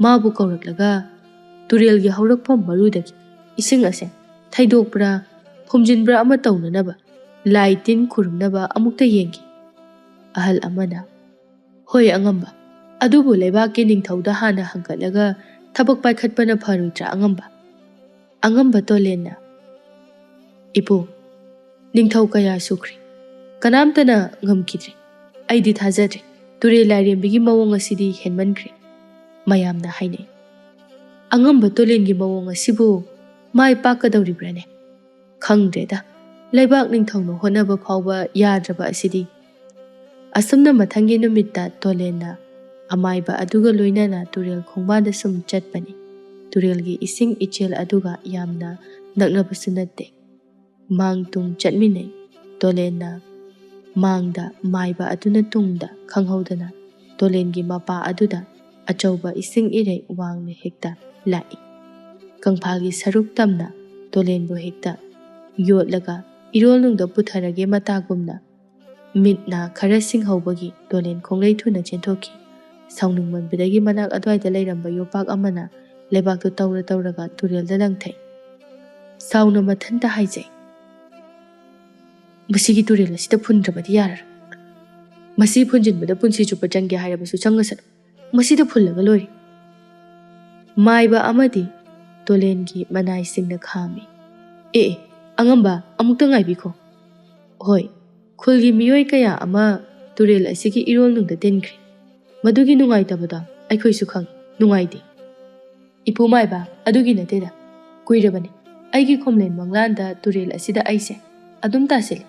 ꯃꯥꯕꯨ ꯀꯧꯔꯛꯂꯒ ꯇꯨꯔꯦꯜꯒꯤ ꯍꯧꯔꯛꯐꯝ ꯃꯔꯨꯗꯒꯤ ꯏꯁꯤꯡ ꯑꯁꯦ ꯊꯩꯗꯣꯛꯄ꯭ꯔꯥ ꯐꯨꯝꯖꯤꯟꯕ꯭ꯔꯥ ꯑꯃ ꯇꯧꯅꯅꯕ ꯂꯥꯏ ꯇꯤꯟ ꯈꯨꯔꯨꯝꯅꯕ ꯑꯃꯨꯛꯇ ꯌꯦꯡꯈꯤ꯫ ꯑꯍꯜ ꯑꯃꯅ, ꯍꯣꯏ ꯑꯉꯝꯕ, ꯑꯗꯨꯕꯨ ꯂꯩꯕꯥꯛꯀꯤ ꯅꯤꯡꯊꯧꯗ ꯍꯥꯟꯅ ꯍꯪꯒꯠꯂꯒ ꯊꯕꯛ ꯄꯥꯏꯈꯠꯄꯅ ꯐꯔꯣꯏꯗ꯭ꯔꯥ ꯑꯉꯝꯕ? ꯑꯉꯝꯕ ꯇꯣꯂꯦꯟꯅ, ꯏꯄꯨ, ꯅꯤꯡꯊꯧ ꯀꯌꯥ ꯁꯨꯈ꯭ꯔꯦ, ꯀꯅꯥꯝꯇꯅ ꯉꯝꯈꯤꯗ꯭ꯔꯦ꯫ ꯑꯩꯗꯤ ꯊꯥꯖꯗ꯭ꯔꯦ꯫ ꯇꯨꯔꯦꯜ ꯂꯥꯏꯔꯦꯝꯕꯤꯒꯤ ꯃꯑꯣꯡ ꯑꯁꯤꯗꯤ ꯍꯦꯟꯃꯟꯈ꯭ꯔꯦ꯫ ꯃꯌꯥꯝꯅ ꯍꯥꯏꯅꯩ꯫ ꯑꯉꯝꯕ ꯇꯣꯂꯦꯟꯒꯤ ꯃꯑꯣꯡ ꯑꯁꯤꯕꯨ ꯃꯥꯏ ꯄꯥꯛꯀꯗꯧꯔꯤꯕ꯭ꯔꯥꯅꯦ? ꯈꯪꯗ꯭ꯔꯦꯗ꯫ ꯂꯩꯕꯥꯛ ꯅꯤꯡꯊꯧꯅ ꯍꯣꯠꯅꯕ ꯐꯥꯎꯕ ꯌꯥꯗ꯭ꯔꯕ ꯑꯁꯤꯗꯤ꯫ ꯑꯁꯨꯝꯅ ꯃꯊꯪꯒꯤ ꯅꯨꯃꯤꯠꯇ ꯇꯣꯂꯦꯟꯅ ꯑꯃꯥꯏꯕ ꯑꯗꯨꯒ ꯂꯣꯏꯅꯅ ꯇꯨꯔꯦꯜ ꯈꯣꯡꯕꯥꯟꯗ ꯁꯨꯝ ꯆꯠꯄꯅꯤ꯫ ꯇꯨꯔꯦꯜꯒꯤ ꯏꯁꯤꯡ ꯏꯆꯦꯜ ꯑꯗꯨꯒ ꯌꯥꯝꯅ ꯅꯛꯅꯕꯁꯨ ꯅꯠꯇꯦ꯫ ꯃꯥꯡ ꯇꯨꯡ ꯆꯠꯃꯤꯟꯅꯩ꯫ ꯇꯣꯂꯦꯟꯅ ꯃꯥꯡꯗ, ꯃꯥꯏꯕ ꯑꯗꯨꯅ ꯇꯨꯡꯗ, ꯈꯪꯍꯧꯗꯅ ꯇꯣꯂꯦꯟꯒꯤ ꯃꯄꯥ ꯑꯗꯨꯗ ꯑꯆꯧꯕ ꯏꯁꯤꯡ ꯏꯔꯩ ꯋꯥꯡꯅ ꯍꯦꯛꯇ ꯂꯥꯛꯏ꯫ ꯀꯪꯐꯥꯜꯒꯤ ꯁꯔꯨꯛ ꯇꯝꯅ ꯇꯣꯂꯦꯟꯕꯨ ꯍꯦꯛꯇ ꯌꯣꯠꯂꯒ ꯏꯔꯣꯜꯅꯨꯡꯗ ꯄꯨꯊꯔꯒꯦ ꯃꯇꯥꯒꯨꯝꯅ ꯃꯤꯠꯅ ꯈꯔ ꯁꯤꯡꯍꯧꯕꯒꯤ ꯇꯣꯂꯦꯟ ꯈꯣꯡꯂꯩ ꯊꯨꯅ ꯆꯦꯟꯊꯣꯛꯈꯤ꯫ ꯁꯥꯎꯅꯤꯡꯃꯟꯕꯗꯒꯤ ꯃꯅꯥꯛ ꯑꯗꯨꯋꯥꯏꯗ ꯂꯩꯔꯝꯕ ꯌꯣꯄꯥꯛ ꯑꯃꯅ ꯂꯩꯕꯥꯛꯇꯨ ꯇꯧꯔꯒ ꯇꯨꯔꯦꯜꯗ ꯂꯪꯊꯩ꯫ ꯁꯥꯎꯅ ꯃꯊꯟꯇ ꯍꯥꯏꯖꯩ, ꯃꯁꯤꯒꯤ ꯇꯨꯔꯦꯜ ꯑꯁꯤꯗ ꯐꯨꯟꯗ꯭ꯔꯕꯗꯤ ꯌꯥꯔꯔꯣꯏ꯫ ꯃꯁꯤ ꯐꯨꯟꯖꯤꯟꯕꯗ ꯄꯨꯟꯁꯤ ꯆꯨꯞꯄ ꯆꯪꯒꯦ ꯍꯥꯏꯔꯕꯁꯨ ꯆꯪꯉꯁꯅꯨ, ꯃꯁꯤꯗ ꯐꯨꯜꯂꯒ ꯂꯣꯏꯔꯦ꯫ ꯃꯥꯏꯕ ꯑꯃꯗꯤ ꯇꯣꯂꯦꯟꯒꯤ ꯃꯅꯥꯏꯁꯤꯡꯅ ꯈꯥꯝꯃꯤ꯫ ꯑꯉꯝꯕ, ꯑꯃꯨꯛꯇ ꯉꯥꯏꯕꯤꯈꯣ꯫ ꯍꯣꯏ, ꯈꯨꯜꯒꯤ ꯃꯤꯑꯣꯏ ꯀꯌꯥ ꯑꯃ ꯇꯨꯔꯦꯜ ꯑꯁꯤꯒꯤ ꯏꯔꯣꯜꯅꯨꯡꯗ ꯇꯤꯟꯈ꯭ꯔꯦ꯫ ꯃꯗꯨꯒꯤ ꯅꯨꯡꯉꯥꯏꯇꯕꯗꯣ ꯑꯩꯈꯣꯏꯁꯨ ꯈꯪꯏ, ꯅꯨꯡꯉꯥꯏꯇꯦ꯫ ꯏꯄꯨ ꯃꯥꯏꯕ, ꯑꯗꯨꯒꯤ ꯅꯠꯇꯦꯗ꯫ ꯀꯨꯏꯔꯕꯅꯤ ꯑꯩꯒꯤ ꯈꯣꯝꯂꯦꯟ ꯃꯪꯂꯥꯟꯗ ꯇꯨꯔꯦꯜ ꯑꯁꯤꯗ ꯑꯩꯁꯦ ꯑꯗꯨꯝ ꯇꯥꯁꯤꯜꯂꯤ꯫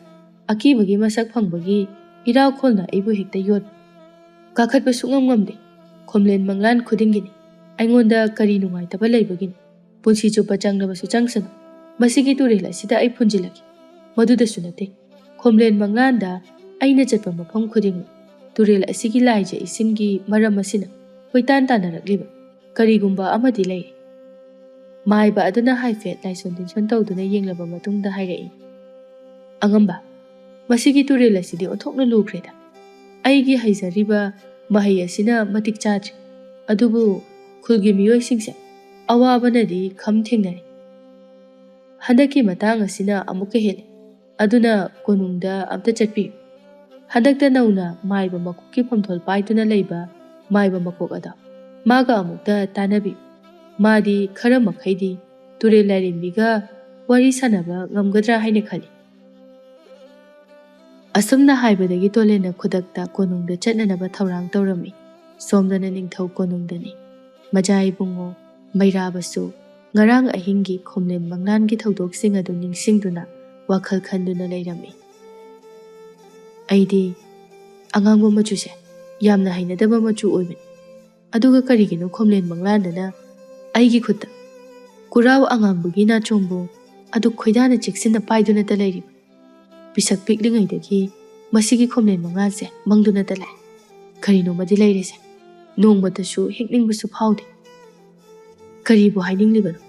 ꯑꯀꯤꯕꯒꯤ ꯃꯁꯛ ꯐꯪꯕꯒꯤ ꯏꯔꯥꯈꯣꯜꯅ ꯑꯩꯕꯨ ꯍꯦꯛꯇ ꯌꯣꯠꯄ꯫ ꯀꯥꯈꯠꯄ ꯁꯨꯡꯉꯝ ꯉꯝꯗꯦ꯫ ꯈꯣꯝꯂꯦꯟ ꯃꯪꯂꯥꯟ ꯈꯨꯗꯤꯡꯒꯤꯅꯤ꯫ ꯑꯩꯉꯣꯟꯗ ꯀꯔꯤ ꯅꯨꯡꯉꯥꯏꯇꯕ ꯂꯩꯕꯒꯤꯅꯤ? ꯄꯨꯟꯁꯤ ꯆꯨꯞꯄ ꯆꯪꯂꯕꯁꯨ ꯆꯪꯁꯅꯨ, ꯃꯁꯤꯒꯤ ꯇꯨꯔꯦꯜ ꯑꯁꯤꯗ ꯑꯩ ꯐꯨꯟꯖꯤꯜꯂꯒꯦ꯫ ꯃꯗꯨꯗꯁꯨ ꯅꯠꯇꯦ, ꯈꯣꯝꯂꯦꯟ ꯃꯪꯂꯥꯟꯗ ꯑꯩꯅ ꯆꯠꯄ ꯃꯐꯝ ꯈꯨꯗꯤꯡꯃꯛ ꯇꯨꯔꯦꯜ ꯑꯁꯤꯒꯤ ꯂꯥꯏꯖ ꯏꯁꯤꯡꯒꯤ ꯃꯔꯝ ꯑꯁꯤꯅ ꯀꯣꯏꯇꯥꯟ ꯇꯥꯟꯅꯔꯛꯂꯤꯕ ꯀꯔꯤꯒꯨꯝꯕ ꯑꯃꯗꯤ ꯂꯩꯔꯦ꯫ ꯃꯥꯏꯕ ꯑꯗꯨꯅ ꯍꯥꯏꯐꯦꯠ ꯂꯥꯏꯁꯣꯟ ꯇꯤꯟꯁꯣꯟ ꯇꯧꯗꯨꯅ ꯌꯦꯡꯂꯕ ꯃꯇꯨꯡꯗ ꯍꯥꯏꯔꯛꯏ, ꯑꯉꯝꯕ, ꯃꯁꯤꯒꯤ ꯇꯨꯔꯦꯜ ꯑꯁꯤꯗꯤ ꯑꯣꯟꯊꯣꯛꯅ ꯂꯨꯈ꯭ꯔꯦꯗ꯫ ꯑꯩꯒꯤ ꯍꯩꯖꯔꯤꯕ ꯃꯍꯩ ꯑꯁꯤꯅ ꯃꯇꯤꯛ ꯆꯥꯗ꯭ꯔꯤ꯫ ꯑꯗꯨꯕꯨ ꯈꯨꯜꯒꯤ ꯃꯤꯑꯣꯏꯁꯤꯡꯁꯦ ꯑꯋꯥꯕꯅꯗꯤ ꯈꯝ ꯊꯦꯡꯅꯔꯤ꯫ ꯍꯟꯗꯛꯀꯤ ꯃꯇꯥꯡ ꯑꯁꯤꯅ ꯑꯃꯨꯛꯀ ꯍꯦꯜꯂꯤ꯫ ꯑꯗꯨꯅ ꯀꯣꯅꯨꯡꯗ ꯑꯝꯇ ꯆꯠꯄꯤꯌꯨ꯫ ꯍꯟꯗꯛꯇ ꯅꯧꯅ ꯃꯥꯏꯕ ꯃꯀꯣꯛꯀꯤ ꯐꯝꯊꯣꯜ ꯄꯥꯏꯗꯨꯅ ꯂꯩꯕ ꯃꯥꯏꯕ ꯃꯀꯣꯛ ꯑꯗꯣ ꯃꯥꯒ ꯑꯃꯨꯛꯇ ꯇꯥꯟꯅꯕꯤꯌꯨ꯫ ꯃꯥꯗꯤ ꯈꯔ ꯃꯈꯩꯗꯤ ꯇꯨꯔꯦꯜ ꯂꯥꯏꯔꯦꯝꯕꯤꯒ ꯋꯥꯔꯤ ꯁꯥꯟꯅꯕ ꯉꯝꯒꯗ꯭ꯔꯥ ꯍꯥꯏꯅ ꯈꯜꯂꯤ꯫ ꯑꯁꯨꯝꯅ ꯍꯥꯏꯕꯗꯒꯤ ꯇꯣꯂꯦꯟꯅ ꯈꯨꯗꯛꯇ ꯀꯣꯅꯨꯡꯗ ꯆꯠꯅꯅꯕ ꯊꯧꯔꯥꯡ ꯇꯧꯔꯝꯃꯤ꯫ ꯁꯣꯝꯗꯅ ꯅꯤꯡꯊꯧ ꯀꯣꯅꯨꯡꯗꯅꯤ꯫ ꯃꯖꯥ ꯏꯕꯨꯡꯉꯣ ꯃꯩꯔꯥꯕꯁꯨ ꯉꯔꯥꯡ ꯑꯍꯤꯡꯒꯤ ꯈꯣꯝꯂꯦꯟ ꯃꯪꯂꯥꯟꯒꯤ ꯊꯧꯗꯣꯛꯁꯤꯡ ꯑꯗꯨ ꯅꯤꯡꯁꯤꯡꯗꯨꯅ ꯋꯥꯈꯜ ꯈꯟꯗꯨꯅ ꯂꯩꯔꯝꯃꯤ꯫ ꯑꯩꯗꯤ ꯑꯉꯥꯡꯕ ꯃꯆꯨꯁꯦ ꯌꯥꯝꯅ ꯍꯩꯅꯗꯕ ꯃꯆꯨ ꯑꯣꯏꯕꯅꯤ꯫ ꯑꯗꯨꯒ ꯀꯔꯤꯒꯤꯅꯣ ꯈꯣꯝꯂꯦꯟ ꯃꯪꯂꯥꯟꯗꯅ ꯑꯩꯒꯤ ꯈꯨꯠꯇ ꯀꯨꯔꯥꯎ ꯑꯉꯥꯡꯕꯒꯤ ꯅꯥꯆꯣꯡꯕꯨ ꯑꯗꯨ ꯈꯣꯏꯗꯥꯅ ꯆꯦꯛꯁꯤꯟꯅ ꯄꯥꯏꯗꯨꯅꯇ ꯂꯩꯔꯤꯕ꯫ ꯄꯤꯁꯛ ꯄꯤꯛꯂꯤꯉꯩꯗꯒꯤ ꯃꯁꯤꯒꯤ ꯈꯣꯝꯂꯦꯟ ꯃꯪꯂꯥꯟꯁꯦ ꯃꯪꯗꯨꯅꯇ ꯂꯥꯛꯑꯦ꯫ ꯀꯔꯤꯅꯣꯃꯗꯤ ꯂꯩꯔꯤꯁꯦ꯫ ꯅꯣꯡꯃꯇꯁꯨ ꯍꯦꯛꯅꯤꯡꯕꯁꯨ ꯐꯥꯎꯗꯦ꯫ ꯀꯔꯤꯕꯨ ꯍꯥꯏꯅꯤꯡꯂꯤꯕꯅꯣ?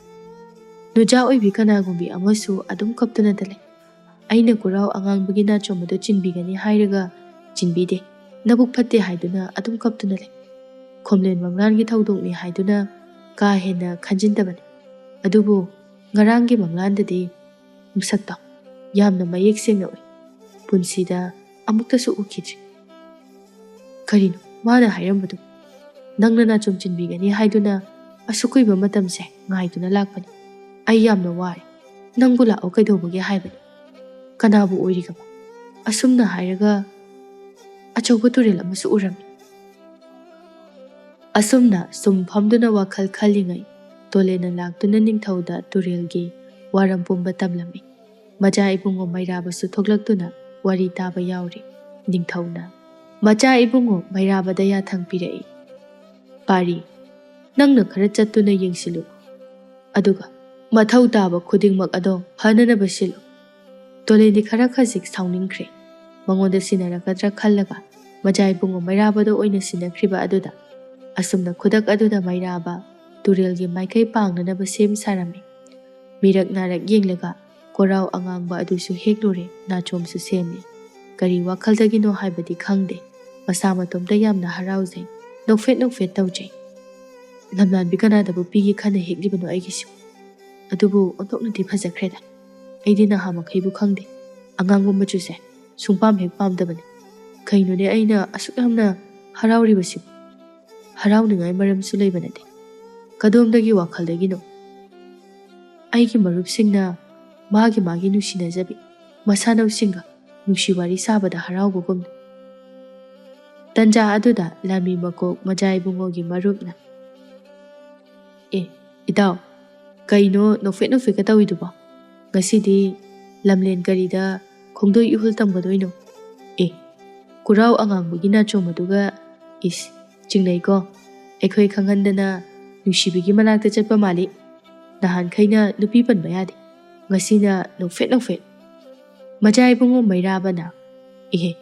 ꯅꯨꯖꯥ ꯑꯣꯏꯕꯤ ꯀꯅꯥꯒꯨꯝꯕꯤ ꯑꯃꯁꯨ ꯑꯗꯨꯝ ꯀꯞꯇꯨꯅꯇ ꯂꯩ꯫ ꯑꯩꯅ ꯀꯨꯔꯥꯎ ꯑꯉꯥꯡꯕꯒꯤ ꯅꯥꯆꯣꯝ ꯑꯗꯨ ꯆꯤꯟꯕꯤꯒꯅꯤ ꯍꯥꯏꯔꯒ ꯆꯤꯟꯕꯤꯗꯦ, ꯅꯕꯨꯛ ꯐꯠꯇꯦ ꯍꯥꯏꯗꯨꯅ ꯑꯗꯨꯝ ꯀꯞꯇꯨꯅ ꯂꯩ꯫ ꯈꯣꯝꯂꯦꯟ ꯃꯪꯂꯥꯟꯒꯤ ꯊꯧꯗꯣꯛꯅꯤ ꯍꯥꯏꯗꯨꯅ ꯀꯥ ꯍꯦꯟꯅ ꯈꯟꯖꯤꯟꯗꯕꯅꯤ꯫ ꯑꯗꯨꯕꯨ ꯉꯔꯥꯡꯒꯤ ꯃꯪꯂꯥꯟꯗꯗꯤ ꯃꯁꯛꯇꯣ ꯌꯥꯝꯅ ꯃꯌꯦꯛ ꯁꯦꯡꯅ ꯎꯏ꯫ ꯄꯨꯟꯁꯤꯗ ꯑꯃꯨꯛꯇꯁꯨ ꯎꯈꯤꯗ꯭ꯔꯤ꯫ ꯀꯔꯤꯅꯣ ꯃꯥꯅ ꯍꯥꯏꯔꯝꯕꯗꯨ? ꯅꯪꯅ ꯅꯥꯆꯣꯝ ꯆꯤꯟꯕꯤꯒꯅꯤ ꯍꯥꯏꯗꯨꯅ ꯑꯁꯨꯛ ꯀꯨꯏꯕ ꯃꯇꯝꯁꯦ ꯉꯥꯏꯗꯨꯅ ꯂꯥꯛꯄꯅꯤ꯫ ꯑꯩ ꯌꯥꯝꯅ ꯋꯥꯔꯦ꯫ ꯅꯪꯕꯨ ꯂꯥꯛꯑꯣ ꯀꯩꯗꯧꯕꯒꯦ ꯍꯥꯏꯕꯅꯤ? ꯀꯅꯥꯕꯨ ꯑꯣꯏꯔꯤꯒꯕ? ꯑꯁꯨꯝꯅ ꯍꯥꯏꯔꯒ ꯑꯆꯧꯕ ꯇꯨꯔꯦꯜ ꯑꯃꯁꯨ ꯎꯔꯝꯃꯤ꯫ ꯑꯁꯨꯝꯅ ꯁꯨꯝ ꯐꯝꯗꯨꯅ ꯋꯥꯈꯜ ꯈꯜꯂꯤꯉꯩ ꯇꯣꯂꯦꯟꯅ ꯂꯥꯛꯇꯨꯅ ꯅꯤꯡꯊꯧꯗ ꯇꯨꯔꯦꯜꯒꯤ ꯋꯥꯔꯝ ꯄꯨꯝꯕ ꯇꯝꯂꯝꯃꯤ꯫ ꯃꯆꯥ ꯏꯕꯨꯡꯉꯣ ꯃꯩꯔꯥꯕꯁꯨ ꯊꯣꯛꯂꯛꯇꯨꯅ ꯋꯥꯔꯤ ꯇꯥꯕ ꯌꯥꯎꯔꯤ꯫ ꯅꯤꯡꯊꯧꯅ ꯃꯆꯥ ꯏꯕꯨꯡꯉꯣ ꯃꯩꯔꯥꯕꯗ ꯌꯥꯊꯪ ꯄꯤꯔꯛꯏ꯫ ꯄꯥꯔꯤ, ꯅꯪꯅ ꯈꯔ ꯆꯠꯇꯨꯅ ꯌꯦꯡꯁꯤꯜꯂꯨ, ꯑꯗꯨꯒ ꯃꯊꯧ ꯇꯥꯕ ꯈꯨꯗꯤꯡꯃꯛ ꯑꯗꯣ ꯐꯅꯅꯕ ꯁꯤꯜꯂꯨ꯫ ꯇꯣꯂꯦꯟꯗꯤ ꯈꯔ ꯈꯖꯤꯛ ꯁꯥꯎꯅꯤꯡꯈ꯭ꯔꯦ꯫ ꯃꯉꯣꯟꯗ ꯁꯤꯟꯅꯔꯛꯀꯗ꯭ꯔꯥ ꯈꯜꯂꯒ ꯃꯆꯥ ꯏꯕꯨꯡꯉꯣ ꯃꯩꯔꯥꯕꯗ ꯑꯣꯏꯅ ꯁꯤꯟꯅꯈ꯭ꯔꯤꯕ ꯑꯗꯨꯗ ꯑꯁꯨꯝꯅ ꯈꯨꯗꯛ ꯑꯗꯨꯗ ꯃꯩꯔꯥꯕ ꯇꯨꯔꯦꯜꯒꯤ ꯃꯥꯏꯀꯩ ꯄꯥꯡꯅꯅꯕ ꯁꯦꯝ ꯁꯥꯔꯝꯃꯤ꯫ ꯃꯤꯔꯛ ꯅꯥꯔꯛ ꯌꯦꯡꯂꯒ ꯀꯣꯔꯥꯎ ꯑꯉꯥꯡꯕ ꯑꯗꯨꯁꯨ ꯍꯦꯛꯂꯨꯔꯦ, ꯅꯥꯆꯣꯝꯁꯨ ꯁꯦꯝꯂꯦ꯫ ꯀꯔꯤ ꯋꯥꯈꯜꯗꯒꯤꯅꯣ ꯍꯥꯏꯕꯗꯤ ꯈꯪꯗꯦ, ꯃꯁꯥ ꯃꯇꯣꯝꯇ ꯌꯥꯝꯅ ꯍꯔꯥꯎꯖꯩ, ꯅꯣꯛꯐꯦꯠ ꯅꯣꯛꯐꯦꯠ ꯇꯧꯖꯩ꯫ ꯂꯝꯂꯥꯟꯕꯤ ꯀꯅꯥꯗꯕꯨ ꯄꯤꯒꯦ ꯈꯟꯅ ꯍꯦꯛꯂꯤꯕꯅꯣ ꯑꯩꯒꯤꯁꯤꯕꯨ? ꯑꯗꯨꯕꯨ ꯑꯣꯟꯊꯣꯛꯅꯗꯤ ꯐꯖꯈ꯭ꯔꯦꯗ꯫ ꯑꯩꯗꯤ ꯅꯍꯥ ꯃꯈꯩꯕꯨ ꯈꯪꯗꯦ, ꯑꯉꯥꯡꯕ ꯃꯆꯨꯁꯦ ꯁꯨꯡꯄꯥꯝ ꯍꯦꯛ ꯄꯥꯝꯗꯕꯅꯤ꯫ ꯀꯩꯅꯣꯅꯦ ꯑꯩꯅ ꯑꯁꯨꯛ ꯌꯥꯝꯅ ꯍꯔꯥꯎꯔꯤꯕꯁꯤꯕꯨ? ꯍꯔꯥꯎꯅꯤꯡꯉꯥꯏ ꯃꯔꯝꯁꯨ ꯂꯩꯕ ꯅꯠꯇꯦ꯫ ꯀꯗꯣꯝꯗꯒꯤ ꯋꯥꯈꯜꯗꯒꯤꯅꯣ? ꯑꯩꯒꯤ ꯃꯔꯨꯞꯁꯤꯡꯅ ꯃꯥꯒꯤ ꯅꯨꯡꯁꯤꯅꯖꯕꯤ ꯃꯁꯥꯅꯧꯁꯤꯡꯒ ꯅꯨꯡꯁꯤ ꯋꯥꯔꯤ ꯁꯥꯕꯗ ꯍꯔꯥꯎꯕꯒꯨꯝꯅ꯫ ꯇꯟꯖꯥ ꯑꯗꯨꯗ ꯂꯥꯟꯃꯤ ꯃꯀꯣꯛ ꯃꯆꯥ ꯏꯕꯨꯡꯉꯣꯒꯤ ꯃꯔꯨꯞꯅ, ꯑꯦ ꯏꯇꯥꯎ, ꯀꯩꯅꯣ ꯅꯣꯛꯐꯦꯠ ꯅꯣꯛꯐꯦꯠꯀ ꯇꯧꯏꯗꯨꯕꯣ? ꯉꯁꯤꯗꯤ ꯂꯝꯂꯦꯟ ꯀꯔꯤꯗ ꯈꯣꯡꯗꯣꯏ ꯏꯍꯨꯜ ꯇꯝꯒꯗꯣꯏꯅꯣ? ꯑꯦ, ꯀꯨꯔꯥꯎ ꯑꯉꯥꯡꯕꯒꯤ ꯅꯥꯆꯣꯝ ꯑꯗꯨꯒ ꯏꯁ ꯆꯤꯡꯅꯩꯀꯣ꯫ ꯑꯩꯈꯣꯏ ꯈꯪꯍꯟꯗꯅ ꯅꯨꯡꯁꯤꯕꯤꯒꯤ ꯃꯅꯥꯛꯇ ꯆꯠꯄ ꯃꯥꯜꯂꯤ꯫ ꯅꯍꯥꯟꯈꯩꯅ ꯅꯨꯄꯤ ꯄꯟꯕ ꯌꯥꯗꯦ, ꯉꯁꯤꯅ ꯅꯣꯛꯐꯦꯠ ꯅꯣꯛꯐꯦꯠ꯫ ꯃꯆꯥ ꯏꯕꯨꯡꯉꯣ ꯃꯩꯔꯥꯕꯅ, ꯏꯍꯦ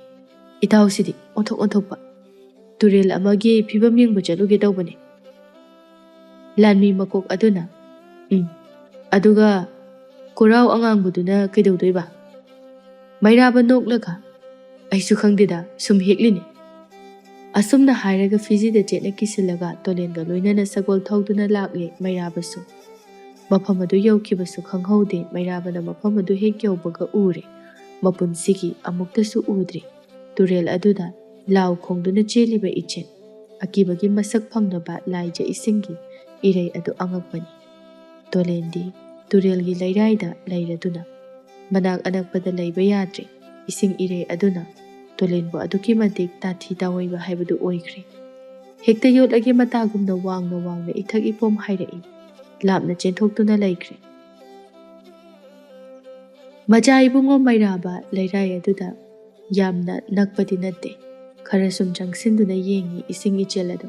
ꯏꯇꯥꯎꯁꯤꯗꯤ ꯑꯣꯟꯊꯣꯛ ꯑꯣꯟꯊꯣꯛꯄ, ꯇꯨꯔꯦꯜ ꯑꯃꯒꯤ ꯐꯤꯕꯝ ꯌꯦꯡꯕ ꯆꯠꯂꯨꯒꯦ ꯇꯧꯕꯅꯤ꯫ ꯂꯥꯟꯃꯤ ꯃꯀꯣꯛ ꯑꯗꯨꯅ, ꯑꯗꯨꯒ ꯀꯨꯔꯥꯎ ꯑꯉꯥꯡꯕꯗꯨꯅ ꯀꯩꯗꯧꯗꯣꯏꯕ? ꯃꯩꯔꯥꯕ ꯅꯣꯛꯂꯒ, ꯑꯩꯁꯨ ꯈꯪꯗꯦꯗ, ꯁꯨꯝ ꯍꯦꯛꯂꯤꯅꯤ꯫ ꯑꯁꯨꯝꯅ ꯍꯥꯏꯔꯒ ꯐꯤꯖꯤꯗ ꯆꯦꯠꯅ ꯀꯤꯁꯤꯜꯂꯒ ꯇꯣꯂꯦꯟꯒ ꯂꯣꯏꯅꯅ ꯁꯒꯣꯜ ꯊꯧꯗꯨꯅ ꯂꯥꯛꯂꯦ ꯃꯩꯔꯥꯕꯁꯨ꯫ ꯃꯐꯝ ꯑꯗꯨ ꯌꯧꯈꯤꯕꯁꯨ ꯈꯪꯍꯧꯗꯦ꯫ ꯃꯩꯔꯥꯕꯅ ꯃꯐꯝ ꯑꯗꯨ ꯍꯦꯛ ꯌꯧꯕꯒ ꯎꯔꯦ, ꯃꯄꯨꯟꯁꯤꯒꯤ ꯑꯃꯨꯛꯇꯁꯨ ꯎꯗ꯭ꯔꯤ ꯇꯨꯔꯦꯜ ꯑꯗꯨꯗ ꯂꯥꯎ ꯈꯣꯡꯗꯨꯅ ꯆꯦꯜꯂꯤꯕ ꯏꯆꯦꯜ, ꯑꯀꯤꯕꯒꯤ ꯃꯁꯛ ꯐꯪꯅꯕ ꯂꯥꯏꯖ ꯏꯁꯤꯡꯒꯤ ꯏꯔꯩ ꯑꯗꯨ ꯑꯉꯛꯄꯅꯤ꯫ ꯇꯣꯂꯦꯟꯗꯤ ꯇꯨꯔꯦꯜꯒꯤ ꯂꯩꯔꯥꯏꯗ ꯂꯩꯔꯗꯨꯅ ꯃꯅꯥꯛ ꯑꯅꯛꯄꯗ ꯂꯩꯕ ꯌꯥꯗ꯭ꯔꯦ꯫ ꯏꯁꯤꯡ ꯏꯔꯩ ꯑꯗꯨꯅ ꯇꯣꯂꯦꯟꯕꯨ ꯑꯗꯨꯛꯀꯤ ꯃꯇꯤꯛ ꯇꯥꯊꯤ ꯇꯥꯑꯣꯏꯕ ꯍꯥꯏꯕꯗꯨ ꯑꯣꯏꯈ꯭ꯔꯦ꯫ ꯍꯦꯛꯇ ꯌꯣꯠꯂꯒꯦ ꯃꯇꯥꯒꯨꯝꯅ ꯋꯥꯡꯅ ꯋꯥꯡꯅ ꯏꯊꯛ ꯏꯄꯣꯝ ꯍꯥꯏꯔꯛꯏ, ꯂꯥꯞꯅ ꯆꯦꯟꯊꯣꯛꯇꯨꯅ ꯂꯩꯈ꯭ꯔꯦ꯫ ꯃꯆꯥ ꯏꯕꯨꯡꯉꯣ ꯃꯩꯔꯥꯕ ꯂꯩꯔꯥꯏ ꯑꯗꯨꯗ ꯌꯥꯝꯅ ꯅꯛꯄꯗꯤ ꯅꯠꯇꯦ, ꯈꯔ ꯁꯨꯝ ꯆꯪꯁꯤꯟꯗꯨꯅ ꯌꯦꯡꯉꯤ ꯏꯁꯤꯡ ꯏꯆꯦꯜ ꯑꯗꯨ꯫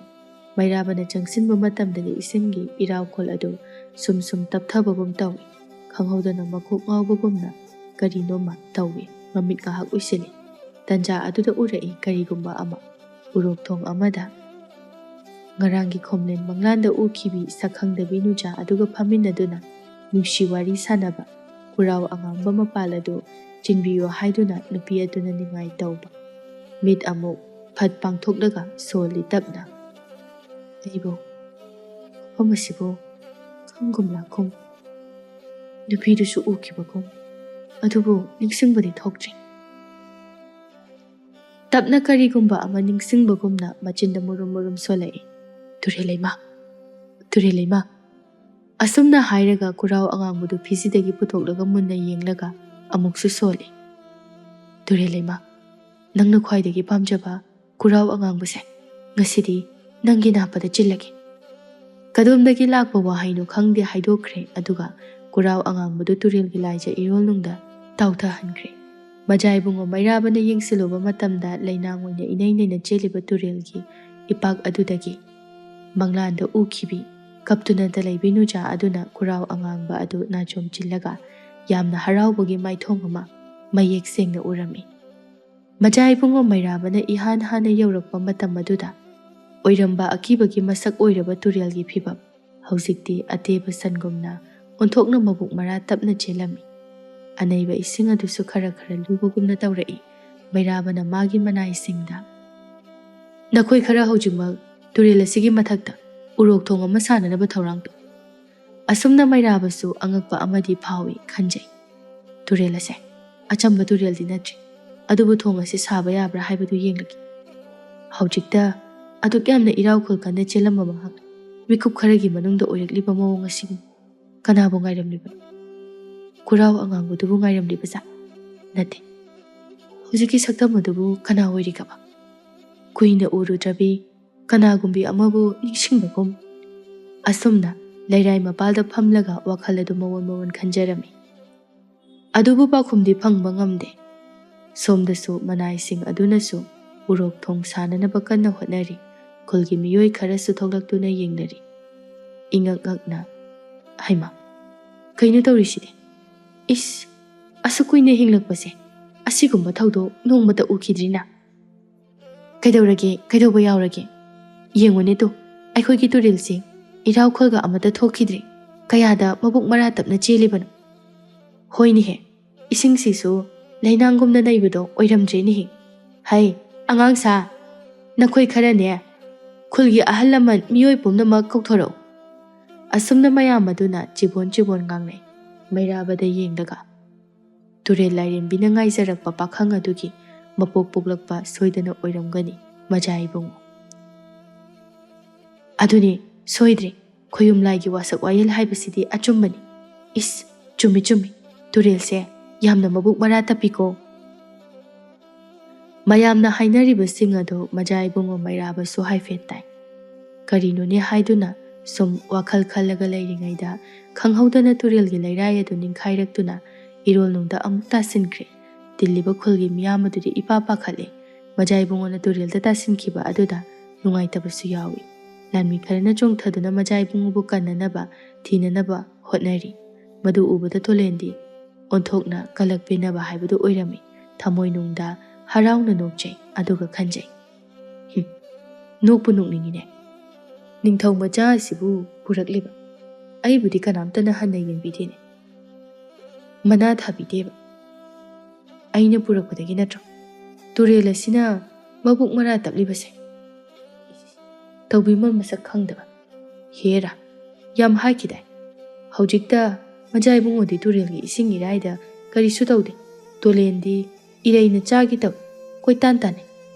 ꯃꯩꯔꯥꯕꯅ ꯆꯪꯁꯤꯟꯕ ꯃꯇꯝꯗꯗꯤ ꯏꯁꯤꯡꯒꯤ ꯏꯔꯥꯎꯈꯣꯜ ꯑꯗꯨ ꯁꯨꯝ ꯇꯞꯊꯕꯒꯨꯝ ꯇꯧꯏ꯫ ꯈꯪꯍꯧꯗꯅ ꯃꯀꯣꯛ ꯉꯥꯎꯕꯒꯨꯝꯅ ꯀꯔꯤꯅꯣꯃ ꯇꯧꯏ, ꯃꯃꯤꯠ ꯉꯥꯏꯍꯥꯛ ꯎꯏꯁꯤꯜꯂꯤ꯫ ꯇꯟꯖꯥ ꯑꯗꯨꯗ ꯎꯔꯛꯏ ꯀꯔꯤꯒꯨꯝꯕ ꯑꯃ꯫ ꯎꯔꯣꯛꯊꯣꯡ ꯑꯃꯗ ꯉꯔꯥꯡꯒꯤ ꯈꯣꯝꯂꯦꯟ ꯃꯪꯂꯥꯟꯗ ꯎꯈꯤꯕꯤ ꯁꯛꯈꯪꯗꯕꯤ ꯅꯨꯖꯥ ꯑꯗꯨꯒ ꯐꯝꯃꯤꯟꯅꯗꯨꯅ ꯅꯨꯡꯁꯤ ꯋꯥꯔꯤ ꯁꯥꯟꯅꯕ, ꯀꯨꯔꯥꯎ ꯑꯉꯥꯡꯕ ꯃꯄꯥꯜ ꯑꯗꯨ ꯆꯤꯟꯕꯤꯌꯣ ꯍꯥꯏꯗꯨꯅ ꯅꯨꯄꯤ ꯑꯗꯨꯅ ꯅꯤꯡꯉꯥꯏ ꯇꯧꯕ꯫ ꯃꯤꯠ ꯑꯃꯨꯛ ꯐꯠ ꯄꯥꯡꯊꯣꯛꯂꯒ ꯁꯣꯜꯂꯤ ꯇꯞꯅ, ꯑꯩꯕꯨ ꯃꯐꯝ ꯑꯁꯤꯕꯨ ꯈꯪꯒꯨꯝ ꯂꯥꯛꯀꯨꯝ, ꯅꯨꯄꯤꯗꯨꯁꯨ ꯎꯈꯤꯕꯒꯨꯝ, ꯑꯗꯨꯕꯨ ꯅꯤꯡꯁꯤꯡꯕꯗꯤ ꯊꯣꯛꯇ꯭ꯔꯤ꯫ ꯇꯞꯅ ꯀꯔꯤꯒꯨꯝꯕ ꯑꯃ ꯅꯤꯡꯁꯤꯡꯕꯒꯨꯝꯅ ꯃꯆꯤꯟꯗ ꯃꯨꯔꯨꯝ ꯃꯨꯔꯨꯝ ꯁꯣꯜꯂꯛꯏ, ꯇꯨꯔꯦꯜꯂꯩꯃ, ꯇꯨꯔꯦꯜꯂꯩꯃ꯫ ꯑꯁꯨꯝꯅ ꯍꯥꯏꯔꯒ ꯀꯨꯔꯥꯎ ꯑꯉꯥꯡꯕꯗꯨ ꯐꯤꯖꯤꯗꯒꯤ ꯄꯨꯊꯣꯛꯂꯒ ꯃꯨꯟꯅ ꯌꯦꯡꯂꯒ ꯑꯃꯨꯛꯁꯨ ꯁꯣꯜꯂꯤ, ꯇꯨꯔꯦꯜꯂꯩꯃ, ꯅꯪꯅ ꯈ꯭ꯋꯥꯏꯗꯒꯤ ꯄꯥꯝꯖꯕ ꯀꯨꯔꯥꯎ ꯑꯉꯥꯡꯕꯁꯦ ꯉꯁꯤꯗꯤ ꯅꯪꯒꯤ ꯅꯥꯞꯄꯗ ꯆꯤꯜꯂꯒꯦ꯫ ꯀꯗꯣꯝꯗꯒꯤ ꯂꯥꯛꯄ ꯋꯥꯍꯩꯅꯣ ꯈꯪꯗꯦ ꯍꯥꯏꯗꯣꯛꯈ꯭ꯔꯦ, ꯑꯗꯨꯒ ꯀꯨꯔꯥꯎ ꯑꯉꯥꯡꯕꯗꯨ ꯇꯨꯔꯦꯜꯒꯤ ꯂꯥꯏꯖ ꯏꯔꯣꯜꯅꯨꯡꯗ ꯇꯥꯎꯊꯍꯟꯈ꯭ꯔꯦ꯫ ꯃꯆꯥ ꯏꯕꯨꯡꯉꯣ ꯃꯩꯔꯥꯕꯅ ꯌꯦꯡꯁꯤꯜꯂꯨꯕ ꯃꯇꯝꯗ ꯂꯩꯅꯥꯡ ꯑꯣꯏꯅ ꯏꯅꯩ ꯅꯩꯅ ꯆꯦꯜꯂꯤꯕ ꯇꯨꯔꯦꯜꯒꯤ ꯏꯄꯥꯛ ꯑꯗꯨꯗꯒꯤ ꯃꯪꯂꯥꯟꯗ ꯎꯈꯤꯕꯤ ꯀꯞꯇꯨꯅꯇ ꯂꯩꯕꯤ ꯅꯨꯖꯥ ꯑꯗꯨꯅ ꯀꯨꯔꯥꯎ ꯑꯉꯥꯡꯕ ꯑꯗꯨ ꯅꯥꯆꯣꯝ ꯆꯤꯜꯂꯒ ꯌꯥꯝꯅ ꯍꯔꯥꯎꯕꯒꯤ ꯃꯥꯏꯊꯣꯡ ꯑꯃ ꯃꯌꯦꯛ ꯁꯦꯡꯅ ꯎꯔꯝꯃꯤ꯫ ꯃꯆꯥ ꯏꯕꯨꯡꯉꯣ ꯃꯩꯔꯥꯕꯅ ꯏꯍꯥꯟ ꯍꯥꯟꯅ ꯌꯧꯔꯛꯄ ꯃꯇꯝ ꯑꯗꯨꯗ ꯑꯣꯏꯔꯝꯕ ꯑꯀꯤꯕꯒꯤ ꯃꯁꯛ ꯑꯣꯏꯔꯕ ꯇꯨꯔꯦꯜꯒꯤ ꯐꯤꯕꯝ ꯍꯧꯖꯤꯛꯇꯤ ꯑꯇꯦꯕ ꯁꯟꯒꯨꯝꯅ ꯑꯣꯟꯊꯣꯛꯅ ꯃꯕꯨꯛ ꯃꯔꯥ ꯇꯞꯅ ꯆꯦꯜꯂꯝꯃꯤ꯫ ꯑꯅꯩꯕ ꯏꯁꯤꯡ ꯑꯗꯨꯁꯨ ꯈꯔ ꯈꯔ ꯂꯨꯕꯒꯨꯝꯅ ꯇꯧꯔꯛꯏ꯫ ꯃꯩꯔꯥꯕꯅ ꯃꯥꯒꯤ ꯃꯅꯥꯏꯁꯤꯡꯗ "ꯅꯈꯣꯏ ꯈꯔ ꯍꯧꯖꯤꯛꯃꯛ ꯇꯨꯔꯦꯜ ꯑꯁꯤꯒꯤ ꯃꯊꯛꯇ ꯎꯔꯣꯛ ꯊꯣꯡ ꯑꯃ ꯁꯥꯅꯅꯕ ꯊꯧꯔꯥꯡ ꯇꯧ." ꯑꯁꯨꯝꯅ ꯃꯩꯔꯥꯕꯁꯨ ꯑꯉꯛꯄ ꯑꯃꯗꯤ ꯐꯥꯎꯏ ꯈꯟꯖꯩ꯫ ꯇꯨꯔꯦꯜ ꯑꯁꯦ ꯑꯆꯝꯕ ꯇꯨꯔꯦꯜꯗꯤ ꯅꯠꯇ꯭ꯔꯤ, ꯑꯗꯨꯕꯨ ꯊꯣꯡ ꯑꯁꯤ ꯁꯥꯕ ꯌꯥꯕ꯭ꯔꯥ ꯍꯥꯏꯕꯗꯨ ꯌꯦꯡꯂꯒꯦ꯫ ꯍꯧꯖꯤꯛꯇ ꯑꯗꯨꯛ ꯌꯥꯝꯅ ꯏꯔꯥꯎꯈꯣꯜ ꯀꯟꯅ ꯆꯦꯜꯂꯝꯕ ꯃꯍꯥꯛ ꯃꯤꯀꯨꯞ ꯈꯔꯒꯤ ꯃꯅꯨꯡꯗ ꯑꯣꯏꯔꯛꯂꯤꯕ ꯃꯑꯣꯡ ꯑꯁꯤꯕꯨ ꯀꯅꯥꯕꯨ ꯉꯥꯏꯔꯝꯂꯤꯕꯅꯣ? ꯈꯨꯔꯥꯎ ꯑꯉꯥꯡꯕꯗꯨꯕꯨ ꯉꯥꯏꯔꯝꯂꯤꯕꯖꯥꯠ ꯅꯠꯇꯦ꯫ ꯍꯧꯖꯤꯛꯀꯤ ꯁꯛꯇꯝ ꯑꯗꯨꯕꯨ ꯀꯅꯥ ꯑꯣꯏꯔꯤꯒꯕ? ꯀꯨꯏꯅ ꯎꯔꯨꯗ꯭ꯔꯕꯤ ꯀꯅꯥꯒꯨꯝꯕꯤ ꯑꯃꯕꯨ ꯅꯤꯡꯁꯤꯡꯕꯒꯨꯝ ꯑꯁꯨꯝꯅ ꯂꯩꯔꯥꯏ ꯃꯄꯥꯜꯗ ꯐꯝꯂꯒ ꯋꯥꯈꯜ ꯑꯗꯨ ꯃꯋꯣꯟ ꯃꯋꯣꯟ ꯈꯟꯖꯔꯝꯃꯤ꯫ ꯑꯗꯨꯕꯨ ꯄꯥꯎꯈꯨꯝꯗꯤ ꯐꯪꯕ ꯉꯝꯗꯦ꯫ ꯁꯣꯝꯗꯁꯨ ꯃꯅꯥꯏꯁꯤꯡ ꯑꯗꯨꯅꯁꯨ ꯎꯔꯣꯛ ꯊꯣꯡ ꯁꯥꯅꯅꯕ ꯀꯟꯅ ꯍꯣꯠꯅꯔꯤ꯫ ꯈꯨꯜꯒꯤ ꯃꯤꯑꯣꯏ ꯈꯔꯁꯨ ꯊꯣꯛꯂꯛꯇꯨꯅ ꯌꯦꯡꯅꯔꯤ꯫ ꯏꯉꯛ ꯉꯛꯅ "ꯍꯩꯃꯥ, ꯀꯩꯅꯣ ꯇꯧꯔꯤꯁꯤꯗꯤ? ꯏꯁ, ꯑꯁꯨꯛ ꯀꯨꯏꯅ ꯍꯤꯡꯂꯛꯄꯁꯦ ꯑꯁꯤꯒꯨꯝꯕ ꯊꯧꯗꯣꯛ ꯅꯣꯡꯃꯇ ꯎꯈꯤꯗ꯭ꯔꯤꯅ꯫ ꯀꯩꯗꯧꯔꯒꯦ? ꯀꯩꯗꯧꯕ ꯌꯥꯎꯔꯒꯦ? ꯌꯦꯡꯉꯨꯅꯦ ꯇꯨ, ꯑꯩꯈꯣꯏꯒꯤ ꯇꯨꯔꯦꯜꯁꯤ ꯏꯔꯥꯎꯈꯣꯜꯒ ꯑꯃꯠꯇ ꯊꯣꯛꯈꯤꯗ꯭ꯔꯤ꯫ ꯀꯌꯥꯗ ꯃꯕꯨꯛ ꯃꯔꯥ ꯇꯞꯅ ꯆꯦꯜꯂꯤꯕꯅꯣ! ꯍꯣꯏꯅꯦꯍꯦ, ꯏꯁꯤꯡꯁꯤꯁꯨ ꯂꯩꯅꯥꯡꯒꯨꯝꯅ ꯅꯩꯕꯗꯣ ꯑꯣꯏꯔꯝꯗ꯭ꯔꯦꯅꯦꯍꯦ꯫ ꯍꯩ ꯑꯉꯥꯡ ꯁꯥ, ꯅꯈꯣꯏ ꯈꯔꯅꯦ ꯈꯨꯜꯒꯤ ꯑꯍꯜ ꯂꯃꯟ ꯃꯤꯑꯣꯏ ꯄꯨꯝꯅꯃꯛ ꯀꯧꯊꯣꯔꯛꯎ." ꯑꯁꯨꯝꯅ ꯃꯌꯥꯝ ꯑꯗꯨꯅ ꯆꯤꯕꯣꯟ ꯆꯤꯕꯣꯟ ꯉꯥꯡꯅꯩ꯫ ꯃꯩꯔꯥꯕꯗ ꯌꯦꯡꯂꯒ ꯇꯨꯔꯦꯜ ꯂꯥꯏꯔꯦꯝꯕꯤꯅ ꯉꯥꯏꯖꯔꯛꯄ ꯄꯥꯈꯪ ꯑꯗꯨꯒꯤ ꯃꯄꯣꯛ ꯄꯣꯛꯂꯛꯄ ꯁꯣꯏꯗꯅ ꯑꯣꯏꯔꯝꯒꯅꯤ ꯃꯖꯥ ꯏꯕꯨꯡꯉꯣ꯫ "ꯑꯗꯨꯅꯤ ꯁꯣꯏꯗ꯭ꯔꯦ, ꯈꯣꯌꯨꯝ ꯂꯥꯏꯒꯤ ꯋꯥꯁꯛ ꯋꯥꯌꯦꯜ ꯍꯥꯏꯕꯁꯤꯗꯤ ꯑꯆꯨꯝꯕꯅꯤ꯫ ꯏꯁ, ꯆꯨꯝꯃꯤ ꯆꯨꯝꯃꯤ, ꯇꯨꯔꯦꯜꯁꯦ ꯌꯥꯝꯅ ꯃꯕꯨꯛ ꯃꯔꯥ ꯇꯞꯄꯤꯀꯣ." ꯃꯌꯥꯝꯅ ꯍꯥꯏꯅꯔꯤꯕꯁꯤꯡ ꯑꯗꯨ ꯃꯖꯥ ꯏꯕꯨꯡꯉꯣ ꯃꯩꯔꯥꯕꯁꯨ ꯍꯥꯏꯐꯦꯠ ꯇꯥꯏ꯫ ꯀꯔꯤꯅꯣꯅꯦ ꯍꯥꯏꯗꯨꯅ ꯁꯨꯝ ꯋꯥꯈꯜ ꯈꯜꯂꯒ ꯂꯩꯔꯤꯉꯩꯗ ꯈꯪꯍꯧꯗꯅ ꯇꯨꯔꯦꯜꯒꯤ ꯂꯩꯔꯥꯏ ꯑꯗꯨ ꯅꯤꯡꯈꯥꯏꯔꯛꯇꯨꯅ ꯏꯔꯣꯜꯅꯨꯡꯗ ꯑꯃꯨꯛ ꯇꯥꯁꯤꯟꯈ꯭ꯔꯦ꯫ ꯇꯤꯜꯂꯤꯕ ꯈꯨꯜꯒꯤ ꯃꯤꯌꯥꯝ ꯑꯗꯨꯗꯤ ꯏꯄꯥ ꯄꯥꯈꯠꯂꯦ꯫ ꯃꯖꯥ ꯏꯕꯨꯡꯉꯣꯅ ꯇꯨꯔꯦꯜꯗ ꯇꯥꯁꯤꯟꯈꯤꯕ ꯑꯗꯨꯗ ꯅꯨꯡꯉꯥꯏꯇꯕꯁꯨ ꯌꯥꯎꯏ꯫ ꯂꯥꯟꯃꯤ ꯈꯔꯅ ꯆꯣꯡꯊꯗꯨꯅ ꯃꯖꯥ ꯏꯕꯨꯡꯉꯣꯕꯨ ꯀꯟꯅꯅꯕ ꯊꯤꯅꯅꯕ ꯍꯣꯠꯅꯔꯤ꯫ ꯃꯗꯨ ꯎꯕꯗ ꯇꯣꯂꯦꯟꯗꯤ ꯑꯣꯟꯊꯣꯛꯅ ꯀꯂꯛ ꯄꯦꯟꯅꯕ ꯍꯥꯏꯕꯗꯨ ꯑꯣꯏꯔꯝꯃꯤ꯫ ꯊꯃꯣꯏꯅꯨꯡꯗ ꯍꯔꯥꯎꯅ ꯅꯣꯛꯆꯩ, ꯑꯗꯨꯒ ꯈꯟꯖꯩ, ꯅꯣꯛꯄꯨ ꯅꯣꯛꯅꯤꯡꯉꯤꯅꯦ꯫ ꯅꯤꯡꯊꯧ ꯃꯆꯥ ꯑꯁꯤꯕꯨ ꯄꯨꯔꯛꯂꯤꯕ ꯑꯩꯕꯨꯗꯤ ꯀꯅꯥꯝꯇꯅ ꯍꯟꯅ ꯌꯦꯡꯕꯤꯗꯦꯅꯦ, ꯃꯅꯥ ꯊꯥꯕꯤꯗꯦꯕ꯫ ꯑꯩꯅ ꯄꯨꯔꯛꯄꯗꯒꯤ ꯅꯠꯇ꯭ꯔꯣ ꯇꯨꯔꯦꯜ ꯑꯁꯤꯅ ꯃꯕꯨꯛ ꯃꯔꯥ ꯇꯞꯂꯤꯕꯁꯦ? ꯇꯧꯕꯤꯃꯜ ꯃꯁꯛ ꯈꯪꯗꯕ, ꯍꯦꯔꯥ, ꯌꯥꯝ ꯍꯥꯏꯈꯤꯗꯥꯏ꯫ ꯍꯧꯖꯤꯛꯇ ꯃꯖꯥ ꯏꯕꯨꯡꯉꯣꯗꯤ ꯇꯨꯔꯦꯜꯒꯤ ꯏꯁꯤꯡ ꯏꯔꯥꯏꯗ ꯀꯔꯤꯁꯨ ꯇꯧꯗꯦ, ꯇꯣꯂꯦꯟꯗꯤ ꯏꯔꯩꯅ ꯆꯥꯒꯤ ꯇꯧꯏ, ꯀꯣꯏꯇꯥꯟ ꯇꯥꯟꯅꯩ꯫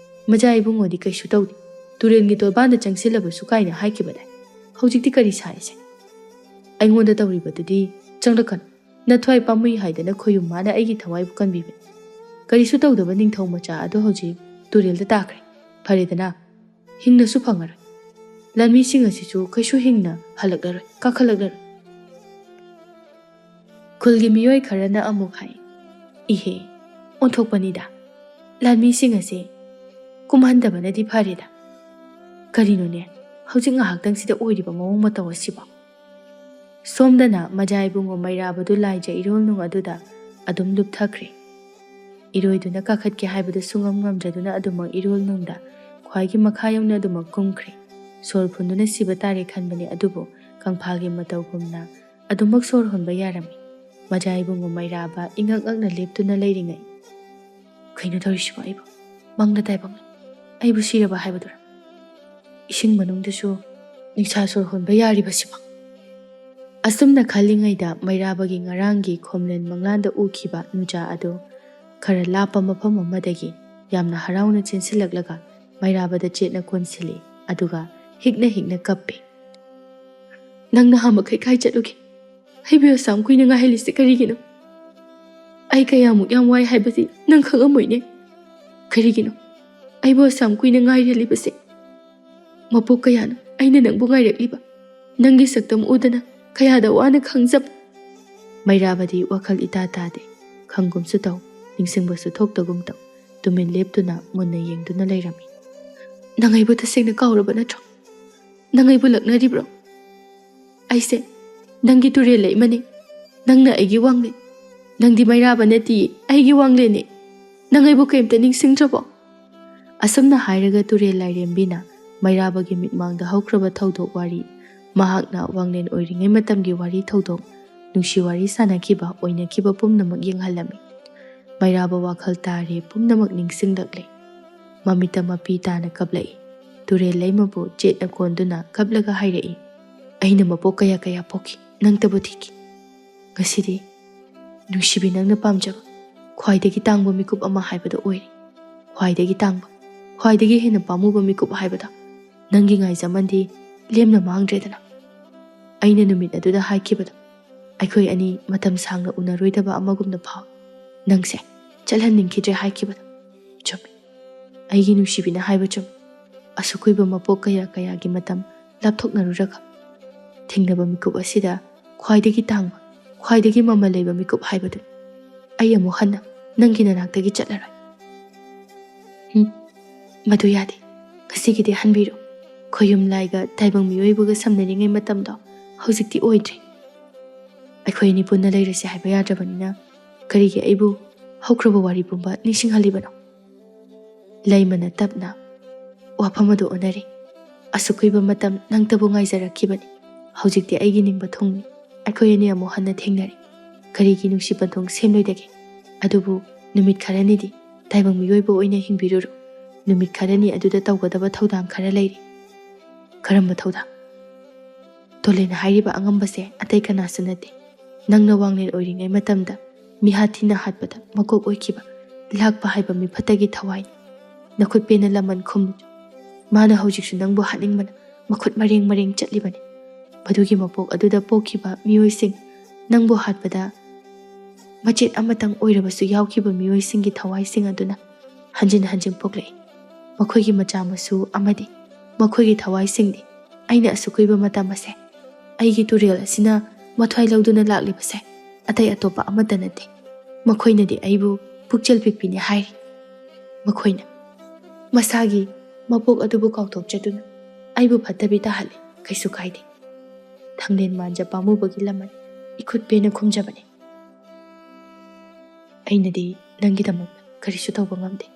ꯃꯖꯥ ꯏꯕꯨꯡꯉꯣꯗꯤ ꯀꯩꯁꯨ ꯇꯧꯗꯦ, ꯇꯨꯔꯦꯜꯒꯤ ꯇꯣꯔꯕꯥꯟꯗ ꯆꯪꯁꯤꯜꯂꯕꯁꯨ ꯀꯥꯏꯅ ꯍꯥꯏꯈꯤꯕꯗꯥꯏ꯫ ꯍꯧꯖꯤꯛꯇꯤ ꯀꯔꯤ ꯁꯥꯔꯤꯁꯦ? ꯑꯩꯉꯣꯟꯗ ꯇꯧꯔꯤꯕꯗꯨꯗꯤ ꯆꯪꯂꯛꯀꯅꯨ, ꯅꯊ꯭ꯋꯥꯏ ꯄꯥꯝꯃꯨꯏ ꯍꯥꯏꯗꯅ ꯈꯣꯌꯨꯝ ꯃꯥꯅ ꯑꯩꯒꯤ ꯊꯋꯥꯏꯕꯨ ꯀꯟꯕꯤꯕꯅꯤ꯫ ꯀꯔꯤꯁꯨ ꯇꯧꯗꯕ ꯅꯤꯡꯊꯧ ꯃꯆꯥ ꯑꯗꯣ ꯍꯧꯖꯤꯛ ꯇꯨꯔꯦꯜꯗ ꯇꯥꯈ꯭ꯔꯦ, ꯐꯔꯦꯗꯅ, ꯍꯤꯡꯅꯁꯨ ꯐꯪꯉꯔꯣꯏ꯫ ꯂꯥꯟꯃꯤꯁꯤꯡ ꯑꯁꯤꯁꯨ ꯀꯩꯁꯨ ꯍꯤꯡꯅ ꯍꯜꯂꯛꯂꯔꯣꯏ, ꯀꯥꯈꯠꯂꯛꯂꯔꯣꯏ꯫ ꯈꯨꯜꯒꯤ ꯃꯤꯑꯣꯏ ꯈꯔꯅ ꯑꯃꯨꯛ ꯍꯥꯏ, "ꯏꯍꯦ, ꯑꯣꯟꯊꯣꯛꯄꯅꯤꯗ, ꯂꯥꯟꯃꯤꯁꯤꯡ ꯑꯁꯤ ꯀꯨꯝꯍꯟꯗꯕꯅꯗꯤ ꯐꯔꯦꯗ꯫ ꯀꯔꯤꯅꯣꯅꯦ ꯍꯧꯖꯤꯛ ꯉꯥꯏꯍꯥꯛꯇꯪꯁꯤꯗ ꯑꯣꯏꯔꯤꯕ ꯃꯑꯣꯡ ꯃꯇꯧ ꯑꯁꯤꯕꯣ?" ꯁꯣꯝꯗꯅ ꯃꯖꯥ ꯏꯕꯨꯡꯉꯣ ꯃꯩꯔꯥꯕꯗꯨ ꯂꯥꯏꯖ ꯏꯔꯣꯜꯅꯨꯡ ꯑꯗꯨꯗ ꯑꯗꯨꯝ ꯂꯨꯞꯊꯈ꯭ꯔꯦ꯫ ꯏꯔꯣꯏꯗꯨꯅ ꯀꯥꯈꯠꯀꯦ ꯍꯥꯏꯕꯗꯨ ꯁꯨꯡꯉꯝ ꯉꯝꯗ꯭ꯔꯗꯨꯅ ꯑꯗꯨꯃꯛ ꯏꯔꯣꯜꯅꯨꯡꯗ ꯈ꯭ꯋꯥꯏꯒꯤ ꯃꯈꯥ ꯌꯧꯅ ꯑꯗꯨꯃꯛ ꯀꯨꯝꯈ꯭ꯔꯦ꯫ ꯁꯣꯔ ꯐꯨꯟꯗꯨꯅ ꯁꯤꯕ ꯇꯥꯔꯦ ꯈꯟꯕꯅꯤ, ꯑꯗꯨꯕꯨ ꯀꯪꯐꯥꯜꯒꯤ ꯃꯇꯧꯒꯨꯝꯅ ꯑꯗꯨꯃꯛ ꯁꯣꯔ ꯍꯣꯟꯕ ꯌꯥꯔꯝꯃꯤ꯫ ꯃꯖꯥ ꯏꯕꯨꯡꯉꯣ ꯃꯩꯔꯥꯕ ꯏꯉꯛ ꯉꯛꯅ ꯂꯦꯞꯇꯨꯅ ꯂꯩꯔꯤꯉꯩ, ꯀꯩꯅꯣ ꯇꯧꯔꯤꯁꯤꯕꯣ ꯑꯩꯕꯨ? ꯃꯪꯗ ꯇꯥꯏꯕꯪꯅ ꯑꯩꯕꯨ ꯁꯤꯔꯕ ꯍꯥꯏꯕꯗꯨꯔ? ꯏꯁꯤꯡ ꯃꯅꯨꯡꯗꯁꯨ ꯅꯤꯡꯁꯥ ꯁꯣꯔ ꯍꯣꯟꯕ ꯌꯥꯔꯤꯕꯁꯤꯕꯣ? ꯑꯁꯨꯝꯅ ꯈꯜꯂꯤꯉꯩꯗ ꯃꯩꯔꯥꯕꯒꯤ ꯉꯔꯥꯡꯒꯤ ꯈꯣꯝꯂꯦꯟ ꯃꯪꯂꯥꯟꯗ ꯎꯈꯤꯕ ꯅꯨꯡꯖꯥ ꯑꯗꯨ ꯈꯔ ꯂꯥꯞꯄ ꯃꯐꯝ ꯑꯃꯗꯒꯤ ꯌꯥꯝꯅ ꯍꯔꯥꯎꯅ ꯆꯦꯟꯁꯤꯜꯂꯛꯂꯒ ꯃꯩꯔꯥꯕꯗ ꯆꯦꯠꯅ ꯀꯣꯟꯁꯤꯜꯂꯤ, ꯑꯗꯨꯒ ꯍꯤꯛꯅ ꯍꯤꯛꯅ ꯀꯞꯄꯤ꯫ "ꯅꯪ ꯅꯍꯥꯃꯈꯩ ꯀꯥꯏ ꯆꯠꯂꯨꯒꯦ? ꯑꯩꯕꯨ ꯑꯁꯥꯝ ꯀꯨꯏꯅ ꯉꯥꯏꯍꯜꯂꯤꯁꯦ ꯀꯔꯤꯒꯤꯅꯣ? ꯑꯩ ꯀꯌꯥꯃꯨꯛ ꯌꯥꯝ ꯋꯥꯏ ꯍꯥꯏꯕꯁꯤ ꯅꯪ ꯈꯪꯉꯝꯃꯣꯏꯅꯦ꯫ ꯀꯔꯤꯒꯤꯅꯣ ꯑꯩꯕꯨ ꯑꯁꯥꯝ ꯀꯨꯏꯅ ꯉꯥꯏꯔꯜꯂꯤꯕꯁꯦ? ꯃꯄꯣꯛ ꯀꯌꯥꯅꯣ ꯑꯩꯅ ꯅꯪꯕꯨ ꯉꯥꯏꯔꯛꯂꯤꯕ, ꯅꯪꯒꯤ ꯁꯛꯇꯝ ꯎꯗꯅ ꯀꯌꯥꯗ ꯋꯥꯅ ꯈꯪꯖꯕ." ꯃꯩꯔꯥꯕꯗꯤ ꯋꯥꯈꯜ ꯏꯇꯥ ꯇꯥꯗꯦ, ꯈꯪꯒꯨꯝꯁꯨ ꯇꯧ, ꯅꯤꯡꯁꯤꯡꯕꯁꯨ ꯊꯣꯛꯇꯒꯨꯝ ꯇꯧ, ꯇꯨꯃꯤꯟ ꯂꯦꯞꯇꯨꯅ ꯃꯨꯟꯅ ꯌꯦꯡꯗꯨꯅ ꯂꯩꯔꯝꯃꯤ꯫ "ꯅꯪ ꯑꯩꯕꯨ ꯇꯁꯦꯡꯅ ꯀꯥꯎꯔꯕ ꯅꯠꯇ꯭ꯔꯣ? ꯅꯪ ꯑꯩꯕꯨ ꯂꯛꯅꯔꯤꯕ꯭ꯔꯣ? ꯑꯩꯁꯦ ꯅꯪꯒꯤ ꯇꯨꯔꯦꯜ ꯂꯩꯃꯅꯤ, ꯅꯪꯅ ꯑꯩꯒꯤ ꯋꯥꯡꯂꯦꯟ, ꯅꯪꯗꯤ ꯃꯩꯔꯥꯕ ꯅꯠꯇꯤꯌꯦ, ꯑꯩꯒꯤ ꯋꯥꯡꯂꯦꯟꯅꯦ꯫ ꯅꯪ ꯑꯩꯕꯨ ꯀꯩꯝꯇ ꯅꯤꯡꯁꯤꯡꯗ꯭ꯔꯕꯣ?" ꯑꯁꯨꯝꯅ ꯍꯥꯏꯔꯒ ꯇꯨꯔꯦꯜ ꯂꯥꯏꯔꯦꯝꯕꯤꯅ ꯃꯩꯔꯥꯕꯒꯤ ꯃꯤꯠꯃꯥꯡꯗ ꯍꯧꯈ꯭ꯔꯕ ꯊꯧꯗꯣꯛ ꯋꯥꯔꯤ, ꯃꯍꯥꯛꯅ ꯋꯥꯡꯂꯦꯟ ꯑꯣꯏꯔꯤꯉꯩ ꯃꯇꯝꯒꯤ ꯋꯥꯔꯤ ꯊꯧꯗꯣꯛ ꯅꯨꯡꯁꯤ ꯋꯥꯔꯤ ꯁꯥꯅꯈꯤꯕ ꯑꯣꯏꯅꯈꯤꯕ ꯄꯨꯝꯅꯃꯛ ꯌꯦꯡꯍꯜꯂꯝꯃꯤ꯫ ꯃꯩꯔꯥꯕ ꯋꯥꯈꯜ ꯇꯥꯔꯦ ꯄꯨꯝꯅꯃꯛ ꯅꯤꯡꯁꯤꯡꯂꯛꯂꯦ꯫ ꯃꯃꯤꯠꯇ ꯃꯄꯤ ꯇꯥꯅ ꯀꯞꯂꯛꯏ꯫ ꯇꯨꯔꯦꯜ ꯂꯩꯃꯕꯨ ꯆꯦꯠꯅ ꯀꯣꯟꯗꯨꯅ ꯀꯞꯂꯒ ꯍꯥꯏꯔꯛꯏ, ꯑꯩꯅ ꯃꯄꯣꯛ ꯀꯌꯥ ꯀꯌꯥ ꯄꯣꯛꯈꯤ, ꯅꯪꯇꯕꯨ ꯊꯤꯈꯤ꯫ ꯉꯁꯤꯗꯤ ꯅꯨꯡꯁꯤꯕꯤ ꯅꯪꯅ ꯄꯥꯝꯖꯕ ꯈ꯭ꯋꯥꯏꯗꯒꯤ ꯇꯥꯡꯕ ꯃꯤꯀꯨꯞ ꯑꯃ ꯍꯥꯏꯕꯗꯣ ꯑꯣꯏꯔꯦ꯫ ꯈ꯭ꯋꯥꯏꯗꯒꯤ ꯇꯥꯡꯕ, ꯈ꯭ꯋꯥꯏꯗꯒꯤ ꯍꯦꯟꯅ ꯄꯥꯝꯃꯨꯕ ꯃꯤꯀꯨꯞ ꯍꯥꯏꯕꯗꯣ ꯅꯪꯒꯤ ꯉꯥꯏꯖꯃꯟꯗꯤ ꯂꯦꯝꯅ ꯃꯥꯡꯗ꯭ꯔꯦꯗꯅ꯫ ꯑꯩꯅ ꯅꯨꯃꯤꯠ ꯑꯗꯨꯗ ꯍꯥꯏꯈꯤꯕꯗꯣ ꯑꯩꯈꯣꯏ ꯑꯅꯤ ꯃꯇꯝ ꯁꯥꯡꯅ ꯎꯅꯔꯣꯏꯗꯕ ꯑꯃꯒꯨꯝꯅ ꯐꯥꯎꯏ꯫ ꯅꯪꯁꯦ ꯆꯠꯍꯟꯅꯤꯡꯈꯤꯗ꯭ꯔꯦ ꯍꯥꯏꯈꯤꯕꯗꯣ ꯆꯨꯝꯃꯤ꯫ ꯑꯩꯒꯤ ꯅꯨꯡꯁꯤꯕꯤꯅ ꯍꯥꯏꯕ ꯆꯨꯝꯃꯤ꯫ ꯑꯁꯨꯛ ꯀꯨꯏꯕ ꯃꯄꯣꯛ ꯀꯌꯥ ꯀꯌꯥꯒꯤ ꯃꯇꯝ ꯂꯥꯞꯊꯣꯛꯅꯔꯨꯔꯒ ꯊꯦꯡꯅꯕ ꯃꯤꯀꯨꯞ ꯑꯁꯤꯗ ꯈ꯭ꯋꯥꯏꯗꯒꯤ ꯇꯥꯡꯕ, ꯈ꯭ꯋꯥꯏꯗꯒꯤ ꯃꯃꯜ ꯂꯩꯕ ꯃꯤꯀꯨꯞ ꯍꯥꯏꯕꯗꯨ ꯑꯩ ꯑꯃꯨꯛ ꯍꯟꯅ ꯅꯪꯒꯤ ꯅꯅꯥꯛꯇꯒꯤ ꯆꯠꯂꯔꯣꯏ꯫ ꯃꯗꯨ ꯌꯥꯗꯦ꯫ ꯉꯁꯤꯒꯤꯗꯤ ꯍꯟꯕꯤꯔꯣ꯫ ꯈꯣꯌꯨꯝ ꯂꯥꯏꯒ ꯇꯥꯏꯕꯪ ꯃꯤꯑꯣꯏꯕꯒ ꯁꯝꯅꯔꯤꯉꯩ ꯃꯇꯝꯗꯣ ꯍꯧꯖꯤꯛꯇꯤ ꯑꯣꯏꯗ꯭ꯔꯦ꯫ ꯑꯩꯈꯣꯏ ꯑꯅꯤ ꯄꯨꯟꯅ ꯂꯩꯔꯁꯦ ꯍꯥꯏꯕ ꯌꯥꯗ꯭ꯔꯕꯅꯤꯅ ꯀꯔꯤꯒꯤ ꯑꯩꯕꯨ ꯍꯧꯈ꯭ꯔꯕ ꯋꯥꯔꯤ ꯄꯨꯝꯕ ꯅꯤꯡꯁꯤꯡꯍꯜꯂꯤꯕꯅꯣ? ꯂꯩꯃꯅ ꯇꯞꯅ ꯋꯥꯐꯝ ꯑꯗꯨ ꯑꯣꯟꯅꯔꯤ꯫ ꯑꯁꯨꯛ ꯀꯨꯏꯕ ꯃꯇꯝ ꯅꯪꯇꯕꯨ ꯉꯥꯏꯖꯔꯛꯈꯤꯕꯅꯤ꯫ ꯍꯧꯖꯤꯛꯇꯤ ꯑꯩꯒꯤ ꯅꯤꯡꯕ ꯊꯨꯡꯅꯤ꯫ ꯑꯩꯈꯣꯏ ꯑꯅꯤ ꯑꯃꯨꯛ ꯍꯟꯅ ꯊꯦꯡꯅꯔꯤ꯫ ꯀꯔꯤꯒꯤ ꯅꯨꯡꯁꯤ ꯄꯟꯊꯨꯡ ꯁꯦꯝꯂꯣꯏꯗꯒꯦ? ꯑꯗꯨꯕꯨ ꯅꯨꯃꯤꯠ ꯈꯔꯅꯤꯗꯤ ꯇꯥꯏꯕꯪ ꯃꯤꯑꯣꯏꯕ ꯑꯣꯏꯅ ꯍꯤꯡꯕꯤꯔꯨꯔꯣ꯫ ꯅꯨꯃꯤꯠ ꯈꯔꯅꯤ ꯑꯗꯨꯗ ꯇꯧꯒꯗꯕ ꯊꯧꯗꯥꯡ ꯈꯔ ꯂꯩꯔꯤ꯫ ꯀꯔꯝꯕ ꯊꯧꯗꯥꯡ? ꯇꯣꯂꯦꯟꯅ ꯍꯥꯏꯔꯤꯕ ꯑꯉꯝꯕꯁꯦ ꯑꯇꯩ ꯀꯅꯥꯁꯨ ꯅꯠꯇꯦ, ꯅꯪꯅ ꯋꯥꯡꯂꯦꯟ ꯑꯣꯏꯔꯤꯉꯩ ꯃꯇꯝꯗ ꯃꯤꯍꯥꯠ ꯊꯤꯅ ꯍꯥꯠꯄꯗ ꯃꯀꯣꯛ ꯑꯣꯏꯈꯤꯕ ꯂꯥꯛꯄ ꯍꯥꯏꯕ ꯃꯤꯐꯠꯇꯒꯤ ꯊꯋꯥꯏꯅꯤ꯫ ꯅꯈꯨꯠ ꯄꯦꯟꯅ ꯂꯃꯟ ꯈꯨꯝꯂꯨ꯫ ꯃꯥꯅ ꯍꯧꯖꯤꯛꯁꯨ ꯅꯪꯕꯨ ꯍꯥꯠꯅꯤꯡꯕꯅ ꯃꯈꯨꯠ ꯃꯔꯦꯡ ꯃꯔꯦꯡ ꯆꯠꯂꯤꯕꯅꯤ꯫ ꯃꯗꯨꯒꯤ ꯃꯄꯣꯛ ꯑꯗꯨꯗ ꯄꯣꯛꯈꯤꯕ ꯃꯤꯑꯣꯏꯁꯤꯡ, ꯅꯪꯕꯨ ꯍꯥꯠꯄꯗ ꯃꯆꯦꯠ ꯑꯃꯇꯪ ꯑꯣꯏꯔꯕꯁꯨ ꯌꯥꯎꯈꯤꯕ ꯃꯤꯑꯣꯏꯁꯤꯡꯒꯤ ꯊꯋꯥꯏꯁꯤꯡ ꯑꯗꯨꯅ ꯍꯟꯖꯤꯟ ꯍꯟꯖꯤꯟ ꯄꯣꯛꯂꯛꯏ꯫ ꯃꯈꯣꯏꯒꯤ ꯃꯆꯥ ꯃꯁꯨ ꯑꯃꯗꯤ ꯃꯈꯣꯏꯒꯤ ꯊꯋꯥꯏꯁꯤꯡꯗꯤ ꯑꯩꯅ ꯑꯁꯨꯛ ꯀꯨꯏꯕ ꯃꯇꯝ ꯑꯁꯦ, ꯑꯩꯒꯤ ꯇꯨꯔꯦꯜ ꯑꯁꯤꯅ ꯃꯊ꯭ꯋꯥꯏ ꯂꯧꯗꯨꯅ ꯂꯥꯛꯂꯤꯕꯁꯦ ꯑꯇꯩ ꯑꯇꯣꯞꯄ ꯑꯃꯠꯇ ꯅꯠꯇꯦ꯫ ꯃꯈꯣꯏꯅꯗꯤ ꯑꯩꯕꯨ ꯄꯨꯛꯆꯦꯜ ꯄꯤꯛꯄꯤꯅꯤ ꯍꯥꯏꯔꯤ꯫ ꯃꯈꯣꯏꯅ ꯃꯁꯥꯒꯤ ꯃꯄꯣꯛ ꯑꯗꯨꯕꯨ ꯀꯥꯎꯊꯣꯛꯆꯗꯨꯅ ꯑꯩꯕꯨ ꯐꯠꯇꯕꯤ ꯇꯥꯍꯜꯂꯤ꯫ ꯀꯩꯁꯨ ꯀꯥꯏꯗꯦ꯫ ꯊꯪꯂꯦꯟ ꯃꯥꯟꯖ ꯄꯥꯝꯃꯨꯕꯒꯤ ꯂꯃꯟ ꯏꯈꯨꯠ ꯄꯦꯟꯅ ꯈꯨꯝꯖꯕꯅꯤ꯫ ꯑꯩꯅꯗꯤ ꯅꯪꯒꯤꯗꯃꯛꯇ ꯀꯔꯤꯁꯨ ꯇꯧꯕ ꯉꯝꯗꯦ꯫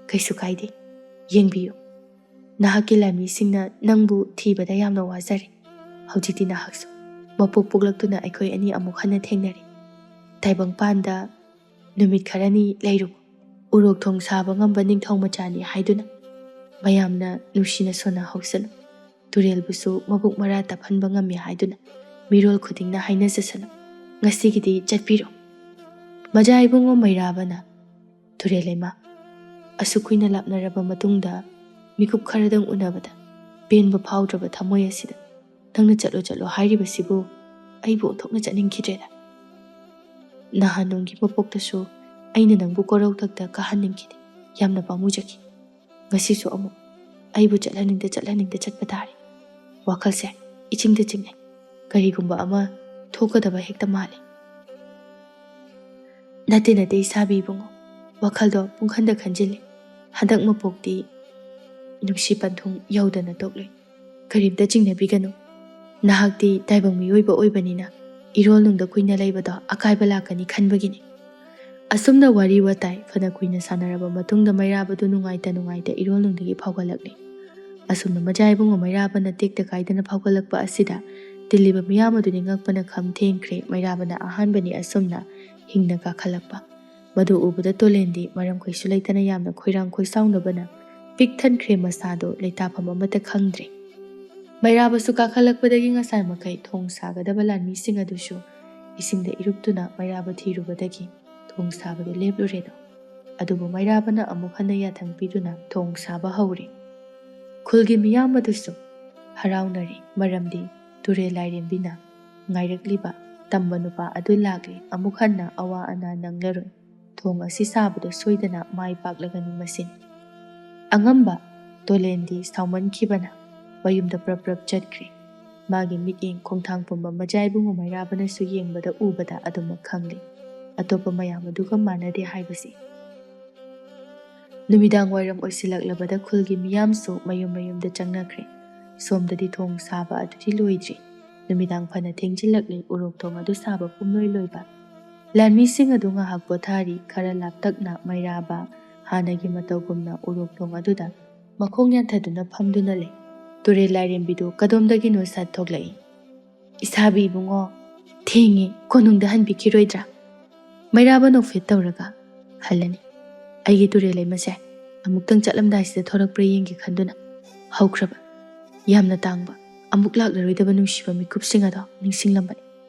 ꯀꯩꯁꯨ ꯀꯥꯏꯗꯦ꯫ ꯌꯦꯡꯕꯤꯌꯨ, ꯅꯍꯥꯛꯀꯤ ꯂꯥꯟꯃꯤꯁꯤꯡꯅ ꯅꯪꯕꯨ ꯊꯤꯕꯗ ꯌꯥꯝꯅ ꯋꯥꯖꯔꯦ꯫ ꯍꯧꯖꯤꯛꯇꯤ ꯅꯍꯥꯛꯁꯨ ꯃꯄꯣꯛ ꯄꯣꯛꯂꯛꯇꯨꯅ ꯑꯩꯈꯣꯏ ꯑꯅꯤ ꯑꯃꯨꯛ ꯍꯟꯅ ꯊꯦꯡꯅꯔꯤ꯫ ꯇꯥꯏꯕꯪꯄꯥꯟꯗ ꯅꯨꯃꯤꯠ ꯈꯔꯅꯤ ꯂꯩꯔꯨ꯫ ꯎꯔꯣꯛ ꯊꯣꯡ ꯁꯥꯕ ꯉꯝꯕ ꯅꯤꯡꯊꯧ ꯃꯆꯥꯅꯤ ꯍꯥꯏꯗꯨꯅ ꯃꯌꯥꯝꯅ ꯅꯨꯡꯁꯤꯅ ꯁꯣꯟꯅꯍꯧꯁꯅꯨ꯫ ꯇꯨꯔꯦꯜꯕꯨꯁꯨ ꯃꯕꯨꯛ ꯃꯔꯥ ꯇꯞꯍꯟꯕ ꯉꯝꯃꯤ ꯍꯥꯏꯗꯨꯅ ꯃꯤꯔꯣꯜ ꯈꯨꯗꯤꯡꯅ ꯍꯥꯏꯅꯖꯁꯅꯨ꯫ ꯉꯁꯤꯒꯤꯗꯤ ꯆꯠꯄꯤꯔꯣ꯫ ꯃꯖꯥ ꯏꯕꯨꯡꯉꯣ ꯃꯩꯔꯥꯕꯅ ꯇꯨꯔꯦꯜ ꯂꯩꯃ, ꯑꯁꯨꯛ ꯀꯨꯏꯅ ꯂꯥꯞꯅꯔꯕ ꯃꯇꯨꯡꯗ ꯃꯤꯀꯨꯞ ꯈꯔꯗꯪ ꯎꯅꯕꯗ ꯄꯦꯟꯕ ꯐꯥꯎꯗ꯭ꯔꯕ ꯊꯃꯣꯏ ꯑꯁꯤꯗ ꯅꯪꯅ ꯆꯠꯂꯣ ꯆꯠꯂꯣ ꯍꯥꯏꯔꯤꯕꯁꯤꯕꯨ ꯑꯩꯕꯨ ꯑꯣꯟꯊꯣꯛꯅ ꯆꯠꯅꯤꯡꯈꯤꯗ꯭ꯔꯦꯗ꯫ ꯅꯍꯥꯟ ꯅꯣꯡꯒꯤ ꯃꯄꯣꯛꯇꯁꯨ ꯑꯩꯅ ꯅꯪꯕꯨ ꯀꯣꯔꯧꯊꯛꯇ ꯀꯥꯍꯟꯅꯤꯡꯈꯤꯗꯦ, ꯌꯥꯝꯅ ꯄꯥꯝꯃꯨꯖꯈꯤ꯫ ꯉꯁꯤꯁꯨ ꯑꯃꯨꯛ ꯑꯩꯕꯨ ꯆꯠꯍꯟꯅꯤꯡꯗ ꯆꯠꯄ ꯇꯥꯔꯦ꯫ ꯋꯥꯈꯜꯁꯦ ꯏꯆꯤꯡꯗ ꯆꯤꯡꯅꯩ꯫ ꯀꯔꯤꯒꯨꯝꯕ ꯑꯃ ꯊꯣꯛꯀꯗꯕ ꯍꯦꯛꯇ ꯃꯥꯜꯂꯤ꯫ ꯅꯠꯇꯦ ꯏꯁꯥꯕꯤ ꯏꯕꯨꯡꯉꯣ, ꯋꯥꯈꯜꯗꯣ ꯄꯨꯡꯈꯟꯗ ꯈꯟꯖꯤꯜꯂꯤ꯫ ꯍꯟꯗꯛ ꯃꯄꯣꯛꯇꯤ ꯅꯨꯡꯁꯤ ꯄꯟꯊꯨꯡ ꯌꯧꯗꯅ ꯇꯣꯛꯂꯣꯏ꯫ ꯀꯔꯤꯝꯇ ꯆꯤꯡꯅꯕꯤꯒꯅꯨ꯫ ꯅꯍꯥꯛꯇꯤ ꯇꯥꯏꯕꯪ ꯃꯤꯑꯣꯏꯕ ꯑꯣꯏꯕꯅꯤꯅ ꯏꯔꯣꯜꯅꯨꯡꯗ ꯀꯨꯏꯅ ꯂꯩꯕꯗꯣ ꯑꯀꯥꯏꯕ ꯂꯥꯛꯀꯅꯤ ꯈꯟꯕꯒꯤꯅꯤ꯫ ꯑꯁꯨꯝꯅ ꯋꯥꯔꯤ ꯋꯥꯇꯥꯏ ꯐꯅ ꯀꯨꯏꯅ ꯁꯥꯟꯅꯔꯕ ꯃꯇꯨꯡꯗ ꯃꯩꯔꯥꯕꯗꯨ ꯅꯨꯡꯉꯥꯏꯇ ꯏꯔꯣꯜꯅꯨꯡꯗꯒꯤ ꯐꯥꯎꯒꯠꯂꯛꯂꯤ꯫ ꯑꯁꯨꯝꯅ ꯃꯖꯥ ꯏꯕꯨꯡꯉꯣ ꯃꯩꯔꯥꯕꯅ ꯇꯦꯛꯇ ꯀꯥꯏꯗꯅ ꯐꯥꯎꯒꯠꯂꯛꯄ ꯑꯁꯤꯗ ꯇꯤꯜꯂꯤꯕ ꯃꯤꯌꯥꯝ ꯑꯗꯨꯗꯤ ꯉꯛꯄꯅ ꯈꯝ ꯊꯦꯡꯈ꯭ꯔꯦ꯫ ꯃꯩꯔꯥꯕꯅ ꯑꯍꯥꯟꯕꯅꯤ ꯑꯁꯨꯝꯅ ꯍꯤꯡꯅ ꯀꯥꯈꯠꯂꯛꯄ꯫ ꯃꯗꯨ ꯎꯕꯗ ꯇꯣꯂꯦꯟꯗꯤ ꯃꯔꯝ ꯀꯩꯁꯨ ꯂꯩꯇꯅ ꯌꯥꯝꯅ ꯈꯣꯏꯔꯥꯡ ꯈꯣꯏꯁꯥꯎꯅꯕꯅ ꯄꯤꯛ ꯊꯟꯈ꯭ꯔꯦ꯫ ꯃꯁꯥꯗꯣ ꯂꯩꯇꯥꯐꯝ ꯑꯃꯠꯇ ꯈꯪꯗ꯭ꯔꯦ꯫ ꯃꯩꯔꯥꯕꯁꯨ ꯀꯥꯈꯠꯂꯛꯄꯗꯒꯤ ꯉꯁꯥꯏ ꯃꯈꯩ ꯊꯣꯡ ꯁꯥꯒꯗꯕ ꯂꯥꯟꯃꯤꯁꯤꯡ ꯑꯗꯨꯁꯨ ꯏꯁꯤꯡꯗ ꯏꯔꯨꯞꯇꯨꯅ ꯃꯩꯔꯥꯕ ꯊꯤꯔꯨꯕꯗꯒꯤ ꯊꯣꯡ ꯁꯥꯕꯗꯨ ꯂꯦꯞꯂꯨꯔꯦꯗꯣ꯫ ꯑꯗꯨꯕꯨ ꯃꯩꯔꯥꯕꯅ ꯑꯃꯨꯛ ꯍꯟꯅ ꯌꯥꯊꯪ ꯄꯤꯗꯨꯅ ꯊꯣꯡ ꯁꯥꯕ ꯍꯧꯔꯦ꯫ ꯈꯨꯜꯒꯤ ꯃꯤꯌꯥꯝ ꯑꯗꯨꯁꯨ ꯍꯔꯥꯎꯅꯔꯤ, ꯃꯔꯝꯗꯤ ꯇꯨꯔꯦꯜ ꯂꯥꯏꯔꯦꯝꯕꯤꯅ ꯉꯥꯏꯔꯛꯂꯤꯕ ꯇꯝꯕ ꯅꯨꯄꯥ ꯑꯗꯨ ꯂꯥꯛꯂꯤ꯫ ꯑꯃꯨꯛ ꯍꯟꯅ ꯑꯋꯥ ꯑꯅꯥ ꯅꯪꯂꯔꯣꯏ꯫ ꯊꯣꯡ ꯑꯁꯤ ꯁꯥꯕꯗ ꯁꯣꯏꯗꯅ ꯃꯥꯏ ꯄꯥꯛꯂꯒꯅꯤ ꯃꯁꯤꯅꯤ꯫ ꯑꯉꯝꯕ ꯇꯣꯂꯦꯟꯗꯤ ꯁꯥꯎꯃꯟꯈꯤꯕꯅ ꯃꯌꯨꯝꯗ ꯄ꯭ꯔꯞ ꯆꯠꯈ꯭ꯔꯦ꯫ ꯃꯥꯒꯤ ꯃꯤꯠꯌꯦꯡ ꯈꯣꯡꯊꯥꯡ ꯄꯨꯝꯕ ꯃꯖꯥ ꯏꯕꯨꯡꯉꯣ ꯃꯩꯔꯥꯕꯅꯁꯨ ꯌꯦꯡꯕꯗ ꯎꯕꯗ ꯑꯗꯨꯃꯛ ꯈꯪꯂꯤ꯫ ꯑꯇꯣꯞꯄ ꯃꯌꯥꯝ ꯑꯗꯨꯒ ꯃꯥꯟꯅꯗꯦ ꯍꯥꯏꯕꯁꯤ꯫ ꯅꯨꯃꯤꯗꯥꯡ ꯋꯥꯏꯔꯝ ꯑꯣꯏꯁꯤꯜꯂꯛꯂꯕꯗ ꯈꯨꯜꯒꯤ ꯃꯤꯌꯥꯝꯁꯨ ꯃꯌꯨꯝꯗ ꯆꯪꯅꯈ꯭ꯔꯦ꯫ ꯁꯣꯝꯗꯗꯤ ꯊꯣꯡ ꯁꯥꯕ ꯑꯗꯨꯗꯤ ꯂꯣꯏꯗ꯭ꯔꯤ꯫ ꯅꯨꯃꯤꯗꯥꯡ ꯐꯅ ꯊꯦꯡꯖꯤꯜꯂꯛꯂꯤ꯫ ꯎꯔꯣꯛ ꯊꯣꯡ ꯑꯗꯨ ꯁꯥꯕ ꯄꯨꯝꯂꯣꯏ ꯂꯣꯏꯕ ꯂꯥꯟꯃꯤꯁꯤꯡ ꯑꯗꯨ ꯉꯥꯏꯍꯥꯛ ꯄꯣꯊꯥꯔꯤ꯫ ꯈꯔ ꯂꯥꯞꯇꯛꯅ ꯃꯩꯔꯥꯕ ꯍꯥꯟꯅꯒꯤ ꯃꯇꯧꯒꯨꯝꯅ ꯎꯔꯣꯛ ꯊꯣꯡ ꯑꯗꯨꯗ ꯃꯈꯣꯡ ꯌꯥꯟꯊꯗꯨꯅ ꯐꯝꯗꯨꯅ ꯂꯩ꯫ ꯇꯨꯔꯦꯜ ꯂꯥꯏꯔꯦꯝꯕꯤꯗꯨ ꯀꯗꯣꯝꯗꯒꯤꯅꯣ ꯁꯠ ꯊꯣꯛꯂꯛꯏ꯫ ꯏꯁꯥꯕꯤ ꯏꯕꯨꯡꯉꯣ, ꯊꯦꯡꯉꯦ ꯀꯣꯅꯨꯡꯗ ꯍꯟꯕꯤꯈꯤꯔꯣꯏꯗ꯭ꯔꯥ? ꯃꯩꯔꯥꯕ ꯅꯣꯛꯐꯦꯠ ꯇꯧꯔꯒ ꯍꯜꯂꯅꯤ. ꯑꯩꯒꯤ ꯇꯨꯔꯦꯜ ꯂꯩꯃꯁꯦ ꯑꯃꯨꯛꯇꯪ ꯆꯠꯂꯝꯗꯥꯏꯁꯤꯗ ꯊꯣꯔꯛꯄ꯭ꯔꯥ ꯌꯦꯡꯒꯦ ꯈꯟꯗꯨꯅ ꯍꯧꯈ꯭ꯔꯕ ꯌꯥꯝꯅ ꯇꯥꯡꯕ ꯑꯃꯨꯛ ꯂꯥꯛꯂꯔꯣꯏꯗꯕ ꯅꯨꯡꯁꯤꯕ ꯃꯤꯀꯨꯞꯁꯤꯡ ꯑꯗꯣ ꯅꯤꯡꯁꯤꯡꯂꯝꯕꯅꯤ.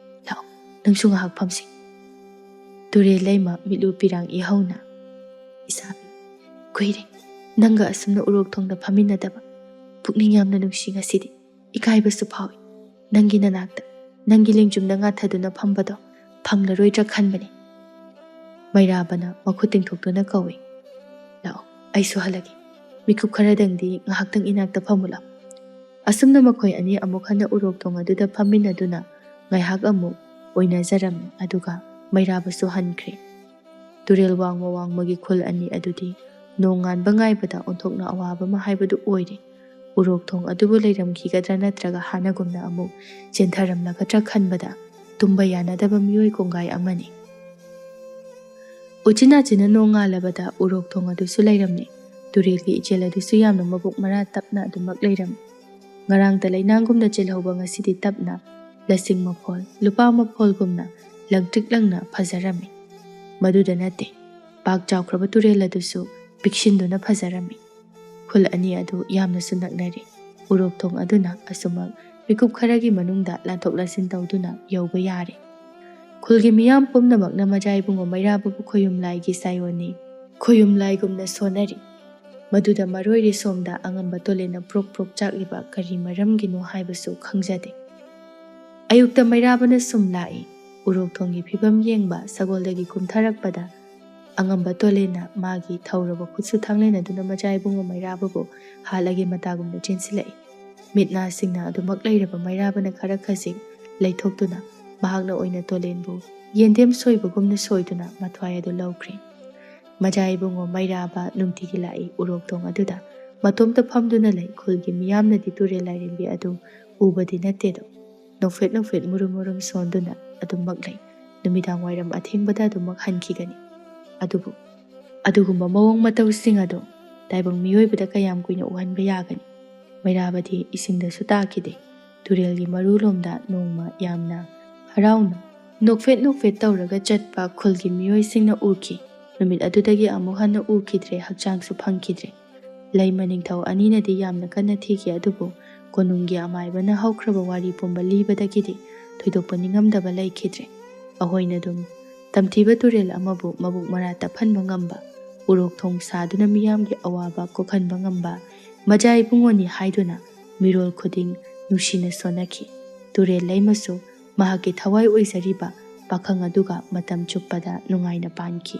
ꯂꯥꯛꯑꯣ ꯅꯪꯁꯨ ꯉꯥꯏꯍꯥꯛ ꯐꯝꯁꯤ. ꯇꯨꯔꯦꯜ ꯂꯩꯃ ꯃꯤꯠꯂꯨ ꯄꯤꯔꯥꯡ ꯏꯍꯧꯅ ꯏꯁꯥꯕꯤ ꯀꯨꯏꯔꯦ ꯅꯪꯒ ꯑꯁꯨꯝꯅ ꯎꯔꯣꯛꯊꯣꯡꯗ ꯐꯝꯃꯤꯟꯅꯗꯕ. ꯄꯨꯛꯅꯤꯡ ꯌꯥꯝꯅ ꯅꯨꯡꯁꯤ ꯉꯁꯤꯗꯤ. ꯏꯀꯥꯏꯕꯁꯨ ꯐꯥꯎꯏ. ꯅꯪꯒꯤ ꯅꯅꯥꯛꯇ ꯅꯪꯒꯤ ꯂꯦꯡꯖꯨꯝꯗ ꯉꯥꯊꯗꯨꯅ ꯐꯝꯕꯗꯣ ꯐꯪꯂꯔꯣꯏꯗ꯭ꯔꯥ ꯈꯟꯕꯅꯤ. ꯃꯩꯔꯥꯕꯅ ꯃꯈꯨꯠ ꯇꯤꯡꯊꯣꯛꯇꯨꯅ ꯀꯧꯏ. ꯂꯥꯛꯑꯣ ꯑꯩꯁꯨ ꯍꯜꯂꯒꯦ. ꯃꯤꯀꯨꯞ ꯈꯔꯗꯪꯗꯤ ꯉꯥꯏꯍꯥꯛꯇꯪ ꯏꯅꯥꯛꯇ ꯐꯝꯃꯨꯂꯥꯎ. ꯑꯁꯨꯝꯅ ꯃꯈꯣꯏ ꯑꯅꯤ ꯑꯃꯨꯛ ꯍꯟꯅ ꯎꯔꯣꯛꯊꯣꯡ ꯑꯗꯨꯗ ꯐꯝꯃꯤꯟꯅꯗꯨꯅ ꯉꯥꯏꯍꯥꯛ ꯑꯃꯨꯛ ꯑꯣꯏꯅꯖꯔꯝꯃꯤ. ꯑꯗꯨꯒ ꯃꯩꯔꯥꯕꯁꯨ ꯍꯟꯈ꯭ꯔꯦ. ꯇꯨꯔꯦꯜ ꯋꯥꯡꯃ ꯋꯥꯡꯃꯒꯤ ꯈꯨꯜ ꯑꯅꯤ ꯑꯗꯨꯗꯤ ꯅꯣꯡ ꯉꯥꯟꯕ ꯉꯥꯏꯕꯗ ꯑꯣꯟꯊꯣꯛꯅ ꯑꯋꯥꯕ ꯑꯃ ꯍꯥꯏꯕꯗꯨ ꯑꯣꯏꯔꯦ. ꯎꯔꯣꯛꯊꯣꯡ ꯑꯗꯨꯕꯨ ꯂꯩꯔꯝꯈꯤꯒꯗ꯭ꯔꯥ ꯅꯠꯇ꯭ꯔꯒ ꯍꯥꯟꯅꯒꯨꯝꯅ ꯑꯃꯨꯛ ꯆꯦꯟꯊꯔꯝꯂꯒꯗ꯭ꯔꯥ ꯈꯟꯕꯗ ꯇꯨꯝꯕ ꯌꯥꯅꯗꯕ ꯃꯤꯑꯣꯏ ꯀꯣꯡꯒꯥꯏ ꯑꯃꯅꯤ. ꯎꯆꯤꯟꯅꯥꯆꯤꯟꯅ ꯅꯣꯡ ꯉꯥꯜꯂꯕꯗ ꯎꯔꯣꯛꯊꯣꯡ ꯑꯗꯨꯁꯨ ꯂꯩꯔꯝꯃꯤ. ꯇꯨꯔꯦꯜꯒꯤ ꯏꯆꯦꯜ ꯑꯗꯨꯁꯨ ꯌꯥꯝꯅ ꯃꯕꯨꯛ ꯃꯔꯥ ꯇꯞꯅ ꯑꯗꯨꯃꯛ ꯂꯩꯔꯝꯃꯤ. ꯉꯔꯥꯡꯇ ꯂꯩꯅꯥꯡꯒꯨꯝꯅ ꯆꯦꯜꯍꯧꯕ ꯉꯁꯤꯗꯤ ꯇꯞꯅ ꯂꯁꯤꯡ ꯃꯐꯣꯜ ꯂꯨꯄꯥ ꯃꯐꯣꯜꯒꯨꯝꯅ ꯂꯪꯇ꯭ꯔꯤꯛ ꯂꯪꯅ ꯐꯖꯔꯝꯃꯤ. ꯃꯗꯨꯗ ꯅꯠꯇꯦ ꯄꯥꯛ ꯆꯥꯎꯈ꯭ꯔꯕ ꯇꯨꯔꯦꯜ ꯑꯗꯨꯁꯨ ꯄꯤꯛꯁꯤꯟꯗꯨꯅ ꯐꯖꯔꯝꯃꯤ. ꯈꯨꯜ ꯑꯅꯤ ꯑꯗꯨ ꯌꯥꯝꯅꯁꯨ ꯅꯛꯅꯔꯤ. ꯎꯔꯣꯛꯊꯣꯡ ꯑꯗꯨꯅ ꯑꯁꯨꯃꯛ ꯃꯤꯀꯨꯞ ꯈꯔꯒꯤ ꯃꯅꯨꯡꯗ ꯂꯥꯟꯊꯣꯛ ꯂꯥꯟꯁꯤꯟ ꯇꯧꯗꯨꯅ ꯌꯧꯕ ꯌꯥꯔꯦ. ꯈꯨꯜꯒꯤ ꯃꯤꯌꯥꯝ ꯄꯨꯝꯅꯃꯛꯅ ꯃꯖꯥ ꯏꯕꯨꯡꯉꯣ ꯃꯩꯔꯥꯕꯕꯨ ꯈꯣꯌꯨꯝ ꯂꯥꯏꯒꯤ ꯁꯥꯏꯑꯣꯟꯅꯤ, ꯈꯣꯌꯨꯝ ꯂꯥꯏꯒꯨꯝꯅ ꯁꯣꯟꯅꯔꯤ. ꯃꯗꯨꯗ ꯃꯔꯣꯏꯔꯤ ꯁꯣꯝꯗ ꯑꯉꯝꯕ ꯇꯣꯂꯦꯟꯅ ꯄ꯭ꯔꯣꯛ ꯄ꯭ꯔꯣꯛ ꯆꯥꯛꯂꯤꯕ ꯀꯔꯤ ꯃꯔꯝꯒꯤꯅꯣ ꯍꯥꯏꯕꯁꯨ ꯈꯪꯖꯗꯦ. ꯑꯌꯨꯛꯇ ꯃꯩꯔꯥꯕꯅ ꯁꯨꯝ ꯂꯥꯛꯏ. ꯎꯔꯣꯛꯊꯣꯡꯒꯤ ꯐꯤꯕꯝ ꯌꯦꯡꯕ ꯁꯒꯣꯜꯗꯒꯤ ꯀꯨꯝꯊꯔꯛꯄꯗ ꯑꯉꯝꯕ ꯇꯣꯂꯦꯟꯅ ꯃꯥꯒꯤ ꯊꯧꯔꯕ ꯈꯨꯠꯁꯨ ꯊꯥꯡꯂꯦꯟꯅꯗꯨꯅ ꯃꯖꯥ ꯏꯕꯨꯡꯉꯣ ꯃꯩꯔꯥꯕꯕꯨ ꯍꯥꯠꯂꯒꯦ ꯃꯇꯥꯒꯨꯝꯅ ꯆꯦꯟꯁꯤꯜꯂꯛꯏ. ꯃꯤꯠ ꯅꯥꯁꯤꯡꯅ ꯑꯗꯨꯃꯛ ꯂꯩꯔꯕ ꯃꯩꯔꯥꯕꯅ ꯈꯔ ꯈꯖꯤꯛ ꯂꯩꯊꯣꯛꯇꯨꯅ ꯃꯍꯥꯛꯅ ꯑꯣꯏꯅ ꯇꯣꯂꯦꯟꯕꯨ ꯌꯦꯟꯗꯦꯝ ꯁꯣꯏꯕꯒꯨꯝꯅ ꯁꯣꯏꯗꯨꯅ ꯃꯊ꯭ꯋꯥꯏ ꯑꯗꯨ ꯂꯧꯈ꯭ꯔꯦ. ꯃꯖꯥ ꯏꯕꯨꯡꯉꯣ ꯃꯩꯔꯥꯕ ꯅꯨꯡꯇꯤꯒꯤ ꯂꯥꯛꯏ. ꯎꯔꯣꯛꯊꯣꯡ ꯑꯗꯨꯗ ꯃꯇꯣꯝꯇ ꯐꯝꯗꯨꯅ ꯂꯩ. ꯈꯨꯜꯒꯤ ꯃꯤꯌꯥꯝꯅꯗꯤ ꯇꯨꯔꯦꯜ ꯂꯥꯏꯔꯦꯝꯕꯤ ꯑꯗꯨ ꯎꯕꯗꯤ ꯅꯠꯇꯦꯗꯣ. ꯅꯣꯛꯐꯦꯠ ꯅꯣꯛꯐꯦꯠ ꯃꯨꯔꯨꯝ ꯃꯨꯔꯨꯝ ꯁꯣꯟꯗꯨꯅ ꯑꯗꯨꯃꯛ ꯂꯩ. ꯅꯨꯃꯤꯗꯥꯡ ꯋꯥꯏꯔꯝ ꯑꯊꯦꯡꯕꯗ ꯑꯗꯨꯃꯛ ꯍꯟꯈꯤꯒꯅꯤ. ꯑꯗꯨꯕꯨ ꯑꯗꯨꯒꯨꯝꯕ ꯃꯑꯣꯡ ꯃꯇꯧꯁꯤꯡ ꯑꯗꯣ ꯇꯥꯏꯕꯪ ꯃꯤꯑꯣꯏꯕꯗ ꯀꯌꯥꯝ ꯀꯨꯏꯅ ꯎꯍꯟꯕ ꯌꯥꯒꯅꯤ? ꯃꯩꯔꯥꯕꯗꯤ ꯏꯁꯤꯡꯗꯁꯨ ꯇꯥꯈꯤꯗꯦ. ꯇꯨꯔꯦꯜꯒꯤ ꯃꯔꯨꯂꯣꯝꯗ ꯅꯣꯡꯃ ꯌꯥꯝꯅ ꯍꯔꯥꯎꯅ ꯅꯣꯛꯐꯦꯠ ꯅꯣꯛꯐꯦꯠ ꯇꯧꯔꯒ ꯆꯠꯄ ꯈꯨꯜꯒꯤ ꯃꯤꯑꯣꯏꯁꯤꯡꯅ ꯎꯈꯤ. ꯅꯨꯃꯤꯠ ꯑꯗꯨꯗꯒꯤ ꯑꯃꯨꯛ ꯍꯟꯅ ꯎꯈꯤꯗ꯭ꯔꯦ. ꯍꯛꯆꯥꯡꯁꯨ ꯐꯪꯈꯤꯗ꯭ꯔꯦ. ꯂꯩꯃ ꯅꯤꯡꯊꯧ ꯑꯅꯤꯅꯗꯤ ꯌꯥꯝꯅ ꯀꯟꯅ ꯊꯤꯈꯤ. ꯑꯗꯨꯕꯨ ꯀꯣꯅꯨꯡꯒꯤ ꯑꯃꯥꯏꯕꯅ ꯍꯧꯈ꯭ꯔꯕ ꯋꯥꯔꯤ ꯄꯨꯝꯕ ꯂꯤꯕꯗꯒꯤꯗꯤ ꯊꯣꯏꯗꯣꯛꯄ ꯅꯤꯡꯉꯝꯗꯕ ꯂꯩꯈꯤꯗ꯭ꯔꯦ. ꯑꯍꯣꯏꯅ ꯑꯗꯨꯝ ꯇꯝꯊꯤꯕ ꯇꯨꯔꯦꯜ ꯑꯃꯕꯨ ꯃꯕꯨꯛ ꯃꯔꯥ ꯇꯞꯍꯟꯕ ꯉꯝꯕ, ꯎꯔꯣꯛꯊꯣꯡ ꯁꯥꯗꯨꯅ ꯃꯤꯌꯥꯝꯒꯤ ꯑꯋꯥꯕ ꯀꯣꯛꯍꯟꯕ ꯉꯝꯕ ꯃꯖꯥ ꯏꯕꯨꯡꯉꯣꯅꯤ ꯍꯥꯏꯗꯨꯅ ꯃꯤꯔꯣꯜ ꯈꯨꯗꯤꯡ ꯅꯨꯡꯁꯤꯅ ꯁꯣꯟꯅꯈꯤ. ꯇꯨꯔꯦꯜ ꯂꯩꯃꯁꯨ ꯃꯍꯥꯛꯀꯤ ꯊꯋꯥꯏ ꯑꯣꯏꯖꯔꯤꯕ ꯄꯥꯈꯪ ꯑꯗꯨꯒ ꯃꯇꯝ ꯆꯨꯞꯄꯗ ꯅꯨꯡꯉꯥꯏꯅ ꯄꯥꯟꯈꯤ꯫